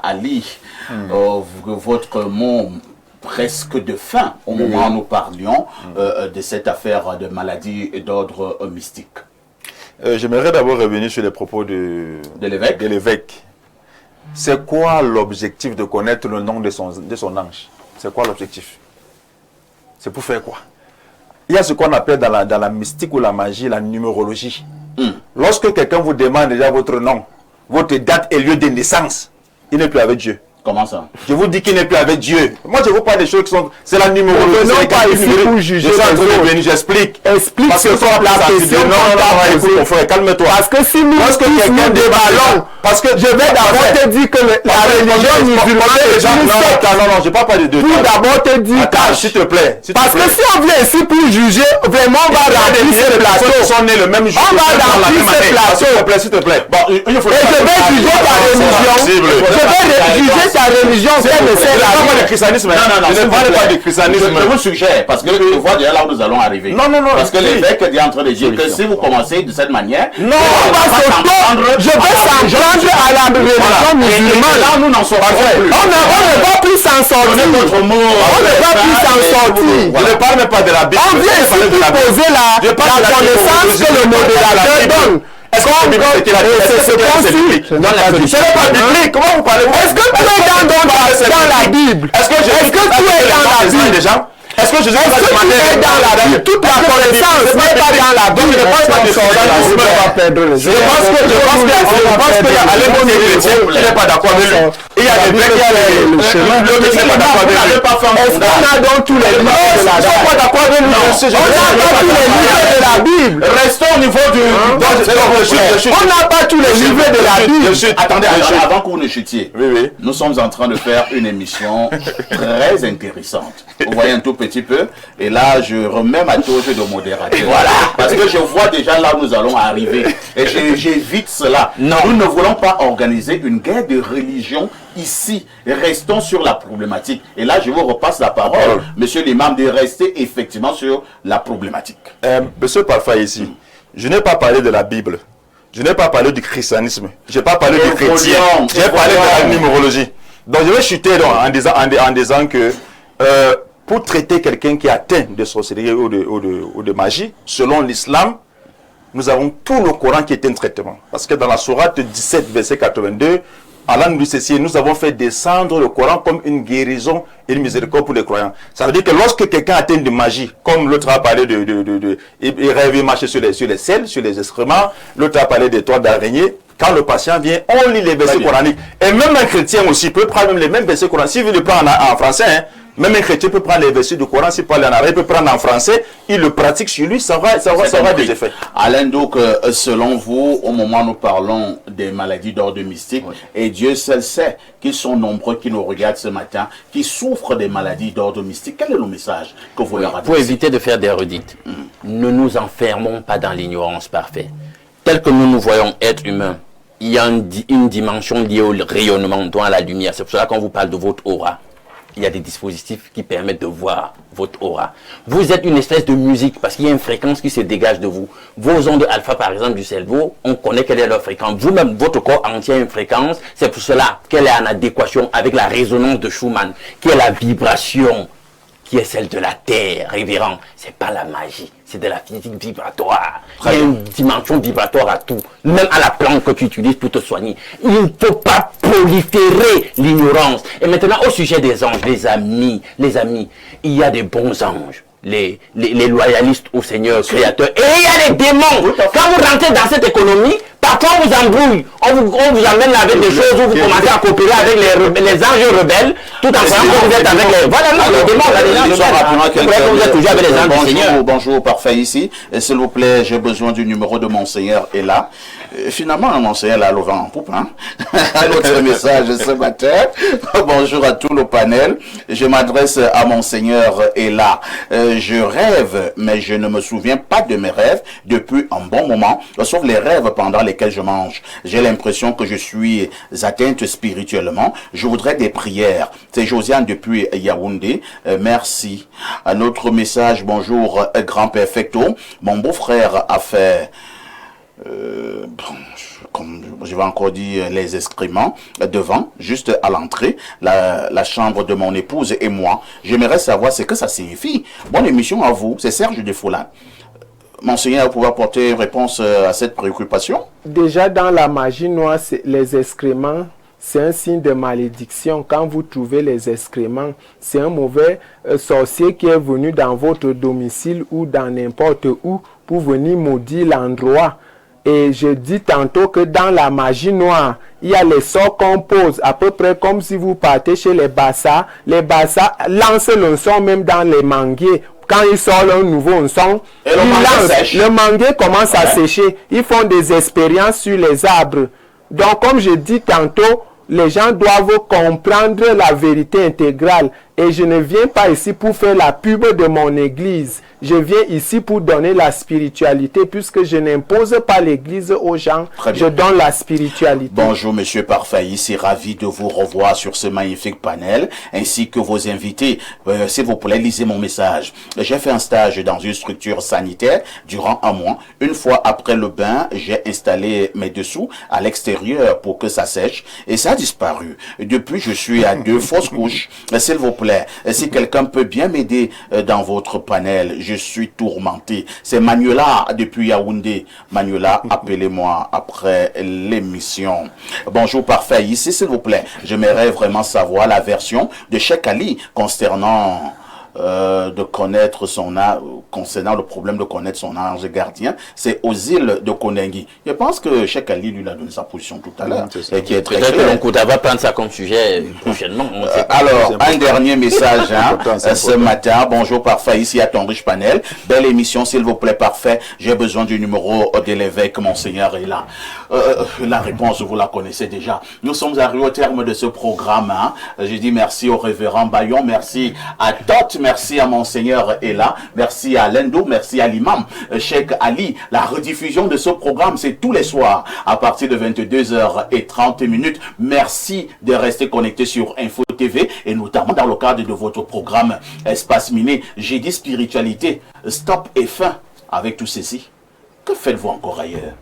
Ali. Votre mot presque de fin au moment où nous parlions de cette affaire de maladie d'ordre mystique. J'aimerais d'abord revenir sur les propos de l'évêque. C'est quoi l'objectif de connaître le nom de son ange? C'est quoi l'objectif? C'est pour faire quoi? Il y a ce qu'on appelle dans la mystique ou la magie, la numérologie. Lorsque quelqu'un vous demande déjà votre nom, votre date et lieu de naissance, il n'est plus avec Dieu. Comment ça? Je vous dis qu'il n'est plus avec Dieu. Moi, je vous parle des choses qui sont... C'est la numérologie. Non, pas ici pour juger. J'explique. Explique parce que la question. Non, écoute, mon frère, calme-toi. Parce que si nous quelqu'un débattons, parce que je vais d'abord te dire que la religion musulmane... Non, je ne parle pas de deux. Pour d'abord te dire... Attends, s'il te plaît. Parce que si on vient ici pour juger, vraiment, on va remplir ce plateau. Ils sont nés le même jour. On va remplir ce plateau. S'il te plaît. Et je vais juger ta religion. Je vais juger ta religion. Je ne parle pas de christianisme. Non, je ne parle pas de christianisme. Je vous suggère, parce que je vois déjà là où nous allons arriver. Non. Parce que l'évêque est en train de dire que si vous commencez de cette manière, non, je vais s'entendre à la religion musulmane. Là, nous n'en sommes pas plus. On ne va plus s'en sortir. On ne va plus s'en sortir. Je ne parle même pas de la Bible. On vient ici pour poser la connaissance que le modérateur donne. Est-ce que c'est biblique? Ce n'est pas biblique. Comment vous parlez? Est-ce que tu es dans la Bible? Est-ce que tu es dans la Bible déjà? Est-ce que Jésus va demander dans la Bible? Toute la connaissance n'est pas dans la Bible. Je ne pense pas que je pense que Alémon est chrétien, il n'est pas d'accord avec lui. Il y a des mecs qui ont le chemin, il n'est pas d'accord avec lui. Est-ce qu'on a donc tous les livres de la Bible? On a tous les livres de la Bible. Restons au niveau du... On n'a pas tous les niveaux de la Bible. Attendez, avant que vous ne chutiez, nous sommes en train de faire une émission très intéressante. Vous voyez un tout petit peu. Et là, je remets ma touche de modérateur. Voilà. Parce que je vois déjà là où nous allons arriver. Et j'évite cela. Non. Nous ne voulons pas organiser une guerre de religion ici. Restons sur la problématique. Et là, je vous repasse la parole, monsieur l'imam, de rester effectivement sur la problématique. Monsieur Parfait ici, je n'ai pas parlé de la Bible. Je n'ai pas parlé du christianisme. Je n'ai pas parlé du chrétien. J'ai parlé de la numérologie. Donc je vais chuter donc, en disant que pour traiter quelqu'un qui est atteint de sorcellerie ou de magie, selon l'islam, nous avons tout le Coran qui est un traitement. Parce que dans la sourate 17, verset 82, Allah nous dit ceci, nous avons fait descendre le Coran comme une guérison et une miséricorde pour les croyants. Ça veut dire que lorsque quelqu'un atteint de magie, comme l'autre a parlé il rêve, il marche sur les selles, sur les excréments, l'autre a parlé des toits d'araignée, quand le patient vient, on lit les versets coraniques. Et même un chrétien aussi peut prendre même les mêmes versets coraniques. S'il veut le prendre en français, hein, même un chrétien peut prendre les versets du Coran, s'il parle en arabe, il peut prendre en français, il le pratique sur lui, ça va des effets. Alain, donc, selon vous, au moment où nous parlons des maladies d'ordre mystique, et Dieu seul sait qu'ils sont nombreux qui nous regardent ce matin, qui souffrent des maladies d'ordre mystique. Quel est le message que vous leur adressez? Pour éviter de faire des redites, ne nous enfermons pas dans l'ignorance parfaite. Tel que nous nous voyons être humains, il y a une dimension liée au rayonnement, dont à la lumière. C'est pour cela qu'on vous parle de votre aura. Il y a des dispositifs qui permettent de voir votre aura. Vous êtes une espèce de musique parce qu'il y a une fréquence qui se dégage de vous. Vos ondes alpha, par exemple, du cerveau, on connaît quelle est leur fréquence. Vous-même, votre corps entier a une fréquence. C'est pour cela qu'elle est en adéquation avec la résonance de Schumann, qui est la vibration, qui est celle de la Terre, révérend. C'est pas la magie, c'est de la physique vibratoire. Il y a une dimension vibratoire à tout, même à la plante que tu utilises pour te soigner. Il ne faut pas proliférer l'ignorance. Et maintenant, au sujet des anges, les amis, il y a des bons anges. Les loyalistes au Seigneur créateur. Et il y a les démons. Quand vous rentrez dans cette économie, parfois on vous embrouille. On vous amène avec des choses où vous commencez à coopérer avec les anges rebelles, tout en croyant que vous êtes avec les... Voilà, non, les démons, là, les anges vous êtes toujours avec les anges du Seigneur. Bonjour, parfait ici. S'il vous plaît, j'ai besoin du numéro de Monseigneur est là. Finalement, Monseigneur là, le vent en poupe. Hein? Notre message ce matin. Bonjour à tout le panel. Je m'adresse à Monseigneur est là. Je rêve, mais je ne me souviens pas de mes rêves depuis un bon moment, sauf les rêves pendant lesquels je mange. J'ai l'impression que je suis atteinte spirituellement. Je voudrais des prières. C'est Josiane depuis Yaoundé. Merci. Un autre message. Bonjour, grand perfecto. Mon beau-frère a fait... comme je vais encore dire les excréments devant, juste à l'entrée, la chambre de mon épouse et moi. J'aimerais savoir ce que ça signifie. Bonne émission à vous, c'est Serge Defolan. Monseigneur, vous pouvez apporter une réponse à cette préoccupation? Déjà dans la magie noire, les excréments, c'est un signe de malédiction. Quand vous trouvez les excréments, c'est un mauvais sorcier qui est venu dans votre domicile ou dans n'importe où pour venir maudire l'endroit. Et je dis tantôt que dans la magie noire, il y a les sorts qu'on pose, à peu près comme si vous partez chez les Bassa. Les Bassa lancent le son même dans les manguiers. Quand ils sortent un nouveau son, le manguier commence à sécher. Ils font des expériences sur les arbres. Donc, comme je dis tantôt, les gens doivent comprendre la vérité intégrale. Et je ne viens pas ici pour faire la pub de mon église. Je viens ici pour donner la spiritualité, puisque je n'impose pas l'église aux gens. Je donne la spiritualité. Bonjour, monsieur Parfait. Ici, ravi de vous revoir sur ce magnifique panel, ainsi que vos invités. S'il vous plaît, lisez mon message. J'ai fait un stage dans une structure sanitaire durant un mois. Une fois après le bain, j'ai installé mes dessous à l'extérieur pour que ça sèche. Et ça a disparu. Depuis, je suis à 2 fausses couches. S'il vous plaît, si quelqu'un peut bien m'aider dans votre panel, je suis tourmenté. C'est Manuela depuis Yaoundé. Manuela, appelez-moi après l'émission. Bonjour, parfait. Ici, s'il vous plaît, j'aimerais vraiment savoir la version de Cheikh Ali concernant de connaître son âge, concernant le problème de connaître son ange gardien, c'est aux îles de Konengi. Je pense que Cheikh Ali lui a donné sa position tout à l'heure, et qui est très claire. Peut-être que l'Onkouta va prendre ça comme sujet prochainement. Alors, un dernier message ce matin. Bonjour Parfait, ici à ton riche panel. Belle émission, s'il vous plaît, Parfait. J'ai besoin du numéro de l'évêque, Monseigneur est là. La réponse, vous la connaissez déjà. Nous sommes arrivés au terme de ce programme. Je dis merci au révérend Bayon, merci à Tot, merci à Monseigneur Ella, merci à Lendo, merci à l'imam Cheikh Ali. La rediffusion de ce programme, c'est tous les soirs à partir de 22h30. Merci de rester connecté sur Info TV et notamment dans le cadre de votre programme Espace Miné. J'ai dit spiritualité, stop et fin avec tout ceci. Que faites-vous encore ailleurs?